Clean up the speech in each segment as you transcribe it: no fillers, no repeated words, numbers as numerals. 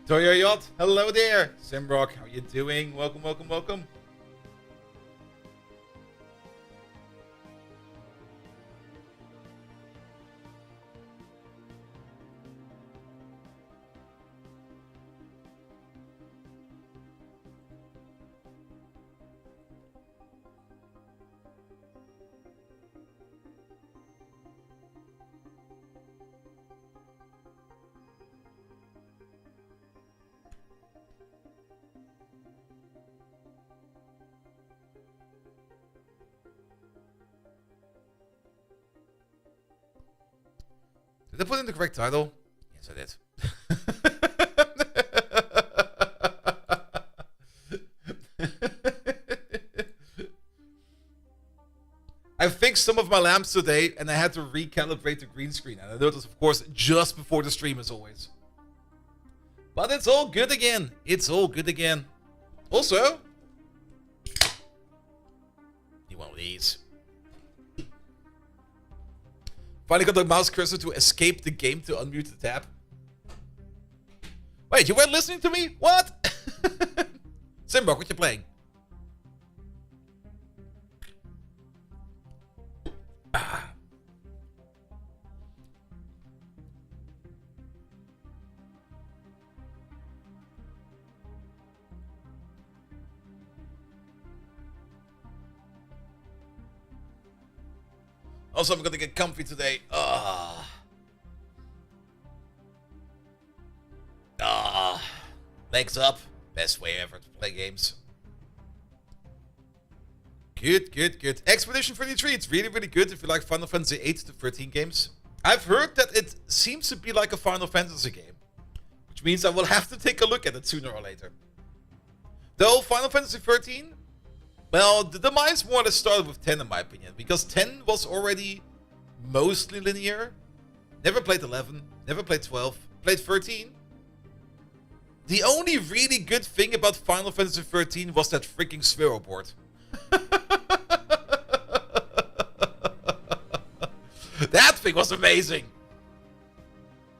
Toyo Yacht, hello there. Simrock, how you doing? Welcome, welcome, welcome. Did I put in the correct title? Yes, I did. I fixed some of my lamps today and I had to recalibrate the green screen. And I noticed, of course, just before the stream as always. But it's all good again. It's all good again. Also, need one of these. Finally got the mouse cursor to escape the game to unmute the tab. Wait, you weren't listening to me? What? Simbok, what you playing? Ah. Also, I'm gonna get comfy today. Legs up. Best way ever to play games. Good, good, good. Expedition 33. It's really, really good if you like Final Fantasy 8 to 13 games. I've heard that it seems to be like a Final Fantasy game, which means I will have to take a look at it sooner or later. Though Final Fantasy 13, well, the demise more or less started with 10 in my opinion, because 10 was already mostly linear. Never played 11, never played 12, played 13. The only really good thing about Final Fantasy 13 was that freaking Sphero board. That thing was amazing.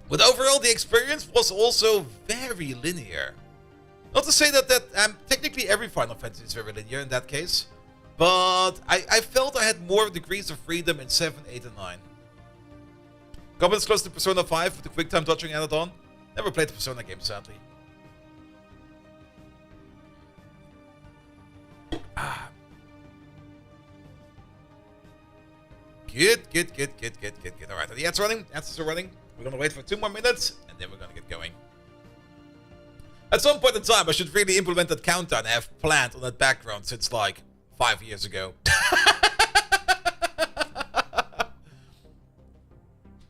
But overall, the experience was also very linear. Not to say that technically every Final Fantasy is very linear in that case, but I felt I had more degrees of freedom in 7, 8, and 9. Comments close to Persona 5 with the quick time dodging added on. Never played the Persona game, sadly. Good, good, good, good, good, good, good. Alright, the ads running. Ads are running. We're gonna wait for 2 more minutes, and then we're gonna get going. At some point in time, I should really implement that countdown I have planned on that background since like 5 years ago.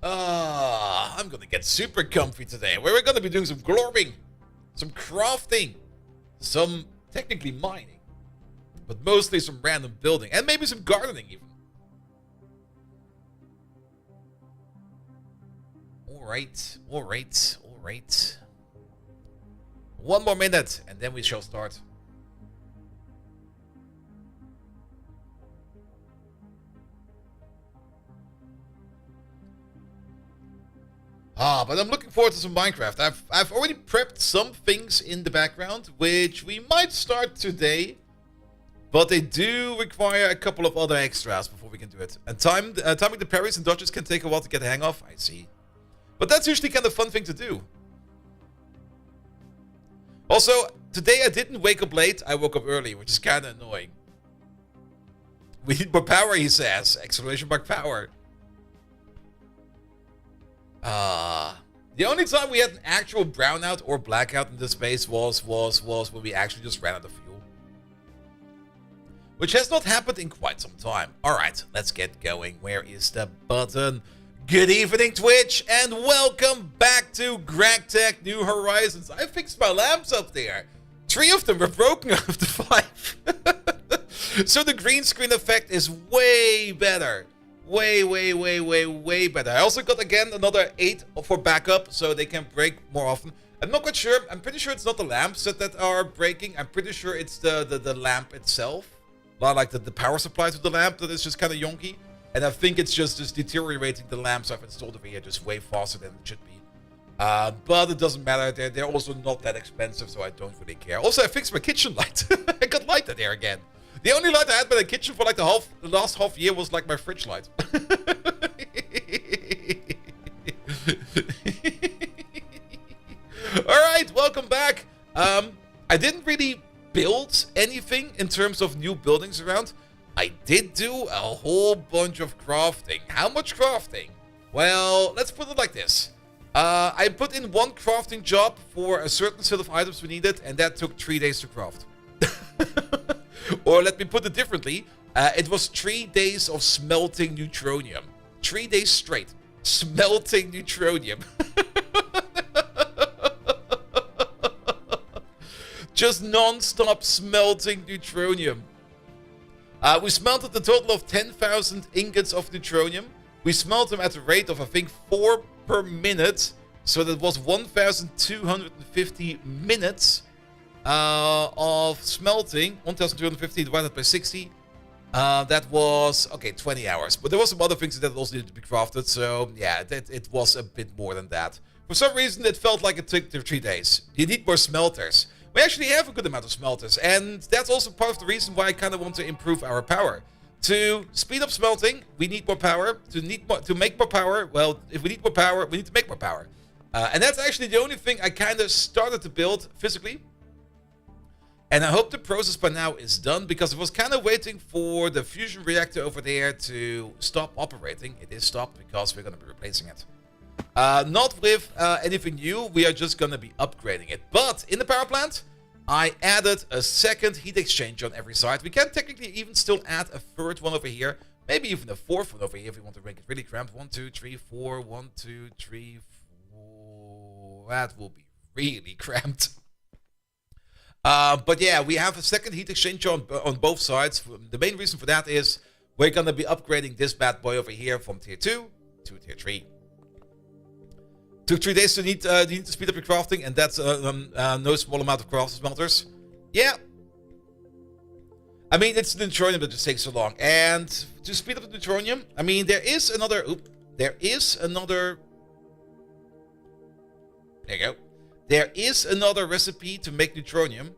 I'm gonna get super comfy today. We're gonna be doing some glorbing, some crafting, some technically mining, but mostly some random building, and maybe some gardening even. Alright, alright, alright. 1 more minute, and then we shall start. But I'm looking forward to some Minecraft. I've already prepped some things in the background, which we might start today. But they do require a couple of other extras before we can do it. And timing the parries and dodges can take a while to get the hang of, I see. But that's usually kind of a fun thing to do. Also, today I didn't wake up late, I woke up early, which is kind of annoying. We need more power, he says. Exclamation mark power. The only time we had an actual brownout or blackout in this space was when we actually just ran out of fuel. Which has not happened in quite some time. Alright, let's get going. Where is the button? Good evening, Twitch, and welcome back to GregTech New Horizons. I fixed my lamps up there. 3 of them were broken out of the 5. So the green screen effect is way better. Way better. I also got, again, another 8 for backup, so they can break more often. I'm not quite sure. I'm pretty sure it's not the lamps that are breaking. I'm pretty sure it's the lamp itself. Like the power supply to the lamp that is just kind of yonky. And I think it's just deteriorating the lamps I've installed over here just way faster than it should be. But it doesn't matter. They're also not that expensive, so I don't really care. Also, I fixed my kitchen light. I got light in there again. The only light I had in the kitchen for like the last half year was like my fridge light. Alright, welcome back. I didn't really build anything in terms of new buildings around. I did do a whole bunch of crafting. How much crafting? Well, let's put it like this. I put in one crafting job for a certain set of items we needed, and that took 3 days to craft. Or let me put it differently. It was 3 days of smelting neutronium. 3 days straight. Smelting neutronium. Just non-stop smelting neutronium. We smelted a total of 10,000 ingots of neutronium. We smelt them at a rate of, I think, 4 per minute. So that was 1,250 minutes of smelting. 1,250 divided by 60. That was, okay, 20 hours. But there was some other things that also needed to be crafted. So, yeah, it was a bit more than that. For some reason, it felt like it took 3 days. You need more smelters. We actually have a good amount of smelters. And that's also part of the reason why I kind of want to improve our power. To speed up smelting, we need more power. To make more power, well, if we need more power, we need to make more power. And that's actually the only thing I kind of started to build physically. And I hope the process by now is done, because I was kind of waiting for the fusion reactor over there to stop operating. It is stopped because we're going to be replacing it. Not with anything new, we are just going to be upgrading it. But in the power plant, I added a second heat exchange on every side. We can technically even still add a third one over here. Maybe even a fourth one over here if we want to make it really cramped. 1, 2, 3, 4. 1, 2, 3, 4. That will be really cramped. But yeah, we have a second heat exchange on both sides. The main reason for that is we're going to be upgrading this bad boy over here from tier 2 to tier 3. Took 3 days to need to speed up your crafting, and that's no small amount of craft smelters. Yeah. I mean, it's the neutronium that just takes so long. And to speed up the neutronium, I mean, there is another... There you go. There is another recipe to make neutronium.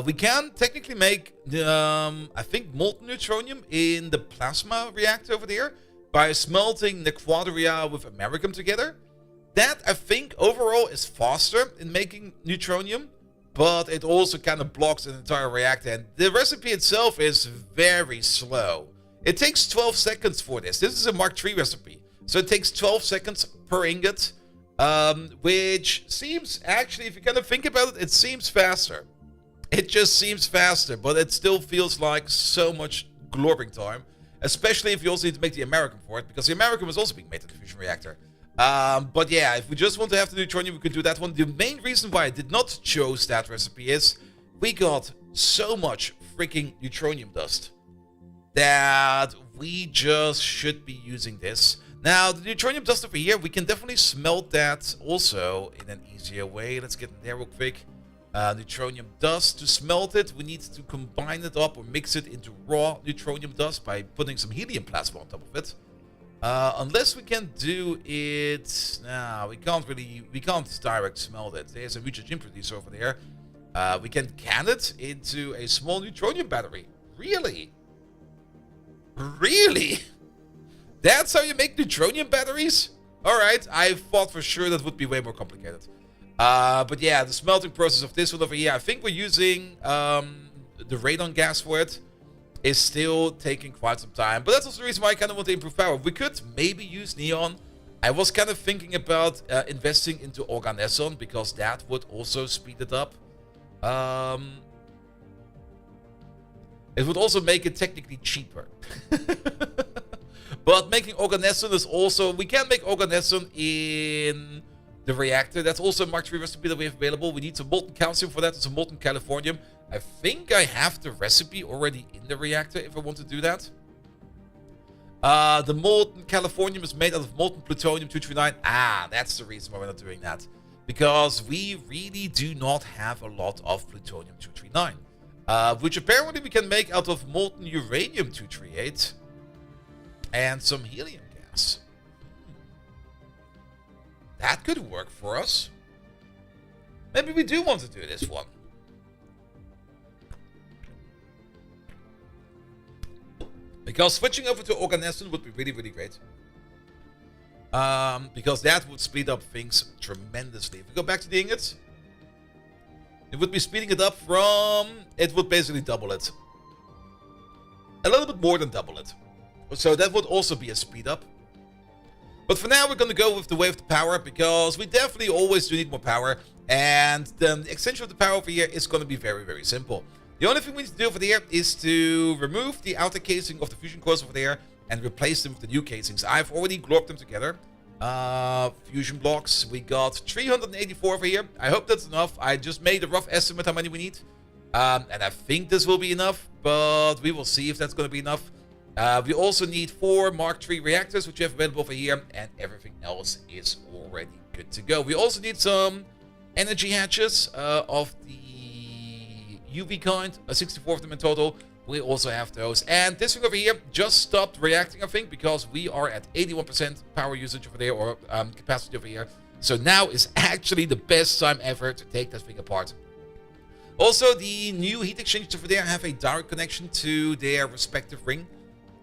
We can technically make, I think, molten neutronium in the plasma reactor over there by smelting the quadria with americium together. That, I think, overall is faster in making neutronium, but it also kind of blocks an entire reactor. And the recipe itself is very slow. It takes 12 seconds for this. This is a Mark III recipe. So it takes 12 seconds per ingot, which seems, actually, if you kind of think about it, it seems faster. It just seems faster, but it still feels like so much globbing time. Especially if you also need to make the americium for it, because the americium is also being made in the fusion reactor. But yeah, if we just want to have the neutronium, we could do that one. The main reason why I did not choose that recipe is we got so much freaking neutronium dust that we just should be using this. Now, the neutronium dust over here, we can definitely smelt that also in an easier way. Let's get in there real quick. Neutronium dust. To smelt it, we need to combine it up or mix it into raw neutronium dust by putting some helium plasma on top of it. Unless we can do it... No, we can't direct smelt it. There's a mutagen producer over there. We can it into a small neutronium battery. Really? Really? That's how you make neutronium batteries? Alright, I thought for sure that would be way more complicated. But yeah, the smelting process of this one over here, I think we're using the radon gas for it, is still taking quite some time. But that's also the reason why I kind of want to improve power. We could maybe use neon. I was kind of thinking about investing into organesson, because that would also speed it up. It would also make it technically cheaper. But making organesson is also... We can make organesson in the reactor. That's also a Mark III recipe that we have available. We need some molten calcium for that and some molten californium. I think I have the recipe already in the reactor if I want to do that. The molten californium is made out of molten plutonium-239. Ah, that's the reason why we're not doing that. Because we really do not have a lot of plutonium-239. Which apparently we can make out of molten uranium-238. And some helium gas. That could work for us. Maybe we do want to do this one. Because switching over to Organism would be really, really great. Because that would speed up things tremendously. If we go back to the ingots, it would be speeding it up from... It would basically double it. A little bit more than double it. So that would also be a speed up. But for now, we're going to go with the way of the power, because we definitely always do need more power. And the extension of the power over here is going to be very, very simple. The only thing we need to do over there is to remove the outer casing of the fusion cores over there and replace them with the new casings. I've already glorped them together. Fusion blocks. We got 384 over here. I hope that's enough. I just made a rough estimate how many we need. And I think this will be enough, but we will see if that's going to be enough. We also need 4 Mark III reactors, which you have available over here, and everything else is already good to go. We also need some energy hatches of the UV kind, 64 of them in total. We also have those. And this thing over here just stopped reacting, I think, because we are at 81% power usage over there, or capacity over here. So now is actually the best time ever to take that thing apart. Also, the new heat exchangers over there have a direct connection to their respective ring,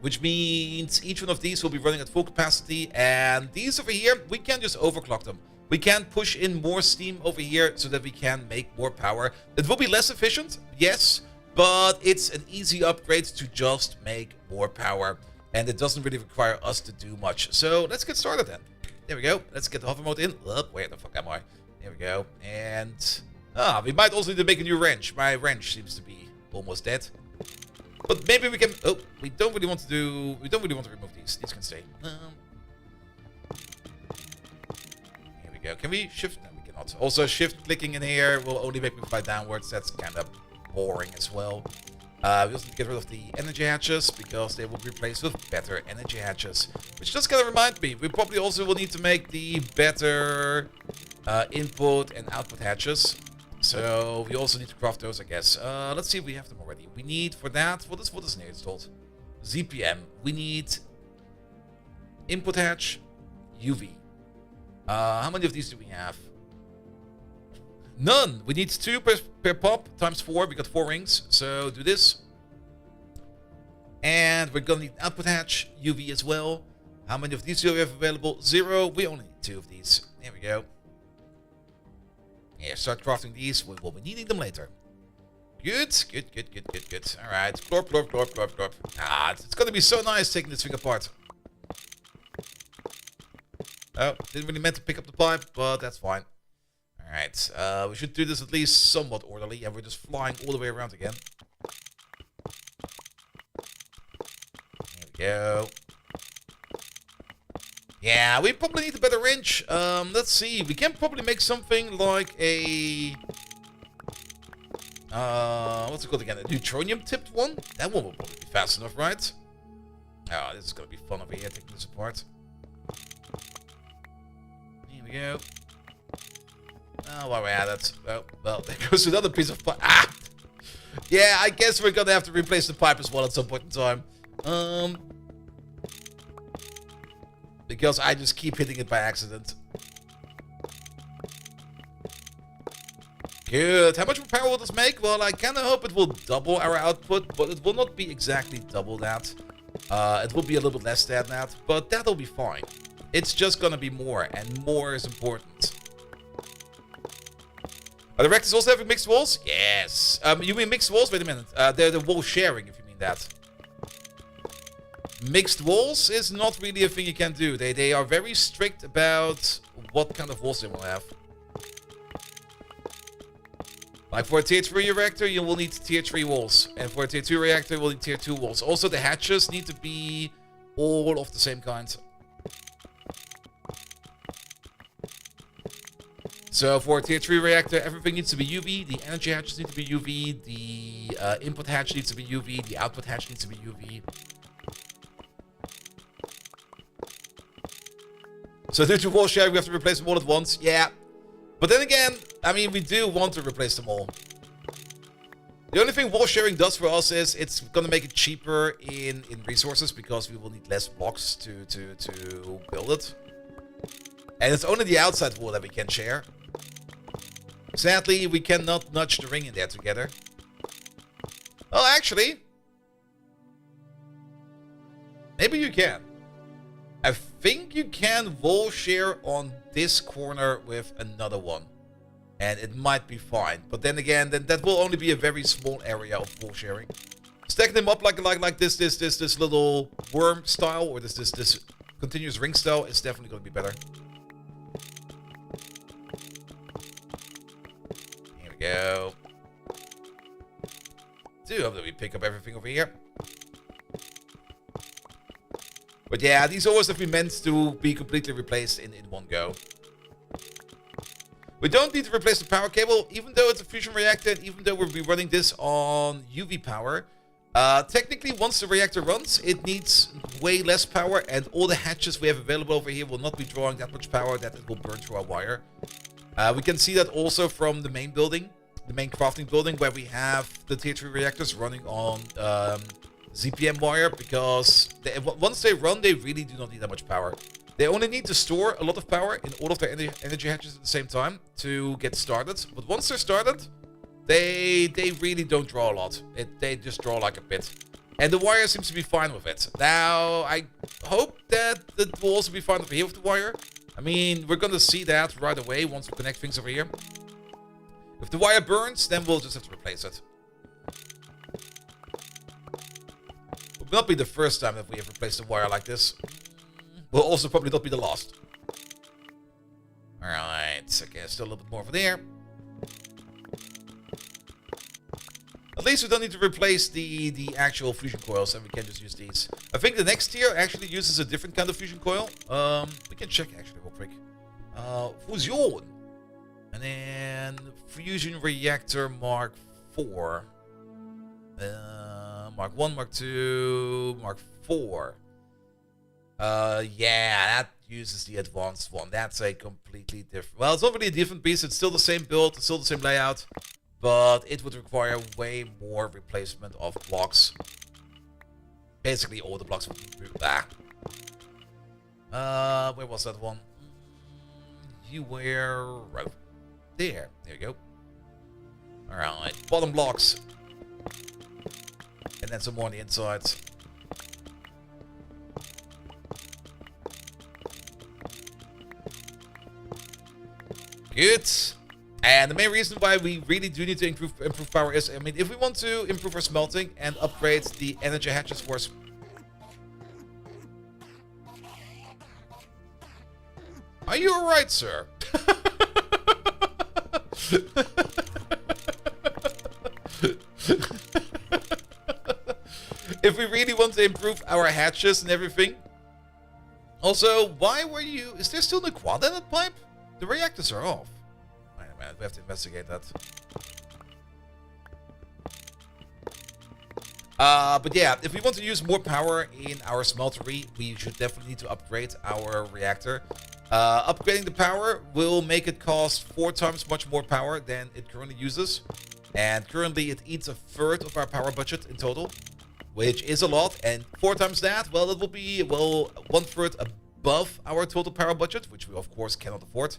which means each one of these will be running at full capacity. And these over here, we can just overclock them. We can push in more steam over here so that we can make more power. It will be less efficient, yes, but it's an easy upgrade to just make more power. And it doesn't really require us to do much. So let's get started then. There we go. Let's get the hover mode in. Where the fuck am I? There we go. And we might also need to make a new wrench. My wrench seems to be almost dead. But maybe we can... Oh, we don't really want to do... We don't really want to remove these. These can stay. Here we go. Can we shift? No, we cannot. Also, shift clicking in here will only make me fly downwards. That's kind of boring as well. We also need to get rid of the energy hatches, because they will be replaced with better energy hatches. Which just kind of remind me, we probably also will need to make the better input and output hatches. So we also need to craft those, I guess. Let's see if we have them already. We need for that, what is here installed? ZPM. We need input hatch, UV. How many of these do we have? None. We need 2 per pop times 4. We got 4 rings. So do this. And we're gonna need output hatch, UV as well. How many of these do we have available? 0. We only need 2 of these. There we go. Yeah, start crafting these. We will be needing them later. Good. Alright. Glorp, glorp, glorp, glorp, glorp. It's gonna be so nice taking this thing apart. Oh, didn't really meant to pick up the pipe, but that's fine. Alright. We should do this at least somewhat orderly, and we're just flying all the way around again. There we go. Yeah, we probably need a better wrench. Let's see. We can probably make something like a... what's it called again? A neutronium-tipped one? That one will probably be fast enough, right? Oh, this is going to be fun over here, taking this apart. Here we go. Oh, while we're at it. Oh, well, there goes another piece of pipe. Yeah, I guess we're going to have to replace the pipe as well at some point in time. Because I just keep hitting it by accident. Good. How much more power will this make? Well, I kind of hope it will double our output, but it will not be exactly double that. It will be a little bit less than that, but that'll be fine. It's just gonna be more, and more is important. Are the reactors also having mixed walls? Yes. You mean mixed walls? Wait a minute. They're the wall sharing, if you mean that. Mixed walls is not really a thing you can do. They are very strict about what kind of walls they will have. Like for a tier 3 reactor, you will need tier 3 walls. And for a tier 2 reactor, you will need tier 2 walls. Also, the hatches need to be all of the same kind. So for a tier 3 reactor, everything needs to be UV. The energy hatches need to be UV. The input hatch needs to be UV. The output hatch needs to be UV. So due to wall sharing, we have to replace them all at once. Yeah. But then again, I mean, we do want to replace them all. The only thing wall sharing does for us is it's going to make it cheaper in resources, because we will need less blocks to build it. And it's only the outside wall that we can share. Sadly, we cannot nudge the ring in there together. Well, actually, maybe you can. I think you can wall share on this corner with another one. And it might be fine. But then again, that will only be a very small area of wall sharing. Stacking them up like this little worm style, or this continuous ring style is definitely going to be better. Here we go. Do hope that we pick up everything over here. But yeah, these always have been meant to be completely replaced in one go. We don't need to replace the power cable, even though it's a fusion reactor, and even though we'll be running this on UV power. Technically, once the reactor runs, it needs way less power, and all the hatches we have available over here will not be drawing that much power that it will burn through our wire. We can see that also from the main building, the main crafting building, where we have the tier 3 reactors running on ZPM wire, because once they run, they really do not need that much power. They only need to store a lot of power in all of their energy hatches at the same time to get started. But once they're started, they really don't draw a lot. They just draw like a bit. And the wire seems to be fine with it. Now, I hope that it will also be fine over here with the wire. I mean, we're going to see that right away once we connect things over here. If the wire burns, then we'll just have to replace it. It will not be the first time that we have replaced a wire like this. Will also probably not be the last. Alright, okay, still a little bit more over there. At least we don't need to replace the actual fusion coils, and we can just use these. I think the next tier actually uses a different kind of fusion coil. We can check actually real quick. Fusion. And then fusion reactor Mark 4. Mark 1, Mark 2, Mark 4. Yeah, that uses the advanced one. That's a completely different... Well, it's not really a different piece. It's still the same build. It's still the same layout. But it would require way more replacement of blocks. Basically, all the blocks would be... where was that one? You were... right there. There you go. Alright, bottom blocks. And then some more on the inside. Good. And the main reason why we really do need to improve power is, I mean, if we want to improve our smelting and upgrade the energy hatches for us. Are you alright, sir? If we really want to improve our hatches and everything. Also, why were you... Is there still the quad in that pipe? The reactors are off. Wait a minute, we have to investigate that. But yeah, if we want to use more power in our smeltery, we should definitely need to upgrade our reactor. Upgrading the power will make it cost 4 times much more power than it currently uses. And currently it eats a third of our power budget in total, which is a lot. And 4 times that, well, it will be, well, 1/3 above our total power budget, which we of course cannot afford.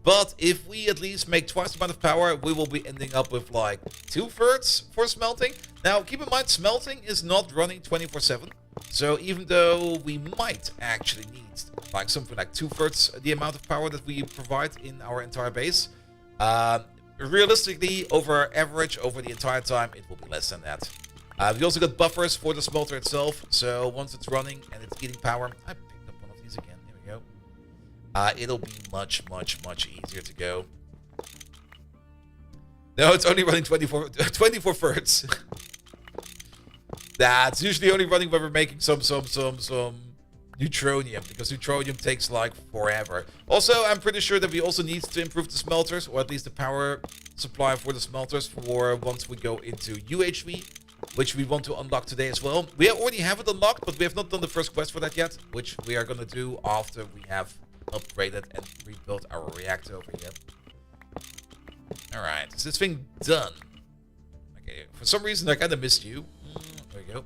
But if we at least make twice the amount of power, we will be ending up with like 2/3 for smelting. Now, keep in mind, smelting is not running 24/7. So even though we might actually need like something like 2/3 the amount of power that we provide in our entire base, realistically, over average, over the entire time, it will be less than that. We also got buffers for the smelter itself. So once it's running and it's eating power, I picked up one of these again. Here we go. It'll be much easier to go. No, it's only running 24 thirds. That's usually only running when we're making some neutronium, because neutronium takes like forever. Also, I'm pretty sure that we also need to improve the smelters, or at least the power supply for the smelters, for once we go into UHV, which we want to unlock today as well. We already have it unlocked, but we have not done the first quest for that yet, which we are going to do after we have upgraded and rebuilt our reactor over here. Alright, is this thing done? Okay, for some reason I kind of missed you. There we go.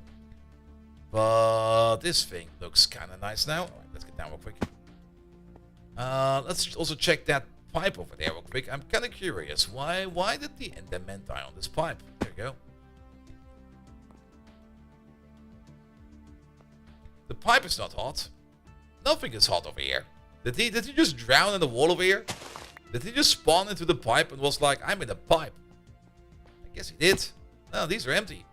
But this thing looks kind of nice now. Alright, let's get down real quick. Let's also check that pipe over there real quick. I'm kind of curious. Why did the Enderman die on this pipe? There you go. The pipe is not hot. Nothing is hot over here. Did he just drown in the wall over here? Did he just spawn into the pipe and was like, I'm in a pipe? I guess he did. No, these are empty.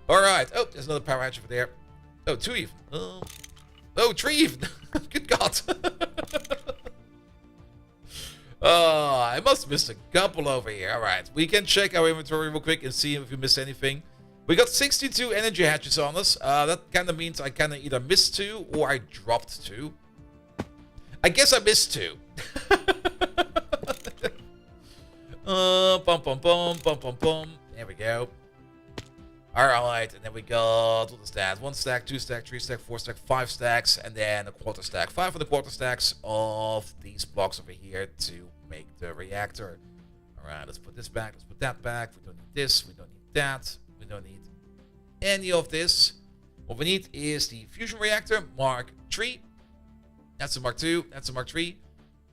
Alright. Oh, there's another power hatch over there. Oh, 2 even. Oh, 3 even. Good God. Oh, I must have missed a couple over here. Alright, we can check our inventory real quick and see if we missed anything. We got 62 energy hatches on us. That kind of means I kind of either missed 2 or I dropped 2. I guess I missed 2. Bum, bum, bum, bum, bum, bum. There we go. Alright, and then we got, what is that? 1 stack, 2 stack, 3 stack, 4 stack, 5 stacks, and then a quarter stack. 5 of the quarter stacks of these blocks over here to make the reactor. Alright, let's put this back, let's put that back. We don't need this, we don't need that. We don't need any of this. What we need is the fusion reactor Mark III. That's a Mark II. That's a Mark III.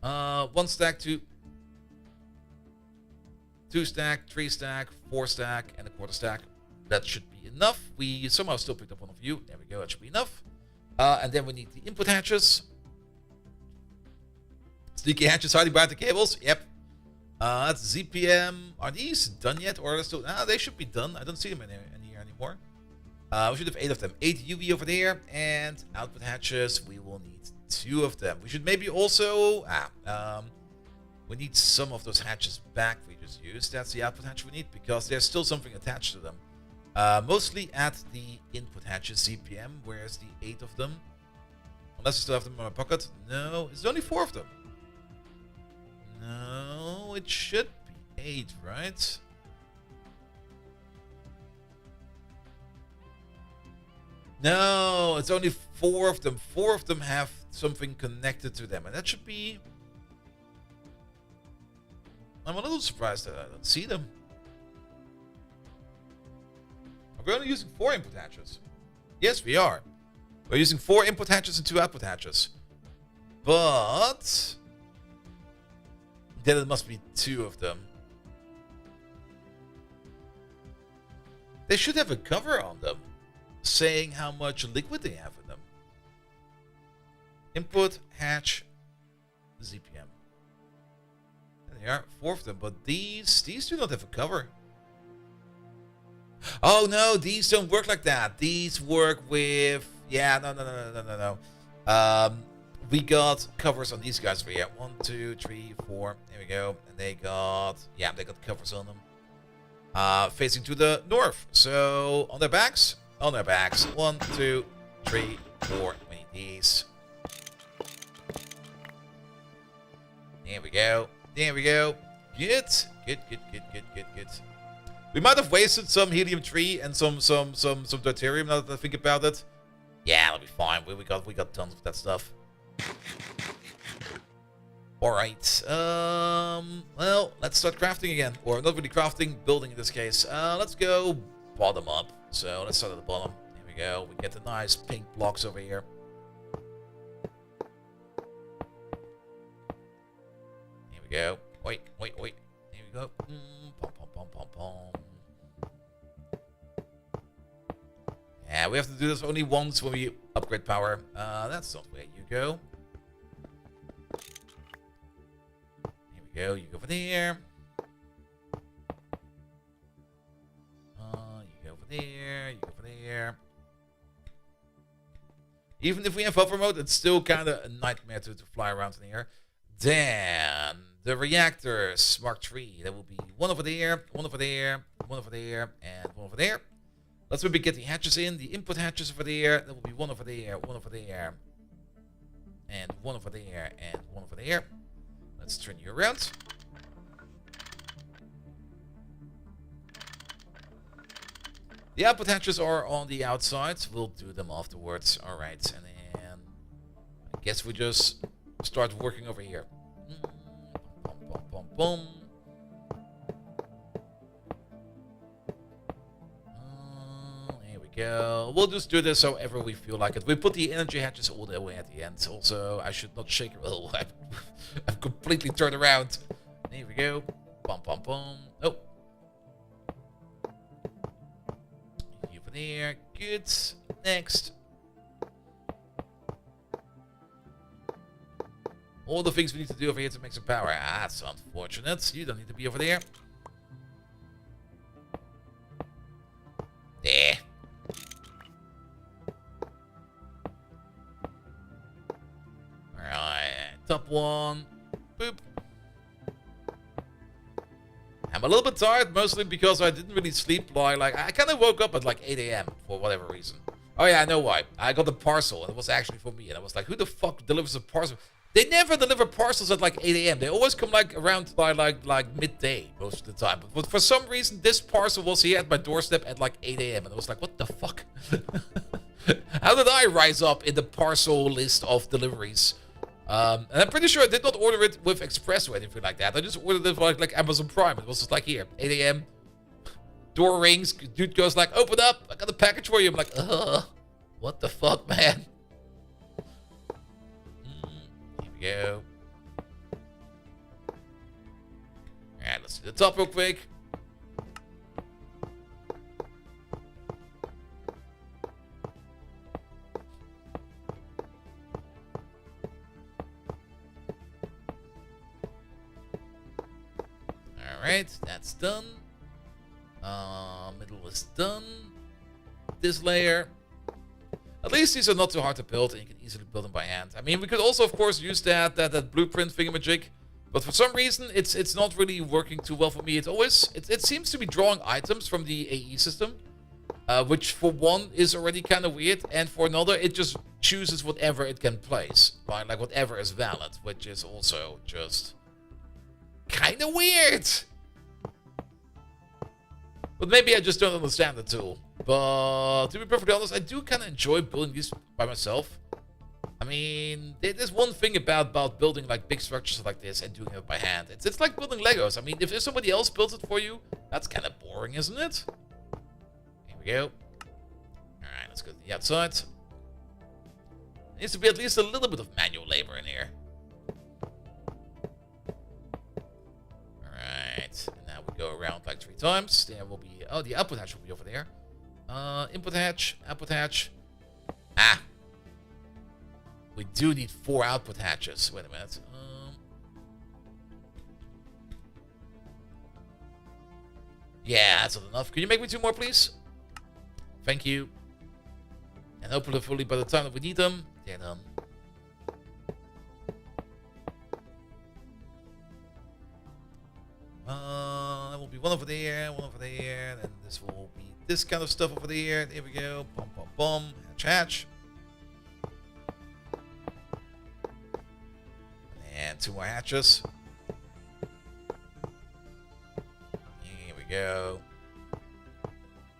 1 stack, 2 stack, 3 stack, 4 stack, and a quarter stack. That should be enough. We somehow still picked up one of you. There we go. That should be enough. And then we need the input hatches. Sneaky hatches hiding behind the cables. Yep. That's ZPM. Are these done yet? Or are they still... they should be done. I don't see them in here anymore. We should have 8 of them. 8 UV over there. And output hatches, we will need 2 of them. We should maybe also... we need some of those hatches back we just used. That's the output hatch we need, because there's still something attached to them. Mostly at the input hatches ZPM. Where's the 8 of them? Unless I still have them in my pocket. No, it's only 4 of them. No, it should be 8, right? No, it's only 4 of them. 4 of them have something connected to them, and that should be... I'm a little surprised that I don't see them. Are we only using 4 input hatches? Yes, we are. We're using 4 input hatches and 2 output hatches. But... then it must be 2 of them. They should have a cover on them, saying how much liquid they have in them. Input hatch ZPM. There they are, 4 of them, but these do not have a cover. Oh no, these don't work like that. These work with... yeah, no. We got covers on these guys over here. 1, 2, 3, 4. There we go. And they got... yeah, they got covers on them. Facing to the north. So, on their backs? On their backs. 1, 2, 3, 4. We need these. There we go. There we go. Good. Good. We might have wasted some helium-3 and some deuterium now that I think about it. Yeah, that'll be fine. We got tons of that stuff. Alright. Well, let's start crafting again. Or not really crafting, building in this case. Let's go bottom up. So let's start at the bottom. Here we go. We get the nice pink blocks over here. Here we go. Wait. Here we go. Pom. Yeah, we have to do this only once when we upgrade power. That's not where you go. Here we go. You go over there. You go over there. You go over there. Even if we have hover mode, it's still kind of a nightmare to fly around in here. Then the reactors, Mark III. There will be 1 over there, 1 over there, 1 over there, and 1 over there. Let's maybe get the hatches in. The input hatches over there. There will be 1 over there, 1 over there, and 1 over there, and 1 over there. Let's turn you around. The output hatches are on the outside. We'll do them afterwards. All right, and then I guess we just start working over here. Boom. Here we we go. We'll just do this however we feel like it. We put the energy hatches all the way at the end. Also, I should not shake it. Oh, I've completely turned around. Here we go. Bum, bum, bum. Oh. Over there. Good. Next. All the things we need to do over here to make some power. Ah, that's unfortunate. You don't need to be over there. There. Alright, top one. Boop. I'm a little bit tired, mostly because I didn't really sleep. Like I kind of woke up at like 8 a.m. for whatever reason. Oh yeah, I know why. I got a parcel, and it was actually for me. And I was like, who the fuck delivers a parcel? They never deliver parcels at like 8 a.m. They always come like around by like midday most of the time. But for some reason, this parcel was here at my doorstep at like 8 a.m. And I was like, what the fuck? How did I rise up in the parcel list of deliveries? And I'm pretty sure I did not order it with Express or anything like that. I just ordered it like Amazon Prime. It was just like here, 8 a.m. Door rings. Dude goes like, open up. I got a package for you. I'm like, what the fuck, man? Go. Alright, let's do the top real quick. Alright, that's done. Middle is done. This layer. At least these are not too hard to build, and you can easily build them by hand. I mean, we could also, of course, use that blueprint thingamajig, but for some reason, it's not really working too well for me. It seems to be drawing items from the AE system, which for one is already kind of weird, and for another, it just chooses whatever it can place, right? Like whatever is valid, which is also just kind of weird. But maybe I just don't understand the tool. But to be perfectly honest, I do kind of enjoy building these by myself. I mean, there's one thing about building like big structures like this and doing it by hand. It's like building Legos. I mean, if there's somebody else builds it for you, that's kind of boring, isn't it? Here we go. Alright, let's go to the outside. There needs to be at least a little bit of manual labor in here. Alright, and now we go around like 3 times. There will be, oh, the output hatch will be over there. Input hatch, output hatch. Ah. We do need 4 output hatches. Wait a minute. Yeah, that's not enough. Can you make me 2 more, please? Thank you. And hopefully by the time that we need them, they're done. There will be one over there, and this will be this kind of stuff over there. There we go. Bum, bum, bum. Hatch, hatch. And 2 more hatches. Here we go.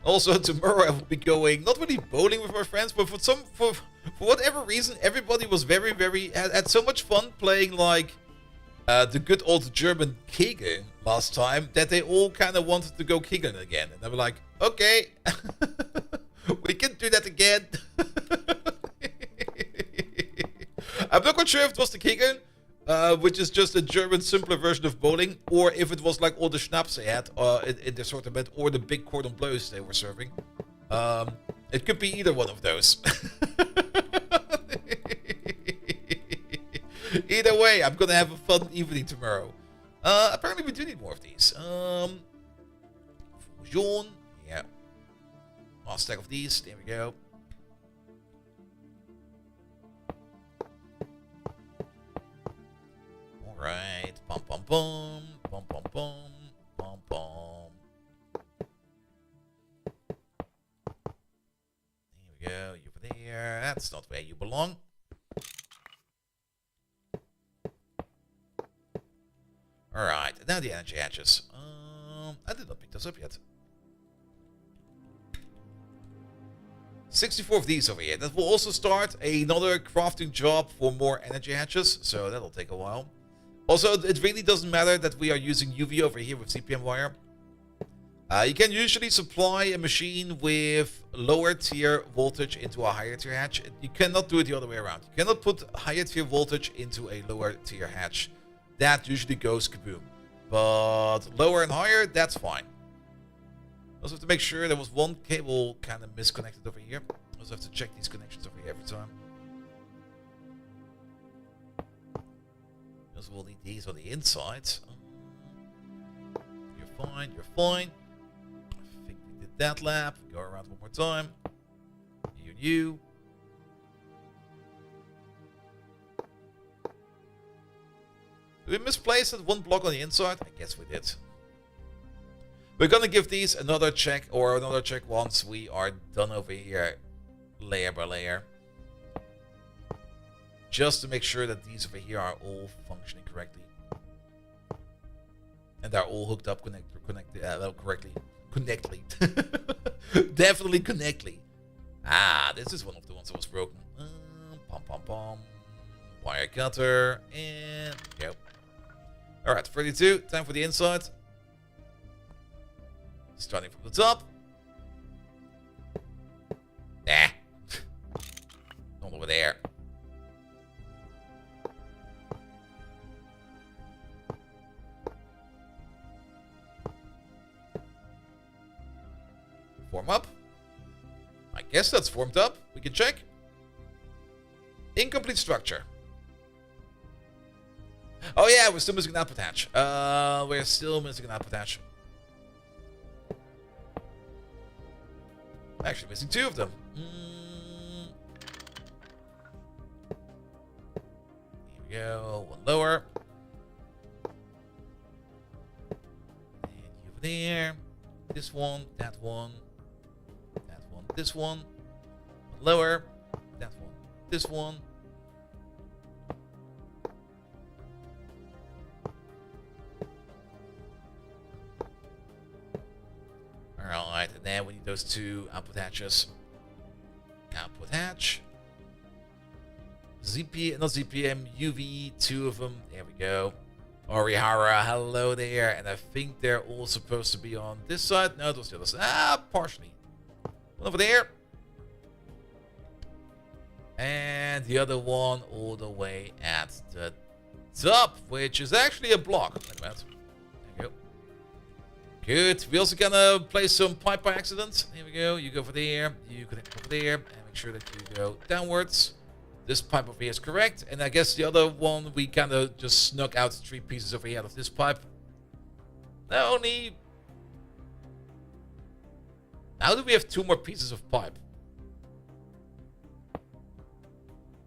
Also, tomorrow I will be going, not really bowling with my friends, but for whatever reason, everybody was had so much fun playing like the good old German Kegeln last time that they all kind of wanted to go Kegeln again. And they were like, okay, we can do that again. I'm not quite sure if it was the Kegeln, which is just a German simpler version of bowling, or if it was like all the schnapps they had in the assortment, or the big cordon bleus they were serving. It could be either one of those. Either way, I'm gonna have a fun evening tomorrow. Apparently we do need more of these. Fusion. Yeah. Last stack of these. There we go. Alright. Bum bum bum. Bum bum bum. Bum bum. There we go. You over there. That's not where you belong. Alright, now the energy hatches. I did not pick those up yet. 64 of these over here. That will also start another crafting job for more energy hatches, so that'll take a while. Also, it really doesn't matter that we are using UV over here with CPM wire. You can usually supply a machine with lower tier voltage into a higher tier hatch. You cannot do it the other way around. You cannot put higher tier voltage into a lower tier hatch. That usually goes kaboom. But lower and higher, that's fine. Also have to make sure there was one cable kind of misconnected over here. Also have to check these connections over here every time. Also we'll need these on the inside. You're fine, you're fine. I think we did that lap. Go around one more time. You. Did we misplace it one block on the inside? I guess we did. We're gonna give these another check once we are done over here, layer by layer. Just to make sure that these over here are all functioning correctly. And they're all hooked up correctly. Definitely connectly. Ah, this is one of the ones that was broken. Pom pom pom. Wire cutter. And go. Alright, 32. Time for the inside. Starting from the top. Nah. Not over there. Form up. I guess that's formed up. We can check. Incomplete structure. Oh yeah, we're still missing an output hatch. We're still missing an output hatch. Actually missing two of them. Here we go. One lower. And you over there. This one, that one. That one, this one. One lower. That one, this one. Alright, and then we need those two output hatches. Output hatch. Not ZPM, UV, two of them. There we go. Orihara, hello there. And I think they're all supposed to be on this side. No, it was the other side. Ah, partially. One over there. And the other one all the way at the top, which is actually a block. Wait a minute. There you go. Good. We also gonna place some pipe by accident. Here we go. You go over there. You connect over there. And make sure that you go downwards. This pipe over here is correct. And I guess the other one, we kind of just snuck out 3 pieces over here out of this pipe. Now only... Now do we have 2 more pieces of pipe?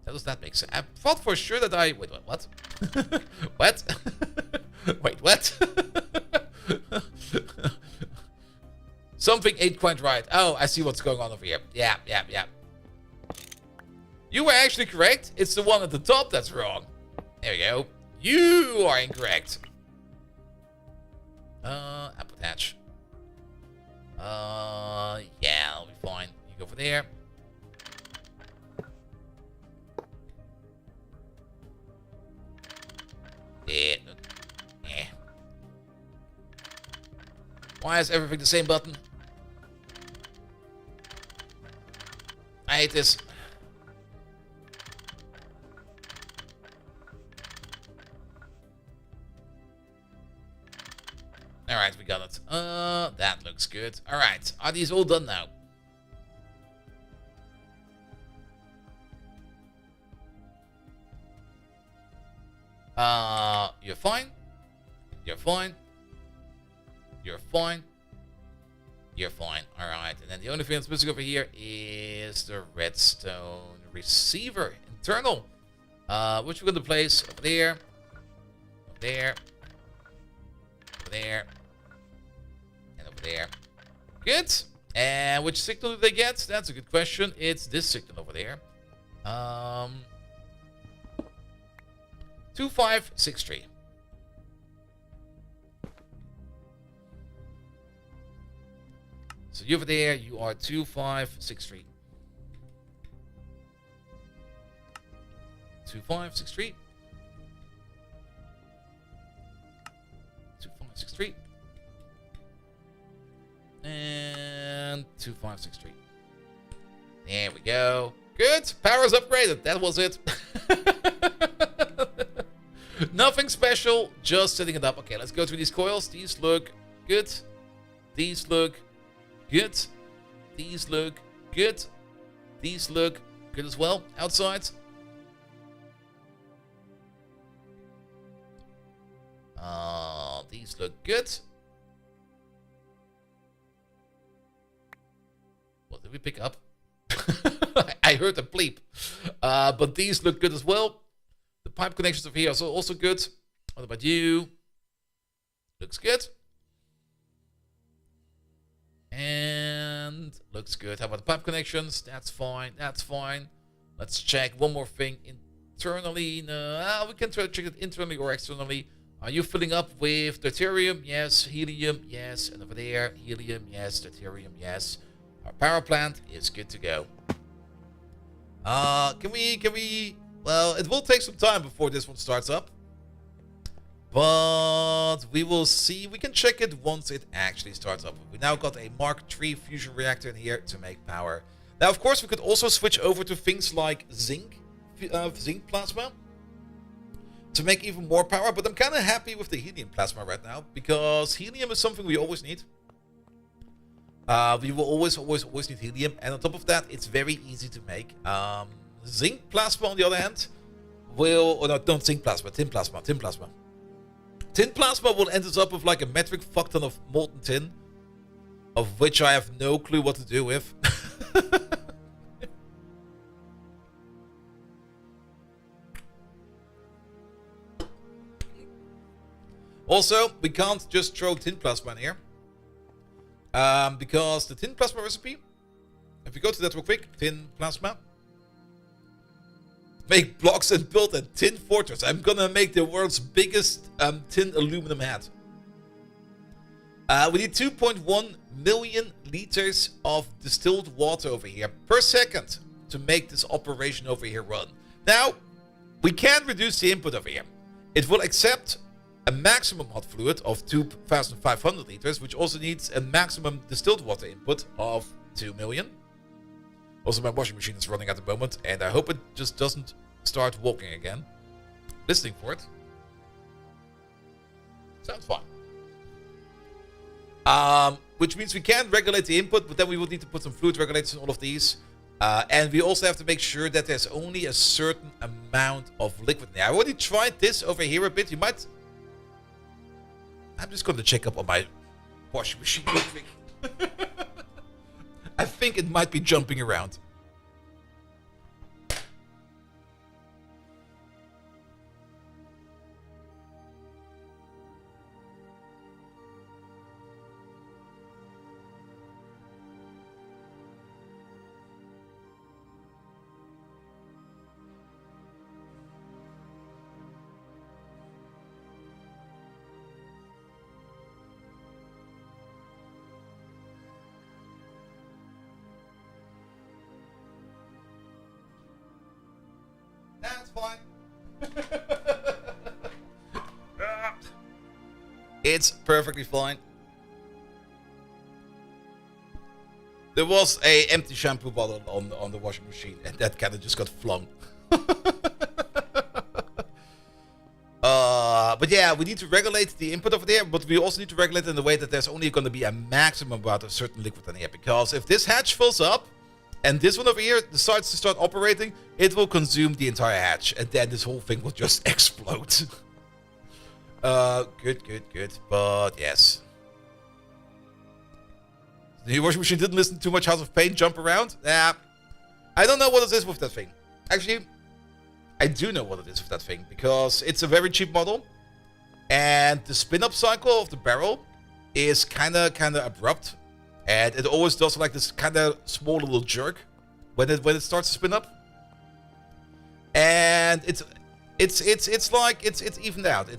How does that make sense? I thought for sure that I... Wait, what? What? Wait, what? Something ain't quite right. Oh, I see what's going on over here. Yeah. You were actually correct. It's the one at the top that's wrong. There we go. You are incorrect. Output hatch. Yeah, I'll be fine. You go over there. Yeah. Why is everything the same button? I hate this. Alright, we got it. That looks good. Alright, are these all done now? You're fine. You're fine. You're fine. You're fine. Alright, and then the only thing that's missing over here is the redstone receiver internal. Which we're going to place over there. Over there. Over there. And over there. Good. And which signal do they get? That's a good question. It's this signal over there. 2563. So you over there, you are 2563. 2563. 2563. And 2563. There we go. Good. Power's upgraded. That was it. Nothing special. Just setting it up. Okay, let's go through these coils. These look good. These look good. These look good. These look good as well. Outside. These look good. What did we pick up? I heard a bleep. But these look good as well. The pipe connections over here are also good. What about you? Looks good. And looks good. How about the pipe connections? That's fine. That's fine. Let's check one more thing internally. No, we can try to check it internally or externally. Are you filling up with deuterium? Yes. Helium? Yes. And over there, helium? Yes. Deuterium? Yes. Our power plant is good to go. Can we... Well, it will take some time before this one starts up. But we will see. We can check it once it actually starts up. We now got a Mark III fusion reactor in here to make power. Now, of course, we could also switch over to things like zinc plasma to make even more power. But I'm kind of happy with the helium plasma right now because helium is something we always need. We will always need helium, and on top of that, it's very easy to make. Zinc plasma, on the other hand, will... Oh, no, not zinc plasma, tin plasma. Tin plasma will end us up with like a metric fuck ton of molten tin, of which I have no clue what to do with. Also, we can't just throw tin plasma in here. Because the tin plasma recipe, if we go to that real quick, tin plasma, make blocks and build a tin fortress. I'm gonna make the world's biggest tin aluminum hat. We need 2.1 million liters of distilled water over here per second to make this operation over here run. Now, we can reduce the input over here. It will accept a maximum hot fluid of 2,500 liters, which also needs a maximum distilled water input of 2 million. Also, my washing machine is running at the moment, and I hope it just doesn't start walking again. Listening for it. Sounds fine. Which means we can regulate the input, but then we will need to put some fluid regulators in all of these. And we also have to make sure that there's only a certain amount of liquid in there. I already tried this over here a bit. You might... I'm just going to check up on my washing machine real quick. I think it might be jumping around. That's fine. It's perfectly fine. There was a empty shampoo bottle on the washing machine, and that kind of just got flung. But yeah, we need to regulate the input over there, but we also need to regulate it in the way that there's only going to be a maximum amount of certain liquid in here. Because if this hatch fills up, and this one over here decides to start operating, it will consume the entire hatch, and then this whole thing will just explode. Good. But yes. The new washing machine didn't listen too much House of Pain jump around. I don't know what it is with that thing. Actually, I do know what it is with that thing, because it's a very cheap model, and the spin-up cycle of the barrel is kinda abrupt. And it always does like this kind of small little jerk when it starts to spin up. And it's evened out.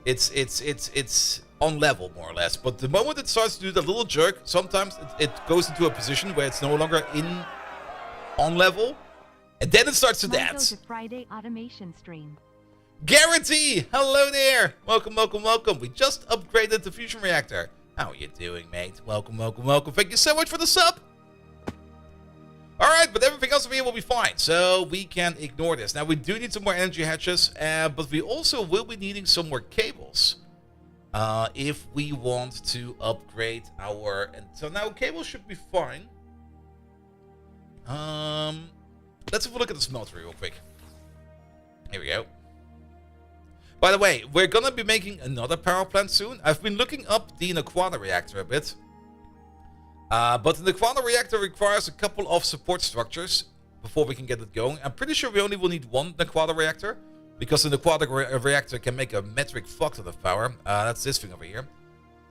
It's on level more or less. But the moment it starts to do that little jerk, sometimes it goes into a position where it's no longer on level, and then it starts to dance. To Friday automation stream. Guarantee! Hello there! Welcome. We just upgraded the fusion reactor. How are you doing, mate? Welcome, welcome, welcome. Thank you so much for the sub. Alright, but everything else over here will be fine, so we can ignore this. Now, we do need some more energy hatches, but we also will be needing some more cables. If we want to upgrade our... And so now cables should be fine. Let's have a look at the smelter real quick. Here we go. By the way, we're gonna be making another power plant soon. I've been looking up the Naquana reactor a bit. But the Naquana reactor requires a couple of support structures before we can get it going. I'm pretty sure we only will need one Naquana reactor, because the Naquana reactor can make a metric fuck ton of power. That's this thing over here.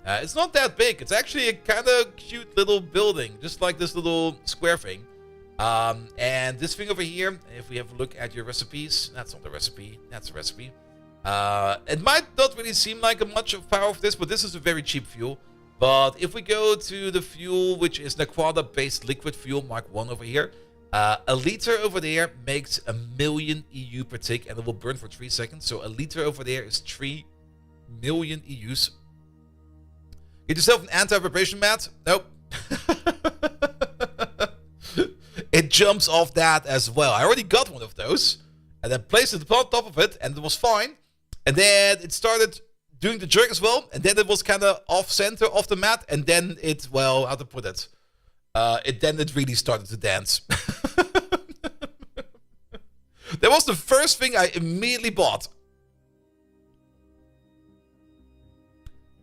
It's not that big. It's actually a kind of cute little building, just like this little square thing. And this thing over here, if we have a look at your recipes, that's not the recipe, that's a recipe. It might not really seem like much of power of this, but this is a very cheap fuel. But if we go to the fuel, which is Naquana-based liquid fuel Mark 1 over here, a liter over there makes 1,000,000 EU per tick, and it will burn for 3 seconds. So a liter over there is 3 million EUs. Get yourself an anti-vibration mat? Nope. It jumps off that as well. I already got one of those, and then placed it on top of it, and it was fine. And then it started doing the jerk as well, and then it was kind of off center of the mat, and then it, well, how to put it, then it really started to dance. That was the first thing I immediately bought.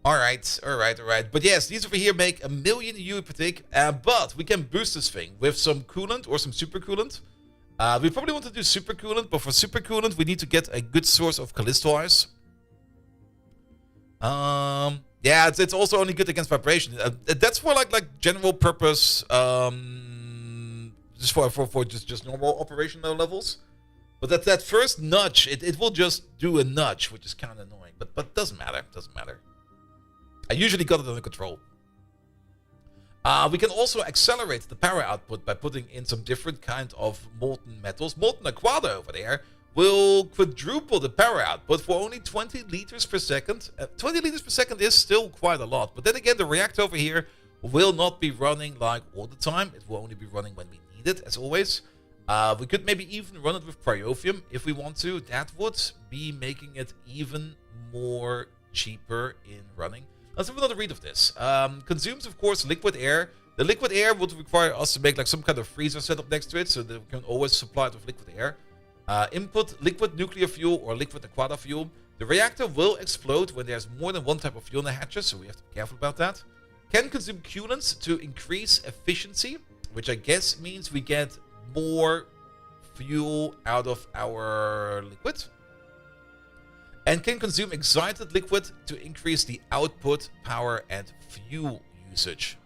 Alright. But yes, these over here make 1,000,000 EU per tick, but we can boost this thing with some coolant or some super coolant. We probably want to do super coolant, but for super coolant we need to get a good source of Callisto ice. Yeah, it's also only good against vibration. That's for like general purpose, just for just normal operational levels. But that first nudge, it will just do a nudge, which is kind of annoying. But doesn't matter. Doesn't matter. I usually got it under control. We can also accelerate the power output by putting in some different kind of molten metals. Molten Naquana over there will quadruple the power output for only 20 liters per second. 20 liters per second is still quite a lot. But then again, the reactor over here will not be running like all the time. It will only be running when we need it, as always. We could maybe even run it with cryophium if we want to. That would be making it even more cheaper in running. Let's have another read of this. Consumes, of course, liquid air. The liquid air would require us to make like some kind of freezer setup next to it, so that we can always supply it with liquid air. Input liquid nuclear fuel or liquid Naquana fuel. The reactor will explode when there's more than one type of fuel in the hatches, so we have to be careful about that. Can consume coolants to increase efficiency, which I guess means we get more fuel out of our liquid. And can consume excited liquid to increase the output, power, and fuel usage.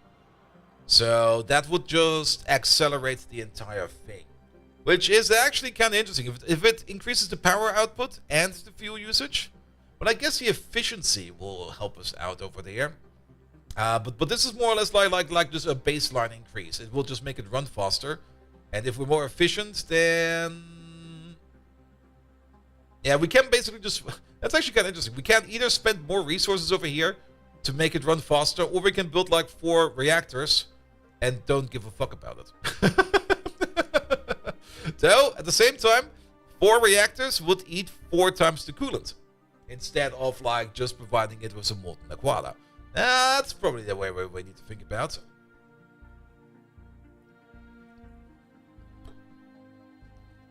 So that would just accelerate the entire thing, which is actually kind of interesting. If it increases the power output and the fuel usage, but I guess the efficiency will help us out over there. But this is more or less like just a baseline increase. It will just make it run faster, and if we're more efficient, then yeah, we can basically just... That's actually kind of interesting. We can either spend more resources over here to make it run faster, or we can build like 4 reactors and don't give a fuck about it. So, at the same time, 4 reactors would eat 4 times the coolant, instead of like just providing it with some molten Naquana. That's probably the way we need to think about.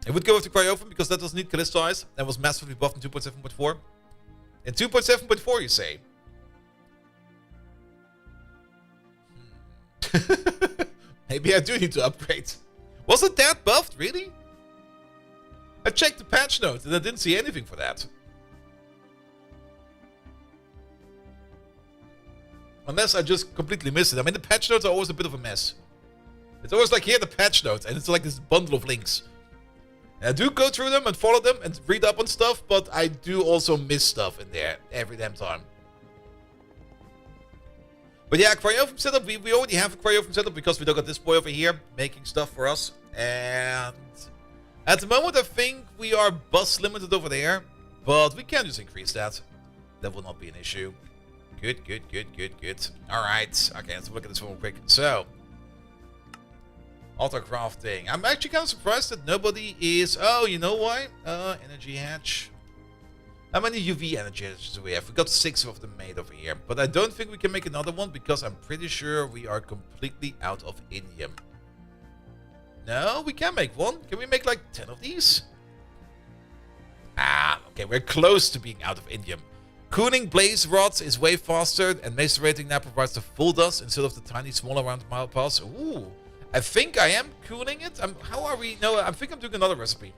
It would go with the cryophium because that doesn't need Callisto ice and was massively buffed in 2.7.4. In 2.7.4, you say? Maybe I do need to upgrade. Wasn't that buffed, really? I checked the patch notes and I didn't see anything for that. Unless I just completely missed it. I mean, the patch notes are always a bit of a mess. It's always like, here are the patch notes, and it's like this bundle of links. And I do go through them and follow them and read up on stuff, but I do also miss stuff in there every damn time. But yeah, cryophium setup, we already have a cryophium setup because we don't got this boy over here making stuff for us. And at the moment, I think we are bus limited over there, but we can just increase that. That will not be an issue. Good, good, good, good, good. Alright. Okay, let's look at this one real quick. So, auto crafting. I'm actually kind of surprised that nobody is... Oh, you know why? Energy hatch. How many UV energy hatches do we have? We got 6 of them made over here. But I don't think we can make another one because I'm pretty sure we are completely out of indium. No, we can make one. Can we make like 10 of these? Ah, okay, we're close to being out of indium. Cooling blaze rods is way faster, and macerating now provides the full dust instead of the tiny small around mile pass. Ooh, I think I am cooling it. How are we? No, I think I'm doing another recipe.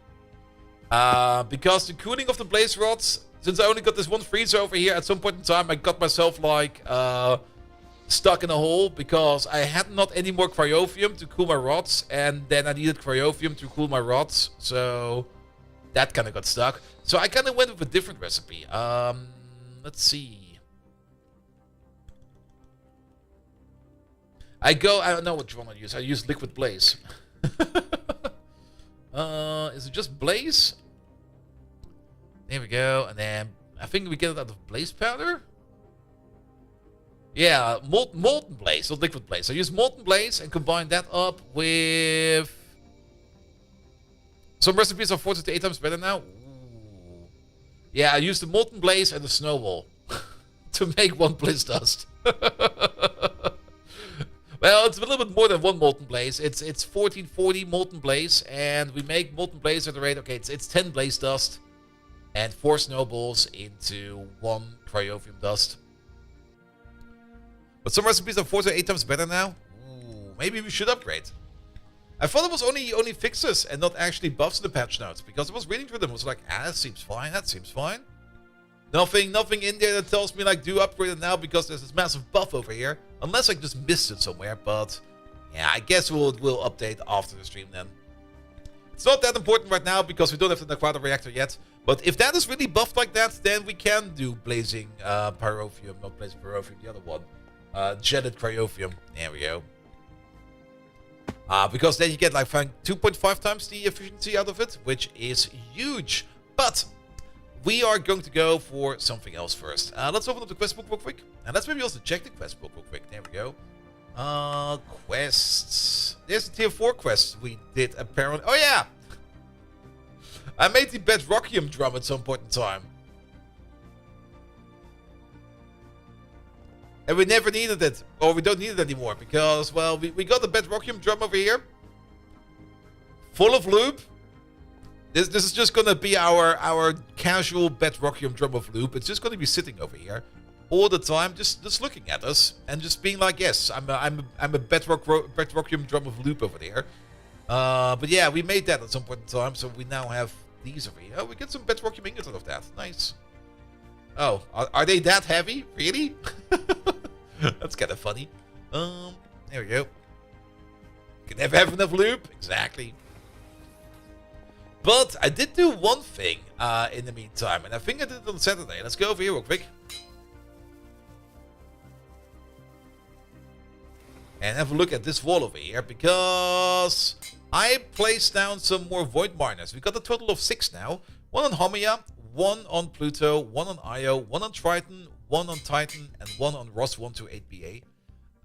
Because the cooling of the blaze rods, since I only got this one freezer over here, at some point in time I got myself like stuck in a hole because I had not any more cryophium to cool my rods, and then I needed cryophium to cool my rods, so that kind of got stuck. So I kind of went with a different recipe. Let's see. I don't know what drone I use. I use liquid blaze. Is it just blaze? There we go. And then I think we get it out of blaze powder. Yeah, molten blaze, not liquid blaze. I use molten blaze and combine that up with... Some recipes are 4 to 8 times better now. Ooh. Yeah, I used the molten blaze and the snowball to make one blaze dust. Well, it's a little bit more than one molten blaze. It's 1440 molten blaze, and we make molten blaze at the rate. Okay, it's 10 blaze dust and 4 snowballs into 1 cryophium dust. But some recipes are 4 to 8 times better now. Ooh, maybe we should upgrade. I thought it was only fixes and not actually buffs in the patch notes, because I was reading through them. I was like, that seems fine. That seems fine. Nothing in there that tells me like do upgrade it now because there's this massive buff over here. Unless I just missed it somewhere, but yeah, I guess we'll update after the stream then. It's not that important right now because we don't have the Naquata reactor yet. But if that is really buffed like that, then we can do blazing pyrophium, not blazing pyrophium, the other one. Jetted cryophium. There we go. Because then you get like 2.5 times the efficiency out of it, which is huge. But we are going to go for something else first. Let's open up the quest book real quick. And let's maybe also check the quest book real quick. There we go. Quests. There's the tier 4 quest we did apparently. Oh yeah! I made the bedrockium drum at some point in time. And we never needed it. Or we don't need it anymore. Because, well, we got the bedrockium drum over here. Full of loop. This is just gonna be our casual bedrockium drum of loop. It's just gonna be sitting over here all the time, just looking at us and just being like, yes, I'm a bedrockium drum of loop over there. But yeah, we made that at some point in time, so we now have these over here. Oh, we get some bedrockium ingots out of that. Nice. Oh, are they that heavy? Really? That's kind of funny. There we go. Can never have enough loop. Exactly. But I did do one thing in the meantime, and I think I did it on Saturday. Let's go over here real quick. And have a look at this wall over here, because I placed down some more void miners. We got a total of 6 now. 1 on Haumea, 1 on Pluto, 1 on Io, 1 on Triton, 1 on Titan, and 1 on Ross 128BA.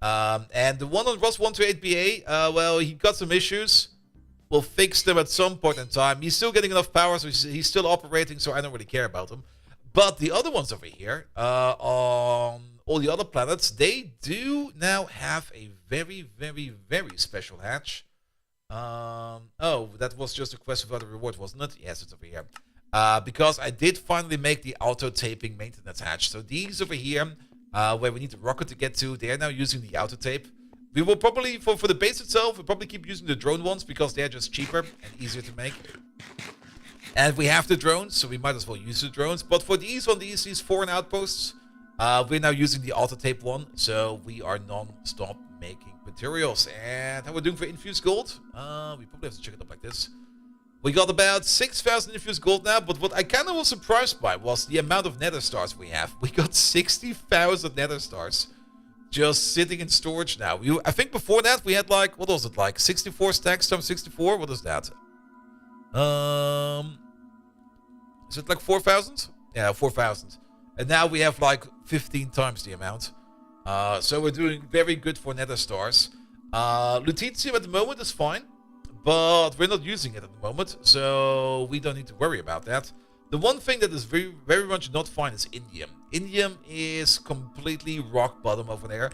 And the one on Ross 128BA, well, he got some issues. We'll fix them at some point in time. He's still getting enough power, so he's still operating, so I don't really care about him. But the other ones over here, on all the other planets, they do now have a very, very, very special hatch. Oh, that was just a quest without a reward, wasn't it? Yes, it's over here. Because I did finally make the auto-taping maintenance hatch. So these over here, where we need the rocket to get to, they are now using the auto-tape. We will probably, for the base itself, we'll probably keep using the drone ones because they're just cheaper and easier to make. And we have the drones, so we might as well use the drones. But for these foreign outposts, we're now using the auto-tape one, so we are non-stop making materials. And how we're doing for infused gold? We probably have to check it up like this. We got about 6,000 infused gold now, but what I kind of was surprised by was the amount of nether stars we have. We got 60,000 nether stars just sitting in storage now. I think before that we had like, what was it, like 64 stacks times 64? What is that? Is it like 4,000? Yeah, 4,000. And now we have like 15 times the amount. So we're doing very good for nether stars. Lutetium at the moment is fine, but we're not using it at the moment, so we don't need to worry about that. The one thing that is very, very much not fine is indium. Indium is completely rock bottom over there.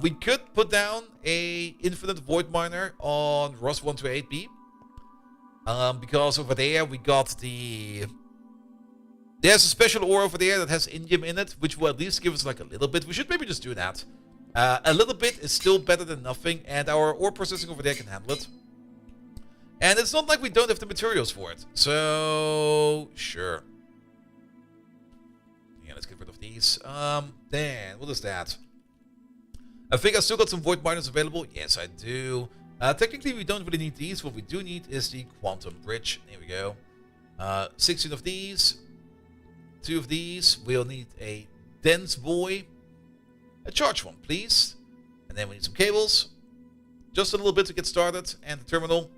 We could put down a infinite void miner on Ross 128B. Because over there we got there's a special ore over there that has indium in it, which will at least give us like a little bit. We should maybe just do that. A little bit is still better than nothing, and our ore processing over there can handle it. And it's not like we don't have the materials for it. So, sure. Yeah, let's get rid of these. Then, what is that? I think I still got some void miners available. Yes, I do. Technically, we don't really need these. What we do need is the quantum bridge. There we go. 16 of these. 2 of these. We'll need a dense boy. A charge one, please. And then we need some cables. Just a little bit to get started. And the terminal.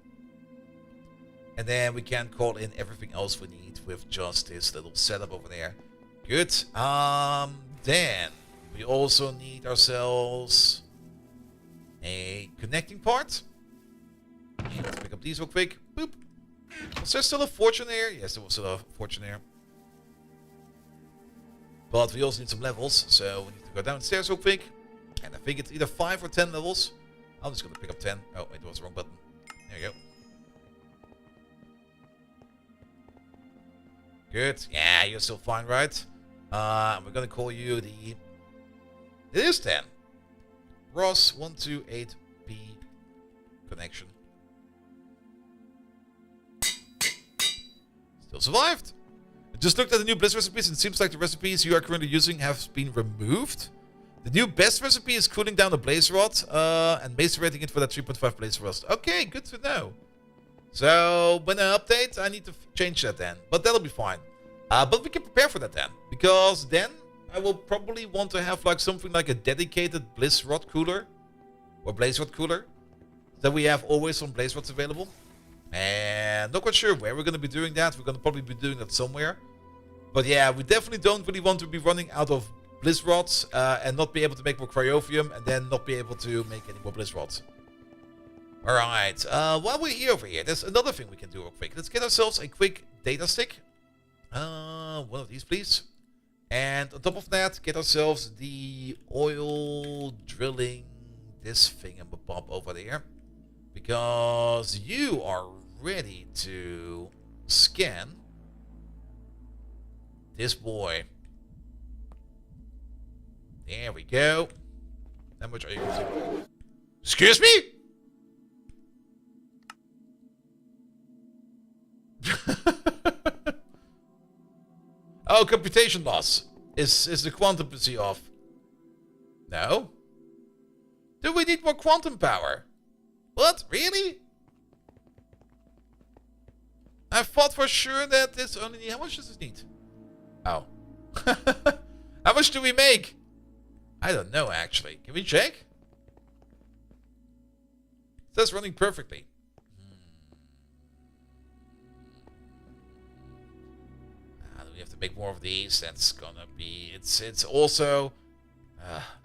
And then we can call in everything else we need with just this little setup over there. Good. Then we also need ourselves a connecting part. And let's pick up these real quick. Boop. Was there still a fortune there? Yes, there was still a fortune there. But we also need some levels, so we need to go downstairs real quick. And I think it's either 5 or 10 levels. I'm just going to pick up 10. Oh, it was the wrong button. There you go. Good. Yeah, you're still fine, right? We're going to call you the... It is 10. Ross 128B connection. Still survived. I just looked at the new Bliss recipes and it seems like the recipes you are currently using have been removed. The new best recipe is cooling down the blaze rod and macerating it for that 3.5 blaze rust. Okay, good to know. So, when I update, I need to change that then. But that'll be fine. But we can prepare for that then. Because then, I will probably want to have like something like a dedicated Bliss Rod cooler. Or Blaze Rod cooler. That we have always some Blaze Rods available. And not quite sure where we're going to be doing that. We're going to probably be doing that somewhere. But yeah, we definitely don't really want to be running out of Bliss Rods. And not be able to make more Cryophium. And then not be able to make any more Bliss Rods. Alright, while we're here over here, there's another thing we can do real quick. Let's get ourselves a quick data stick. One of these, please. And on top of that, get ourselves the oil drilling this thingamabob over there. Because you are ready to scan this boy. There we go. How much are you using? Excuse me? Oh, computation loss. Is the quantum PC off? No? Do we need more quantum power? What? Really? I thought for sure that this only need... How much does this need? Oh. How much do we make? I don't know, actually. Can we check? It says running perfectly. We have to make more of these. That's gonna be... It's also...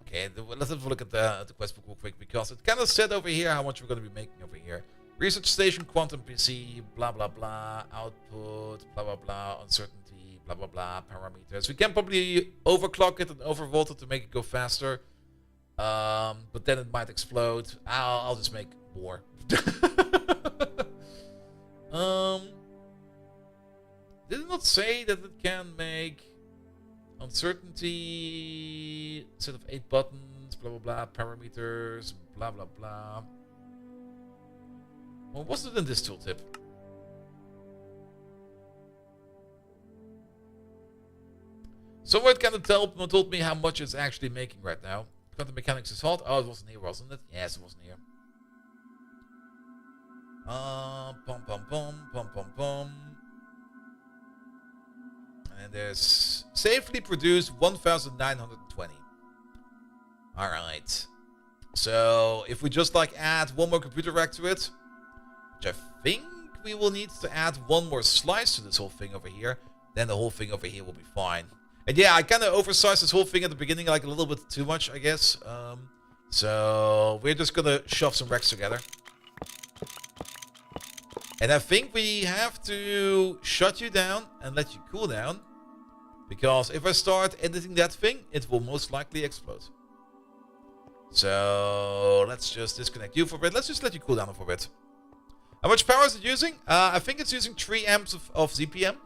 okay, let's have a look at the quest book real quick, because it kind of said over here how much we're going to be making over here. Research station, quantum PC, blah blah blah, output, blah blah blah, uncertainty, blah blah blah, parameters. We can probably overclock it and overvolt it to make it go faster, but then it might explode. I'll just make more. Did it not say that it can make uncertainty, set of 8 buttons, blah blah blah, parameters, blah blah blah? Well, wasn't it in this tooltip? Somewhere it kind of told me how much it's actually making right now. Quantum mechanics is hot. Oh, it wasn't here, wasn't it? Yes, it wasn't here. Pum pum pum pum pum pum. And there's safely produced 1,920. Alright. So if we just like add one more computer rack to it, which I think we will need to add one more slice to this whole thing over here, then the whole thing over here will be fine. And yeah, I kind of oversized this whole thing at the beginning, like a little bit too much, I guess. So we're just gonna shove some racks together. And I think we have to shut you down and let you cool down. Because if I start editing that thing, it will most likely explode. So let's just disconnect you for a bit. Let's just let you cool down for a bit. How much power is it using? I think it's using 3 amps of ZPM.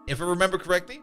If I remember correctly.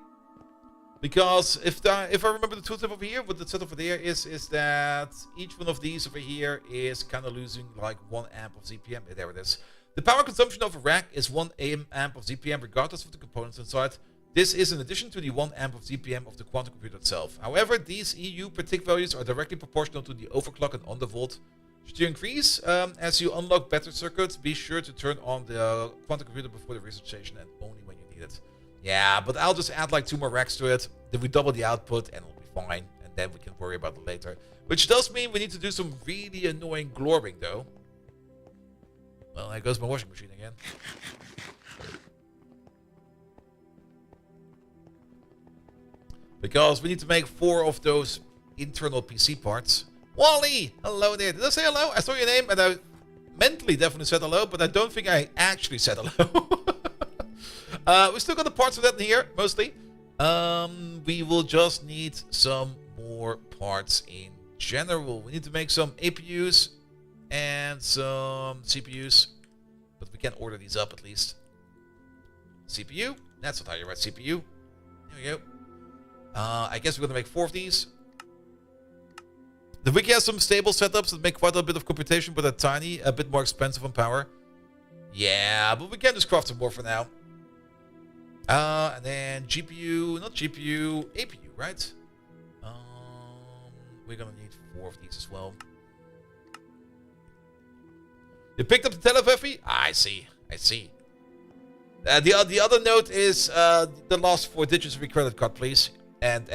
Because if I remember the tooltip over here, what the setup over there is that each one of these over here is kind of losing like 1 amp of ZPM. There it is. The power consumption of a rack is 1 amp of ZPM regardless of the components inside. This is in addition to the 1 amp of ZPM of the quantum computer itself. However, these EU per tick values are directly proportional to the overclock and undervolt. Should you increase as you unlock better circuits, be sure to turn on the quantum computer before the research station and only when you need it. Yeah, but I'll just add like 2 more racks to it. Then we double the output and it'll be fine. And then we can worry about it later. Which does mean we need to do some really annoying gloring though. Well, there goes my washing machine again. Because we need to make 4 of those internal PC parts. Wally! Hello there. Did I say hello? I saw your name and I mentally definitely said hello, but I don't think I actually said hello. We still got the parts of that in here, mostly. We will just need some more parts in general. We need to make some APUs and some CPUs. But we can order these up at least. CPU. That's not how you write CPU. There we go. I guess we're going to make 4 of these. The wiki has some stable setups that make quite a bit of computation, but are tiny, a bit more expensive on power. Yeah, but we can just craft some more for now. And then GPU, not GPU, APU, right? We're going to need 4 of these as well. You picked up the Telefefi? I see, I see. The other note is the last 4 digits of your credit card, please. And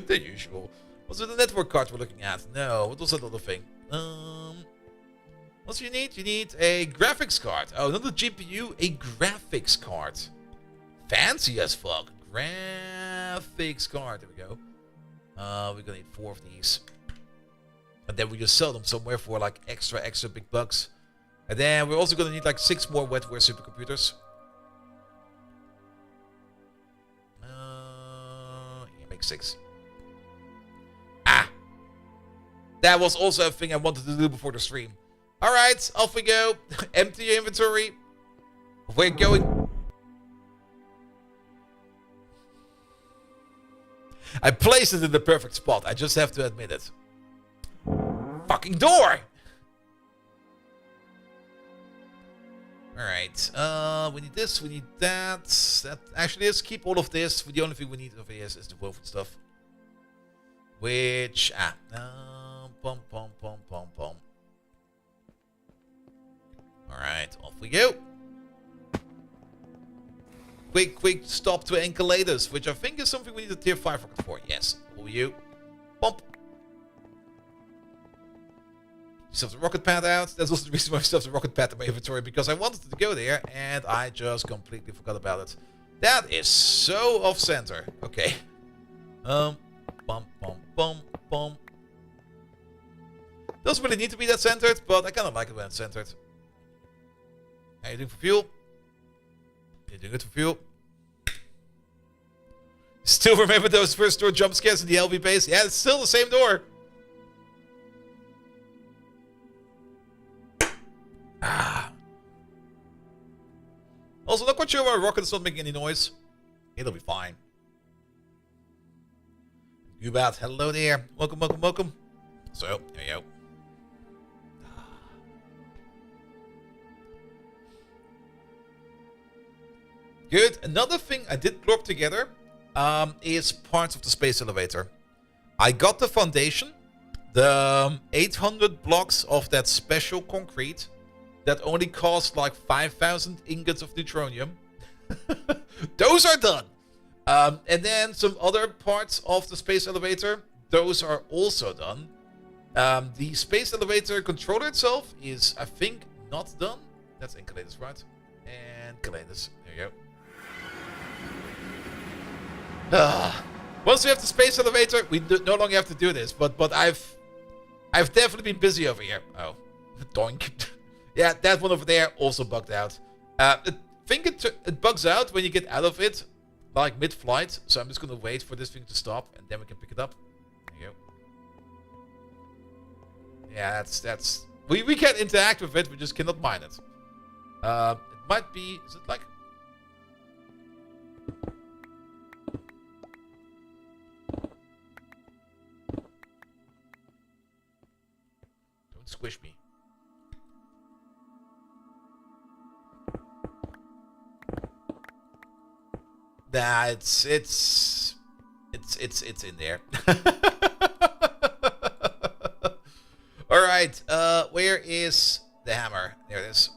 the usual. Was it the network card we're looking at? No, what was that other thing? What do you need? You need a graphics card. Oh, not a GPU, a graphics card. Fancy as fuck. Graphics card. There we go. We're gonna need 4 of these. And then we just sell them somewhere for like extra big bucks. And then we're also gonna need like 6 more wetware supercomputers. Make 6. Ah! That was also a thing I wanted to do before the stream. Alright, off we go. Empty your inventory. We're going. I placed it in the perfect spot. I just have to admit it. Fucking door! Alright, we need this, we need that. Actually, let's keep all of this. The only thing we need over here is the woven stuff. Which, pom. Alright, off we go. Quick stop to Enceladus, which I think is something we need a tier 5 rocket for. Yes, all you. Bump. Stuff the rocket pad out. That's also the reason why I stuffed the rocket pad in my inventory, because I wanted to go there and I just completely forgot about it. That is so off center. Okay. Bum. Doesn't really need to be that centered, but I kind of like it when it's centered. How you doing for fuel? You're doing good for fuel. Still remember those first door jump scares in the LV base? Yeah, it's still the same door. Also, not quite sure why rocket is not making any noise. It'll be fine. You bet. Hello there. Welcome. So, there you go. Good. Another thing I did glorp together is parts of the space elevator. I got the foundation, the 800 blocks of that special concrete that only cost like 5,000 ingots of neutronium. Those are done. And then some other parts of the space elevator, those are also done. The space elevator controller itself is, I think, not done. That's Enceladus, right? And Enceladus. There you go. Once we have the space elevator, we no longer have to do this. But I've definitely been busy over here. Oh, doink. Yeah, that one over there also bugged out. I think it bugs out when you get out of it, like mid-flight. So I'm just gonna wait for this thing to stop, and then we can pick it up. There you go. Yeah, that's we can interact with it. We just cannot mine it. It might be. Is it like? Don't squish me. Nah, it's in there. All right. Where is the hammer? There it is.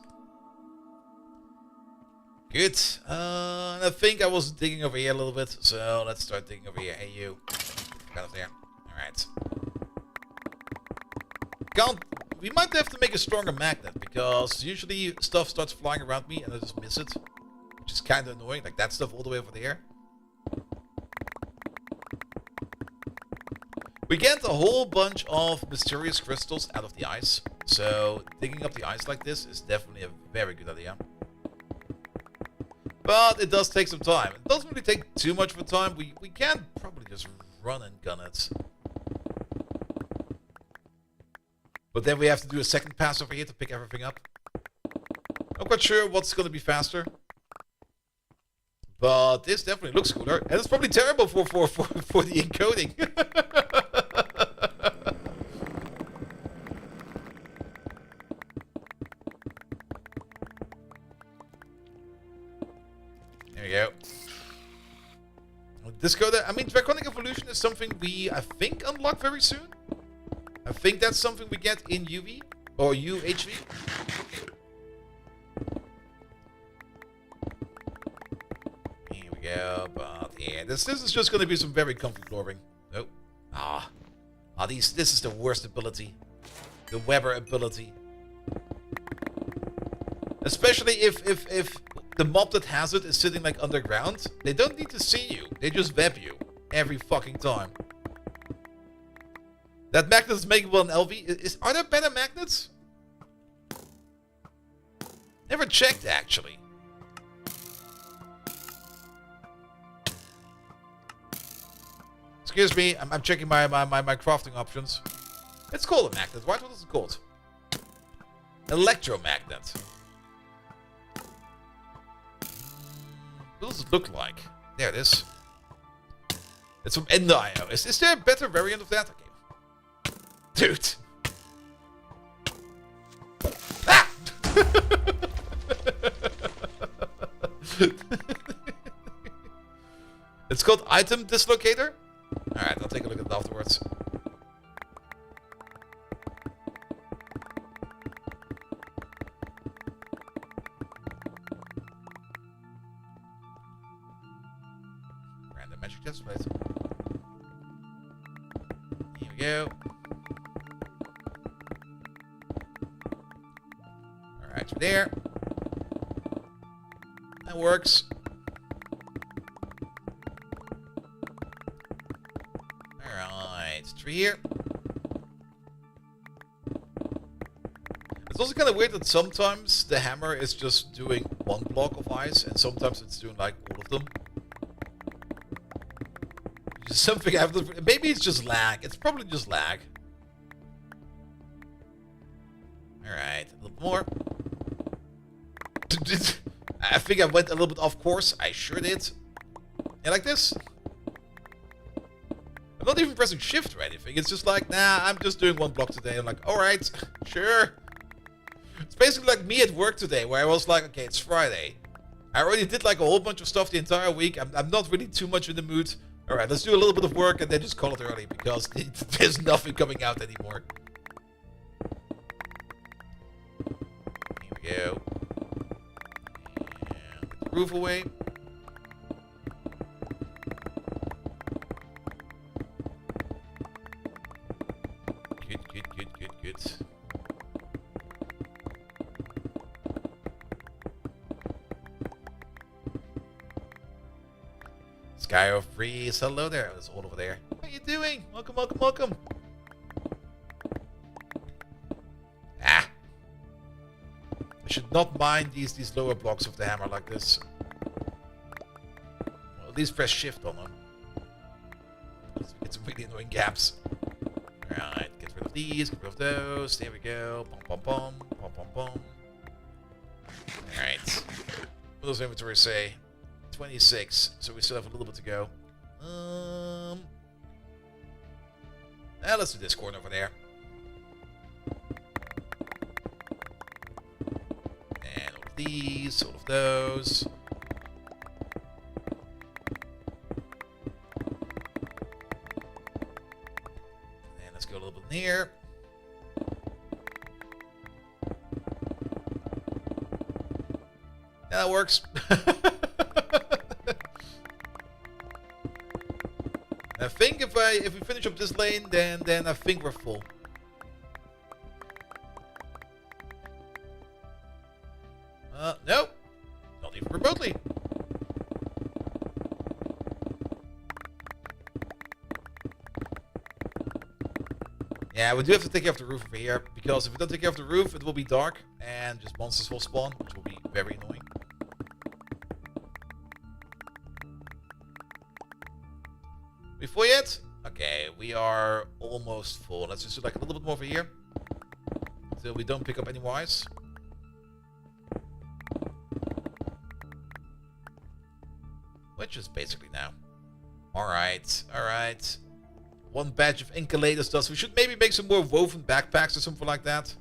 Good. I think I was digging over here a little bit, so let's start digging over here. Hey, you. Kind of there. All right. We might have to make a stronger magnet because usually stuff starts flying around me and I just miss it. Which is kind of annoying, like that stuff all the way over there. We get a whole bunch of mysterious crystals out of the ice. So digging up the ice like this is definitely a very good idea. But it does take some time. It doesn't really take too much of a time. We can probably just run and gun it. But then we have to do a second pass over here to pick everything up. I'm quite sure what's going to be faster. But this definitely looks cooler. And it's probably terrible for the encoding. There we go. This code, I mean, Draconic Evolution is something we, I think, unlock very soon. I think that's something we get in UV or UHV. Here we go, but yeah, this is just going to be some very comfy flooring. Oh, this is the worst ability, the Weber ability. Especially if the mob that has it is sitting like underground, they don't need to see you. They just web you every fucking time. That magnet is makeable in LV. Are there better magnets? Never checked, actually. Excuse me, I'm checking my crafting options. It's called a magnet. What is it called? Electromagnet. What does it look like? There it is. It's from Endio. Is there a better variant of that? Okay. Dude. Ah! It's called Item Dislocator? Alright, I'll take a look at it afterwards. Random magic test plate. Here we go. Alright, there. That works. Alright, through here. It's also kind of weird that sometimes the hammer is just doing one block of ice, and sometimes it's doing like all of them. Just something I've maybe it's just lag. It's probably just lag. Alright, a little more. I think I went a little bit off course. I sure did. And like this. I'm not even pressing shift or anything. It's just like, nah, I'm just doing one block today. I'm like, alright, sure. It's basically like me at work today, where I was like, okay, it's Friday. I already did like a whole bunch of stuff the entire week. I'm not really too much in the mood. Alright, let's do a little bit of work and then just call it early, because there's nothing coming out anymore. Here we go. And get the roof away. Good. Sky of Freeze, hello there. It's all over there. How you doing? Welcome, welcome, welcome. Ah. I should not mind these lower blocks of the hammer like this. Well, at least press shift on them. Get some really annoying gaps. Alright, get rid of these, get rid of those. There we go. Bum, bum, bum. Bum, bum, bum. Alright. What does inventory say? 26. So we still have a little bit to go. Let's do this corner over there. And all of these, all of those. And let's go a little bit in here. Yeah, that works. I think if we finish up this lane, then I think we're full. No, not even remotely. Yeah, we do have to take care of the roof over here, because if we don't take care of the roof, it will be dark and just monsters will spawn, which will be very annoying. We full yet? Okay, we are almost full. Let's just do like a little bit more over here. Until we don't pick up any more ice. Which is basically now. Alright, alright. One batch of inculators dust. We should maybe make some more woven backpacks or something like that.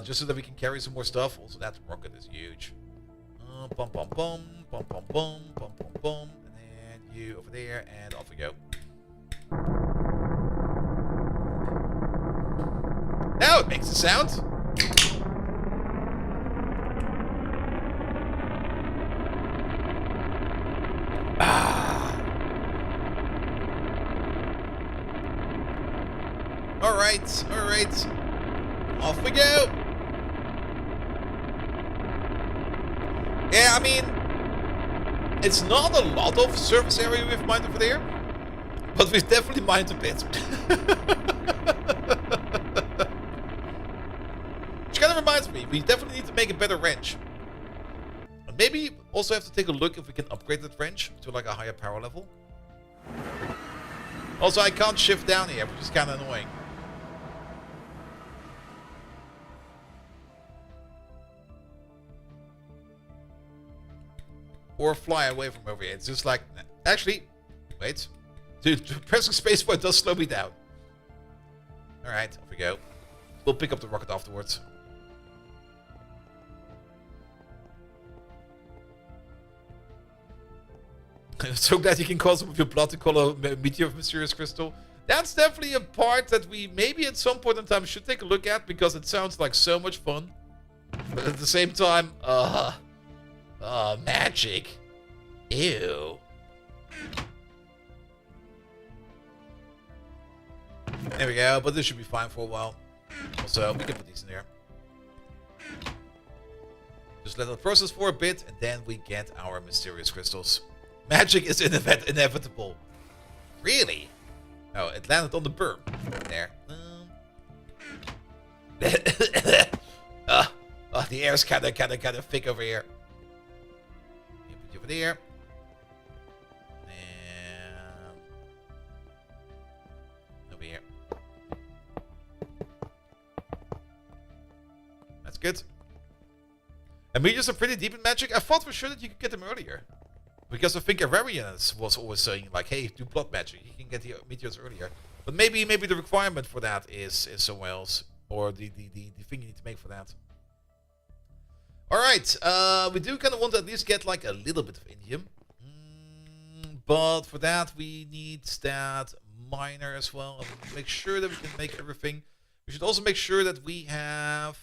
Just so that we can carry some more stuff. Also, that rocket is huge. Bum bum bum, bum bum bum, bum bum bum. You over there, and off we go. Now it makes a sound. Ah. Alright, alright. Off we go. Yeah, I mean, it's not a lot of surface area we've mined over there, but we've definitely mined a bit. Which kind of reminds me, we definitely need to make a better wrench. And maybe also have to take a look if we can upgrade that wrench to like a higher power level. Also, I can't shift down here, which is kind of annoying. Or fly away from over here. It's just like... Actually, wait. Dude, pressing spacebar does slow me down. Alright, off we go. We'll pick up the rocket afterwards. I'm so glad you can call some of your blood to call a meteor of mysterious crystal. That's definitely a part that we maybe at some point in time should take a look at, because it sounds like so much fun. But at the same time, magic. Ew. There we go, but this should be fine for a while. Also, we can put these in there. Just let it process for a bit, and then we get our mysterious crystals. Magic is inevitable. Really? Oh, it landed on the berm. There. The air's kind of thick over here. Put you over there. And over here. That's good. And meteors are pretty deep in magic. I thought for sure that you could get them earlier. Because I think Ararians was always saying, like, hey, do blood magic. You can get the meteors earlier. But maybe the requirement for that is somewhere else. Or the thing you need to make for that. Alright, we do kind of want to at least get, like, a little bit of indium. But for that, we need that miner as well. Make sure that we can make everything. We should also make sure that we have...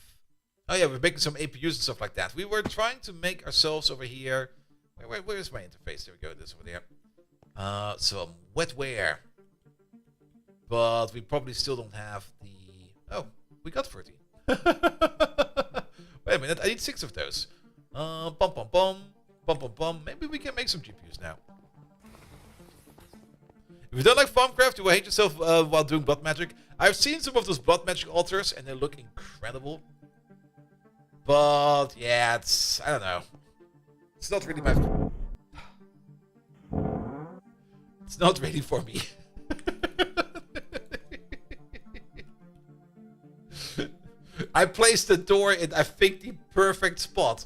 Oh yeah, we're making some APUs and stuff like that. We were trying to make ourselves over here... Where is my interface? There we go, this over there. Some wetware. But we probably still don't have the... Oh, we got 30. Wait a minute, I need 6 of those. Bum bum bum. Bum bum bum. Maybe we can make some GPUs now. If you don't like Farmcraft, you will hate yourself while doing blood magic. I've seen some of those blood magic altars, and they look incredible. But yeah, it's, I don't know. It's not really my. It's not ready for me. I placed the door in, I think, the perfect spot.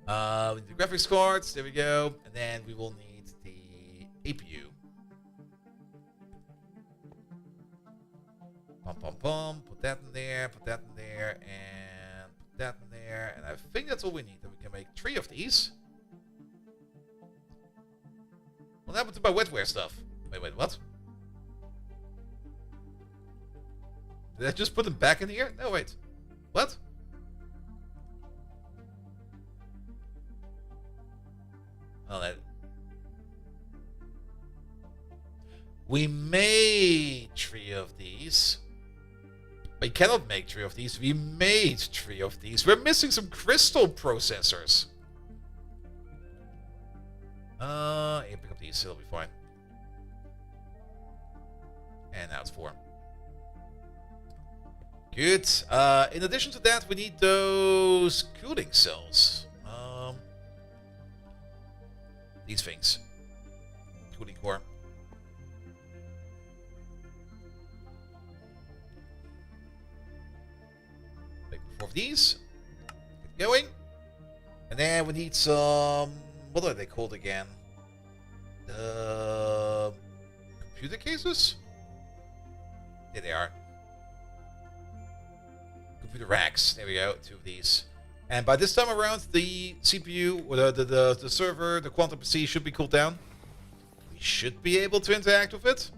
We need the graphics cards. There we go. And then we will need the APU. Pum pum pum. Put that in there. Put that in there. And put that in there. And I think that's all we need. Then we can make 3 of these. What happened to my wetware stuff? Wait, what? Did I just put them back in here? No, wait. What? Oh, that. We made 3 of these. We cannot make 3 of these. We made 3 of these. We're missing some crystal processors. Yeah, pick up these. It'll be fine. And now it's 4. Good. In addition to that, we need those cooling cells. These things. Cooling core. Make 4 of these. Get going. And then we need some... What are they called again? Computer cases? There they are. Computer racks. There we go. 2 of these. And by this time around, the CPU, or the server, the Quantum PC should be cooled down. We should be able to interact with it.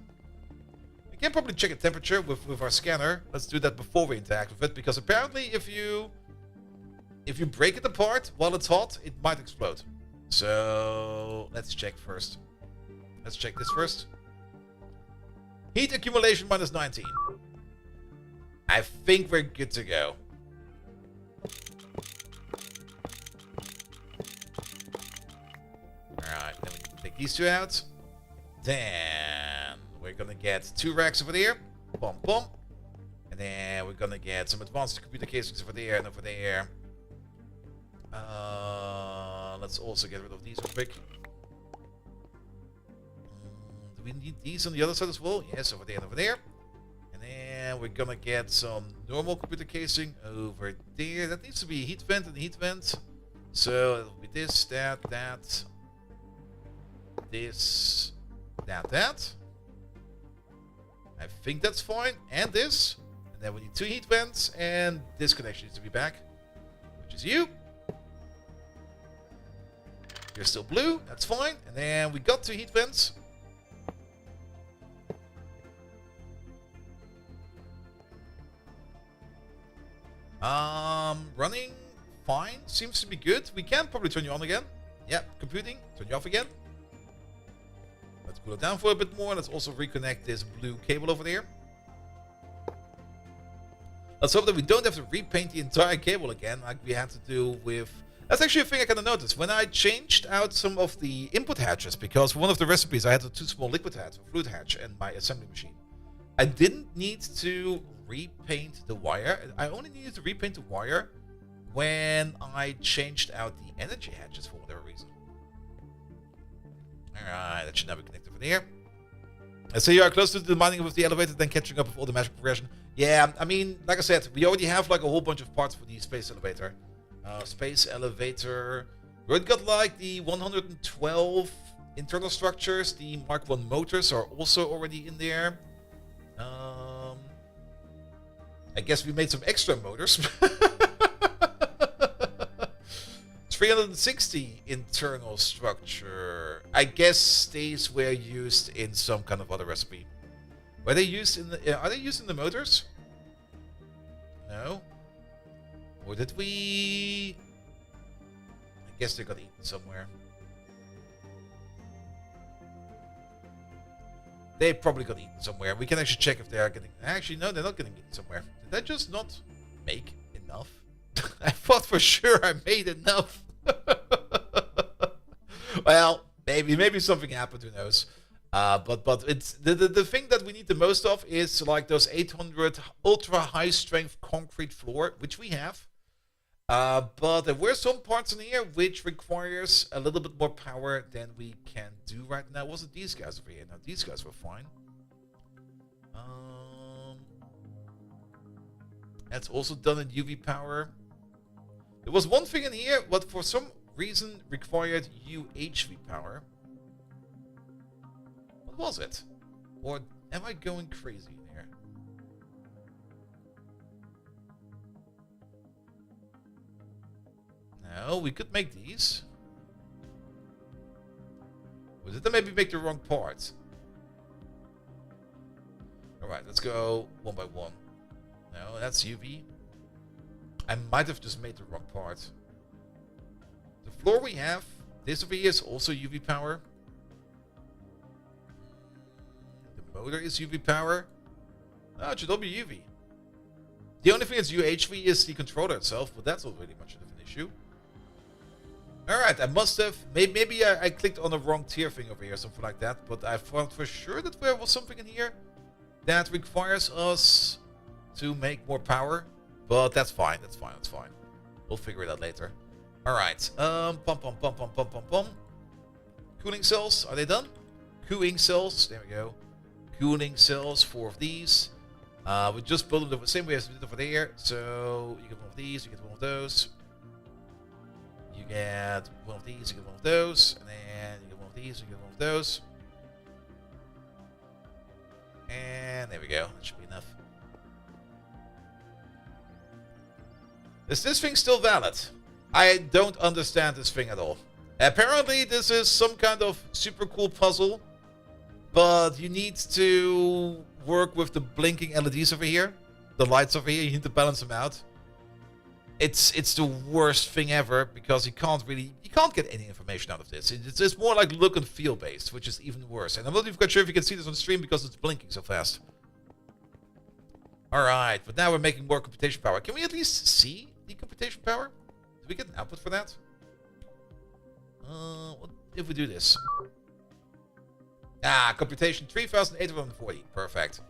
We can probably check the temperature with our scanner. Let's do that before we interact with it, because apparently if you break it apart while it's hot, it might explode. So let's check first. Let's check this first. Heat accumulation minus 19. I think we're good to go. Alright, then we can take these 2 out. Then we're gonna get 2 racks over there. Boom, boom. And then we're gonna get some advanced computer casings over there and over there. Let's also get rid of these real quick. Do we need these on the other side as well? Yes, over there and over there. And then we're gonna get some normal computer casing over there. That needs to be a heat vent and a heat vent. So it'll be this, that, that. This, that. I think that's fine. And this. And then we need 2 heat vents. And this connection needs to be back. Which is you. You're still blue. That's fine. And then we got 2 heat vents. Running fine. Seems to be good. We can probably turn you on again. Yep, computing. Turn you off again. Let's cool it down for a bit more. Let's also reconnect this blue cable over there. Let's hope that we don't have to repaint the entire cable again, like we had to do with... That's actually a thing I kind of noticed. When I changed out some of the input hatches, because for one of the recipes I had a too small liquid hatch, or fluid hatch, in my assembly machine. I didn't need to repaint the wire. I only needed to repaint the wire when I changed out the energy hatches for whatever reason. Alright, that should now be connected over there. So you are closer to the mining with the elevator than catching up with all the magic progression. Yeah, I mean, like I said, we already have like a whole bunch of parts for the space elevator. We already got like the 112 internal structures. The Mark 1 motors are also already in there. I guess we made some extra motors. 360 internal structure. I guess these were used in some kind of other recipe. Were they used in the? Are they used in the motors? No. Or did we? I guess they got eaten somewhere. They probably got eaten somewhere. We can actually check if they are getting... Actually, no, they're not getting eaten somewhere. Did I just not make enough? I thought for sure I made enough. Well, maybe something happened, who knows. But it's the thing that we need the most of is like those 800 ultra high strength concrete floor, which we have. But there were some parts in here which requires a little bit more power than we can do right now. Wasn't these guys over here? No, these guys were fine. That's also done in UV power. There was one thing in here, what for some reason required UHV power. What was it? Or am I going crazy in here? No, we could make these. Was it to maybe make the wrong parts? Alright, let's go one by one. No, that's UV. I might have just made the wrong part. The floor we have, this over here is also UV power. The motor is UV power. No, it should all be UV. The only thing that's UHV is the controller itself, but that's not really much of an issue. Alright, I must have... Maybe I clicked on the wrong tier thing over here, something like that. But I thought for sure that there was something in here that requires us to make more power. But that's fine, that's fine, that's fine. We'll figure it out later. Alright, Cooling cells, are they done? Cooling cells, there we go. Cooling cells, 4 of these. We just built them the same way as we did over there. So, you get one of these, you get one of those. You get one of these, you get one of those. And then you get one of these, you get one of those. And there we go, that should be enough. Is this thing still valid? I don't understand this thing at all. Apparently this is some kind of super cool puzzle, but you need to work with the blinking LEDs over here, the lights over here, you need to balance them out. It's the worst thing ever because you can't get any information out of this. It's more like look and feel based, which is even worse. And I'm not even quite sure if you can see this on stream because it's blinking so fast. Alright, but now we're making more computation power. Can we at least see the computation power? Do we get an output for that? What if we do this? Ah, computation 3,840. Perfect.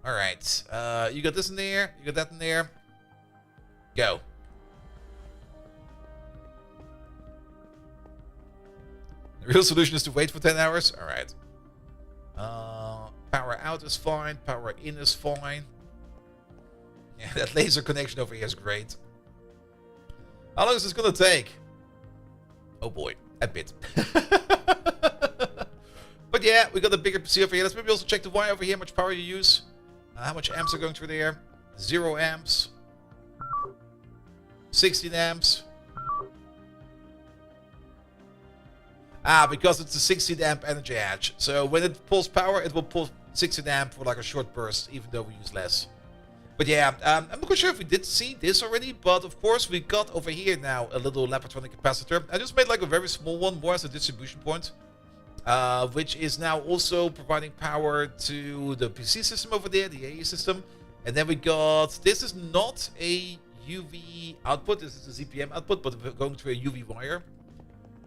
Alright, you got this in there, you got that in there. Go. The real solution is to wait for 10 hours? Alright. Power out is fine, power in is fine. Yeah, that laser connection over here is great. How long is this gonna take? Oh boy, a bit. But yeah, we got a bigger PC over here. Let's maybe also check the wire over here, how much power you use. How much amps are going through there? 0 amps. 16 amps. Ah, because it's a 16 amp energy edge. So when it pulls power, it will pull 16 amp for like a short burst, even though we use less. But yeah, I'm not quite sure if we did see this already, but of course we got over here now a little Lapatronic capacitor. I just made like a very small one, more as a distribution point, which is now also providing power to the PC system over there, the AE system. And then we got, this is not a UV output, this is a ZPM output, but we're going through a UV wire,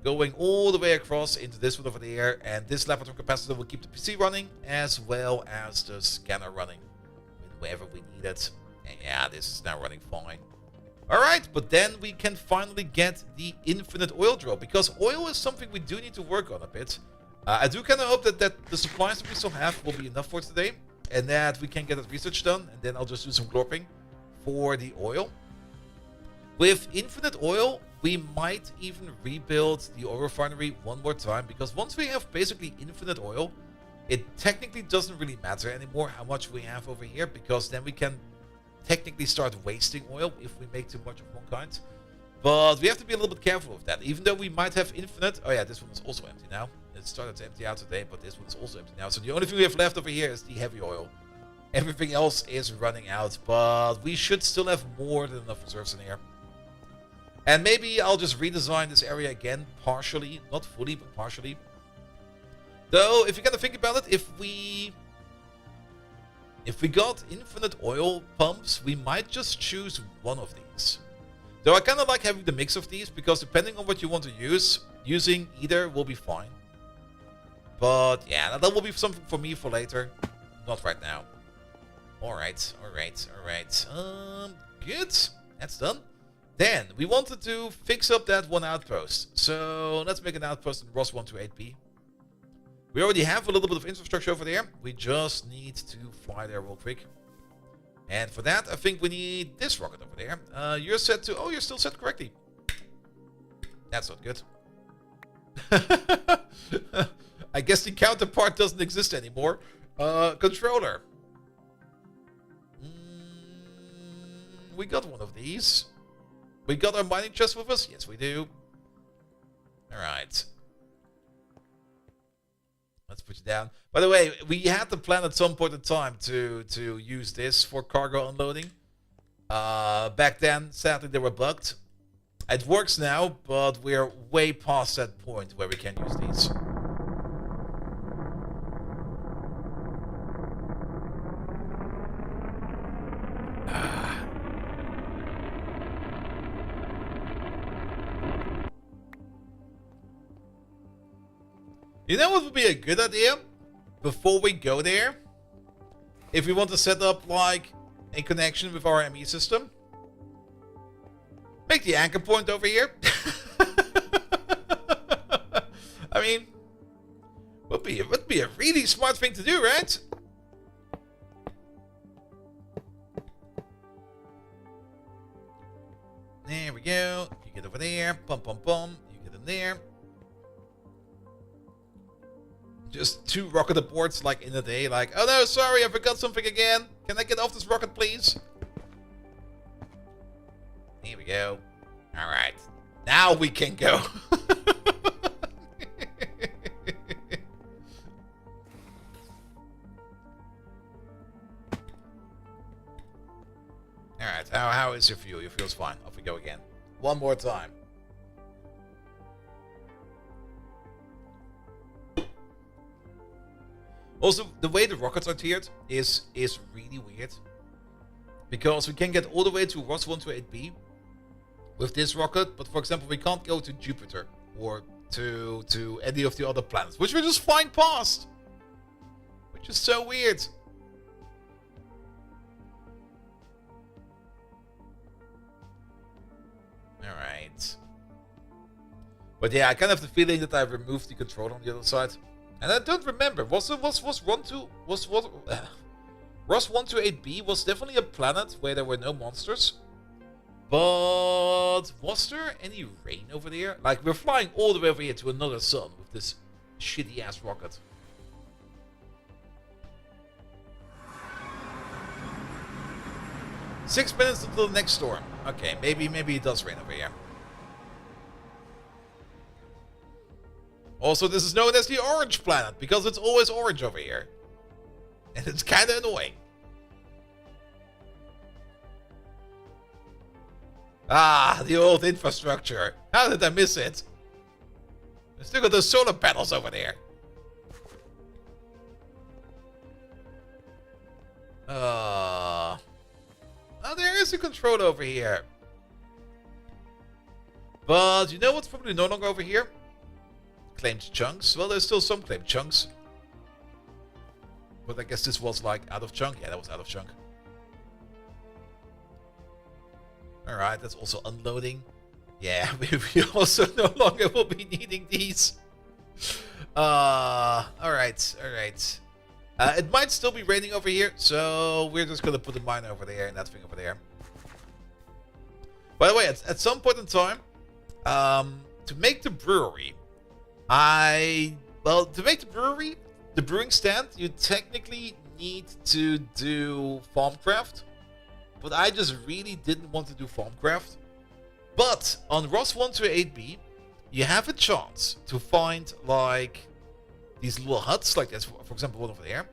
going all the way across into this one over there. And this Lapatronic capacitor will keep the PC running, as well as the scanner running whenever we need it. And yeah, this is now running fine. Alright, but then we can finally get the infinite oil drill, because oil is something we do need to work on a bit. I do kind of hope that the supplies that we still have will be enough for today, and that we can get that research done, and then I'll just do some glorping for the oil. With infinite oil, we might even rebuild the oil refinery one more time, because once we have basically infinite oil, it technically doesn't really matter anymore how much we have over here, because then we can technically start wasting oil if we make too much of one kind. But we have to be a little bit careful with that. Even though we might have infinite... Oh yeah, this one is also empty now. It started to empty out today, but this one is also empty now. So the only thing we have left over here is the heavy oil. Everything else is running out, but we should still have more than enough reserves in here. And maybe I'll just redesign this area again, partially. Not fully, but partially. Though, if you kind of think about it, if we got infinite oil pumps, we might just choose one of these. Though I kind of like having the mix of these, because depending on what you want to use, Using either will be fine. But yeah, that will be something for me for later. Not right now. Alright. Good. That's done. Then, we wanted to fix up that one outpost. So, let's make an outpost in Ross 128B. We already have a little bit of infrastructure over there. We just need to fly there real quick. And for that, I think we need this rocket over there. You're set to... Oh, you're still set correctly. That's not good. I guess the counterpart doesn't exist anymore. Controller. We got one of these. We got our mining chest with us? Yes, we do. Alright. Let's put you down. By the way, we had the plan at some point in time to use this for cargo unloading. Back then, sadly, they were bugged. It works now, but we're way past that point where we can use these. You know what would be a good idea? Before we go there, if we want to set up like a connection with our ME system, make the anchor point over here. I mean, would be a really smart thing to do, right? There we go. You get over there. Bum bum bum. You get in there. Just 2 rocket aborts like in a day, like, oh no, sorry, I forgot something again. Can I get off this rocket, please? Here we go. Alright. Now we can go. Alright, how is your fuel? Your fuel's fine. Off we go again. One more time. Also, the way the rockets are tiered is really weird. Because we can get all the way to Ross 128B with this rocket, but for example, we can't go to Jupiter or to any of the other planets, which we're just flying past. Which is so weird. Alright. But yeah, I kind of have the feeling that I removed the control on the other side. And I don't remember. Was Ross 128B was definitely a planet where there were no monsters. But was there any rain over there? Like, we're flying all the way over here to another sun with this shitty ass rocket. Six minutes until the next storm. Okay, maybe it does rain over here. Also, this is known as the Orange Planet, because it's always orange over here. And it's kind of annoying. Ah, the old infrastructure. How did I miss it? I still got those solar panels over there. Oh, there is a control over here. But you know what's probably no longer over here? Claimed chunks. Well, there's still some claimed chunks. But I guess this was like out of chunk. Yeah, that was out of chunk. Alright, that's also unloading. Yeah, we also no longer will be needing these. Alright. It might still be raining over here, so we're just gonna put a mine over there and that thing over there. By the way, at some point in time, to make the brewery, to make the brewing stand, you technically need to do farmcraft. But I just really didn't want to do farmcraft. But on Ross 128B, you have a chance to find like these little huts, like this, for example, one over there.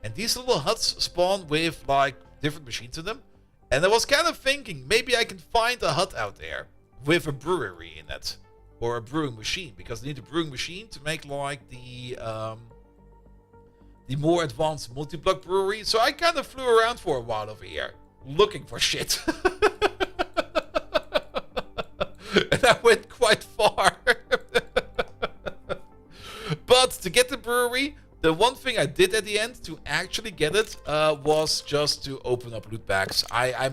And these little huts spawn with like different machines in them. And I was kind of thinking, maybe I can find a hut out there with a brewery in it. Or a brewing machine, because I need a brewing machine to make like the more advanced multi-block brewery. So I kind of flew around for a while over here, looking for shit. And I went quite far. to get the brewery, the one thing I did at the end to actually get it was just to open up loot bags. I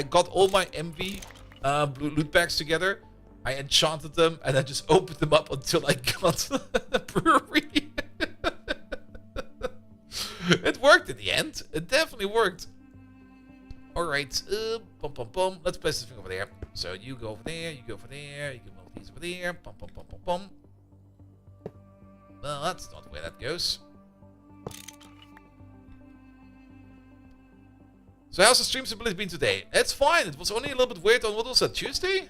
got all my MV loot bags together. I enchanted them and I just opened them up until I got the brewery. It worked in the end. It definitely worked. Alright, bum bum bum. Let's place this thing over there. So you go over there, you go over there, you can move these over there. Bum bum bum bum bum. Well, that's not where that goes. So how's the stream stability been today? It's fine. It was only a little bit weird on, what was that, Tuesday?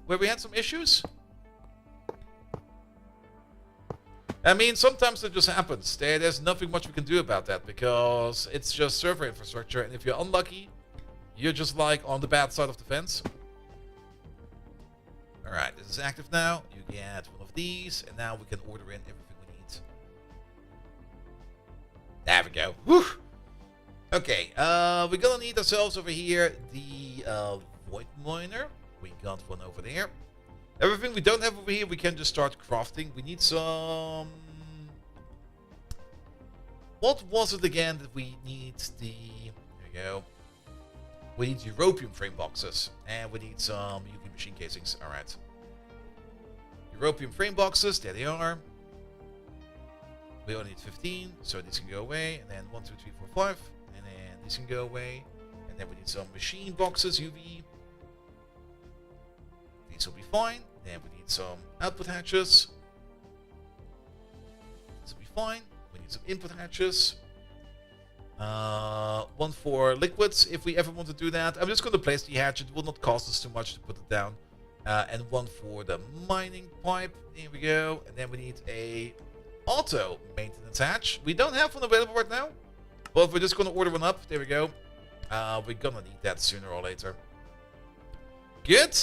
Where we had some issues? I mean, sometimes it just happens. There's nothing much we can do about that because it's just server infrastructure, and if you're unlucky, you're just like on the bad side of the fence. Alright, this is active now. You get one of these, and now we can order in everything we need. There we go. Whew. Okay, we're gonna need ourselves over here the void miner. We got one over there. Everything we don't have over here, we can just start crafting. We need some... What was it again that we need? There we go. We need European frame boxes. And we need some UV machine casings. Alright. European frame boxes, there they are. We only need 15, so these can go away. And then 1, 2, 3, 4, 5. And then these can go away. And then we need some machine boxes, UV. These will be fine. Then we need some output hatches. This will be fine. We need some input hatches. One for liquids, if we ever want to do that. I'm just going to place the hatch. It will not cost us too much to put it down. And one for the mining pipe. There we go. And then we need a auto maintenance hatch. We don't have one available right now. But we're just going to order one up. There we go. We're going to need that sooner or later. Good.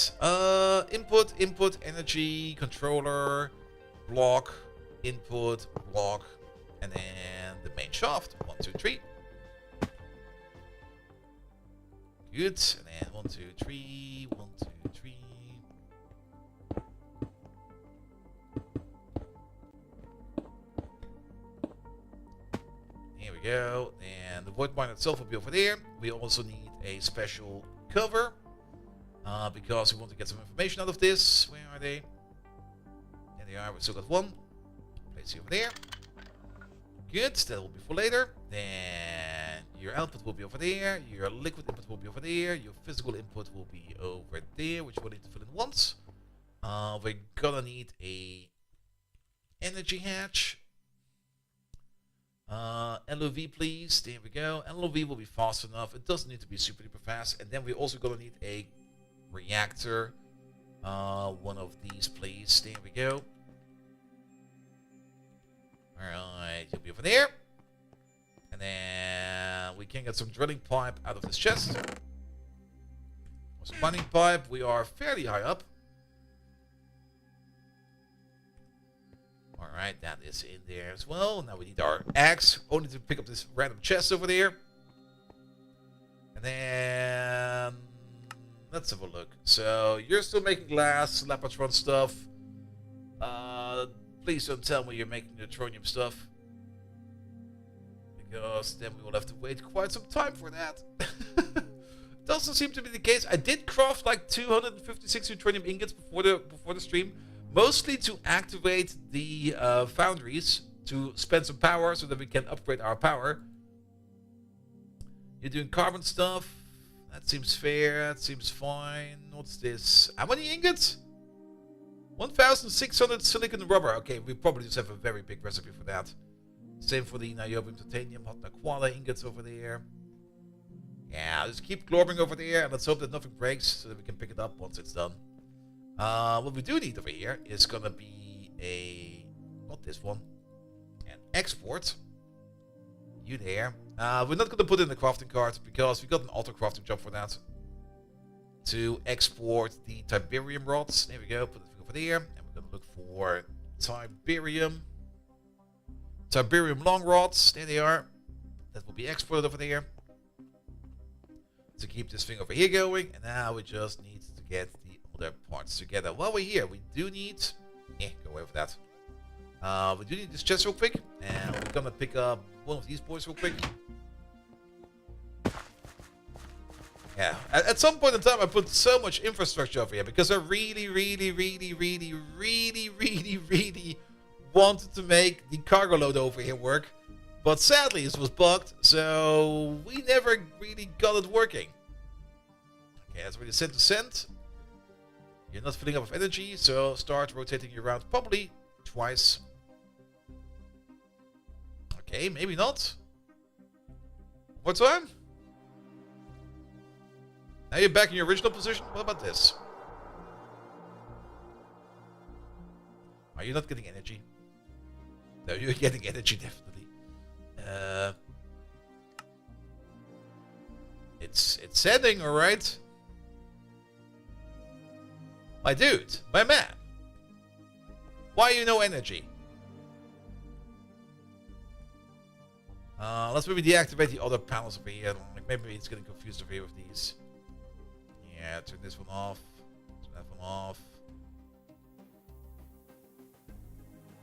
Input, energy, controller, block, input, block, and then the main shaft. 1, 2, 3. Good. And then 1, 2, 3. 1, 2, 3. Here we go. And the void mine itself will be over there. We also need a special cover. Because we want to get some information out of this. Where are they? There they are. We still got one. Place you over there. Good. That will be for later. Then your output will be over there. Your liquid input will be over there. Your physical input will be over there, which we'll need to fill in once. We're gonna need a energy hatch. LOV, please. There we go. LOV will be fast enough. It doesn't need to be super duper fast. And then we're also gonna need a reactor. One of these, please. There we go. Alright, you'll be over there. And then we can get some drilling pipe out of this chest. Some mining pipe. We are fairly high up. Alright, that is in there as well. Now we need our axe. Only to pick up this random chest over there. And then... let's have a look. So, you're still making glass, Lapatron stuff. Please don't tell me you're making neutronium stuff. Because then we will have to wait quite some time for that. Doesn't seem to be the case. I did craft like 256 neutronium ingots before the stream. Mostly to activate the foundries. To spend some power so that we can upgrade our power. You're doing carbon stuff. That seems fair. That seems fine. What's this? How many ingots? 1,600 silicon rubber. Okay, we probably just have a very big recipe for that. Same for the niobium titanium hot naquala ingots over there. Yeah, just keep globbing over there and let's hope that nothing breaks so that we can pick it up once it's done. What we do need over here is gonna be a... not this one. An export. You there. We're not going to put in the crafting card because we got an auto crafting job for that. To export the Tiberium rods. There we go. Put it over there. And we're going to look for Tiberium. Tiberium long rods. There they are. That will be exported over there. To keep this thing over here going. And now we just need to get the other parts together. While we're here, we do need... go away with that. We do need this chest real quick, and we're gonna pick up one of these boys real quick. Yeah, at some point in time, I put so much infrastructure over here because I really wanted to make the cargo load over here work. But sadly, this was bugged, so we never really got it working. Okay, that's really send to send. You're not filling up with energy, so start rotating you around probably twice. Okay, maybe not. One more time. Now you're back in your original position. What about this? Are you not getting energy? No, you're getting energy, definitely. It's sending, alright? My dude, my man. Why you no energy? Let's maybe deactivate the other panels over here. Maybe it's getting confused over here with these. Yeah, turn this one off. Turn that one off.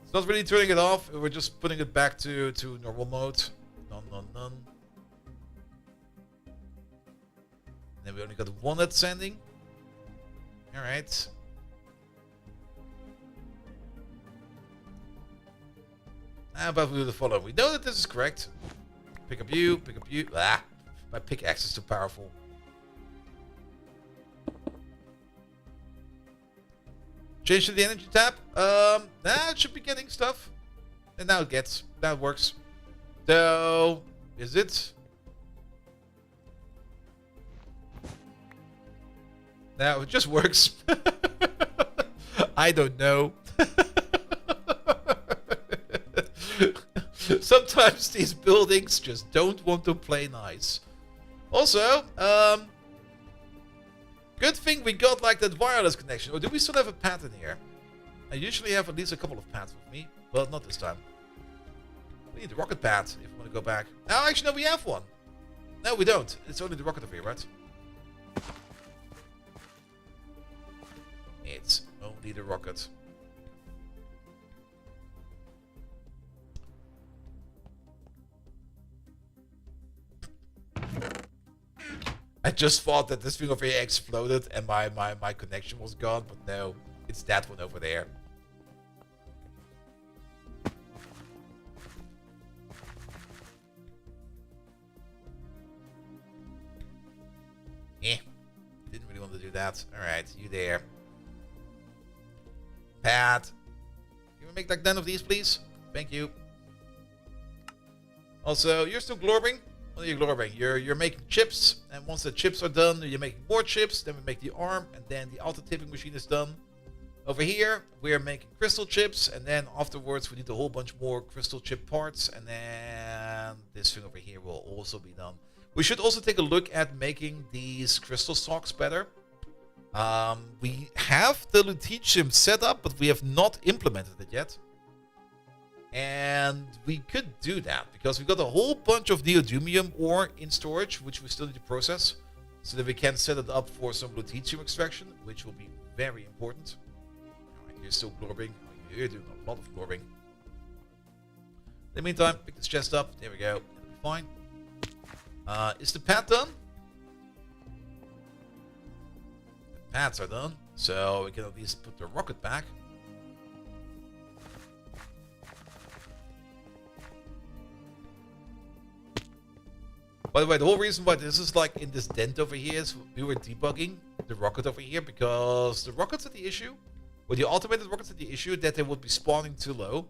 It's not really turning it off. We're just putting it back to normal mode. None. And then we only got one that's sending. Alright. How about we do the following? We know that this is correct. Pick up you, pick up you. Ah, my pickaxe is too powerful. Change to the energy tab. Now it should be getting stuff. And now it gets. Now it works. So, is it? Now it just works. I don't know. Sometimes these buildings just don't want to play nice. Also, good thing we got like that wireless connection. Or do we still have a pad in here? I usually have at least a couple of pads with me, but not this time. We need the rocket pad if we want to go back. Oh, actually, no, we have one. No, we don't. It's only the rocket over here, right? It's only the rocket. I just thought that this thing over here exploded and my connection was gone, but no, it's that one over there. Didn't really want to do that. Alright, you there. Pat. Can we make like 10 of these, please? Thank you. Also, you're still glorbing. What are you glorbing? You're making chips, and once the chips are done, you're making more chips, then we make the arm, and then the auto-tipping machine is done. Over here, we're making crystal chips, and then afterwards we need a whole bunch more crystal chip parts, and then this thing over here will also be done. We should also take a look at making these crystal socks better. We have the lutetium set up, but we have not implemented it yet. And we could do that because we've got a whole bunch of neodymium ore in storage, which we still need to process, so that we can set it up for some lutetium extraction, which will be very important. Alright, you're still glorbing. You're doing a lot of glorbing. In the meantime, pick this chest up. There we go. It'll be fine. Is the pad done? The pads are done, so we can at least put the rocket back. By the way, the whole reason why this is like in this dent over here is we were debugging the rocket over here because the rockets had the issue, or the automated rockets had the issue that they would be spawning too low.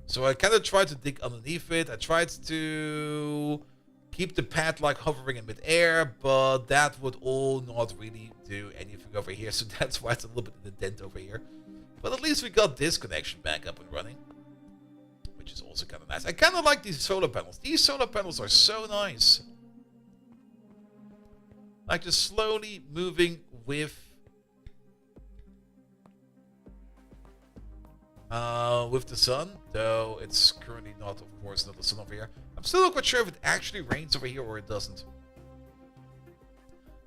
So I kind of tried to dig underneath it. I tried to keep the pad like hovering in midair, but that would all not really do anything over here. So that's why it's a little bit in the dent over here. But at least we got this connection back up and running, which is also kind of nice. I kind of like these solar panels. These solar panels are so nice. Like just slowly moving with the sun, though it's currently not, of course, not the sun over here. I'm still not quite sure if it actually rains over here or it doesn't.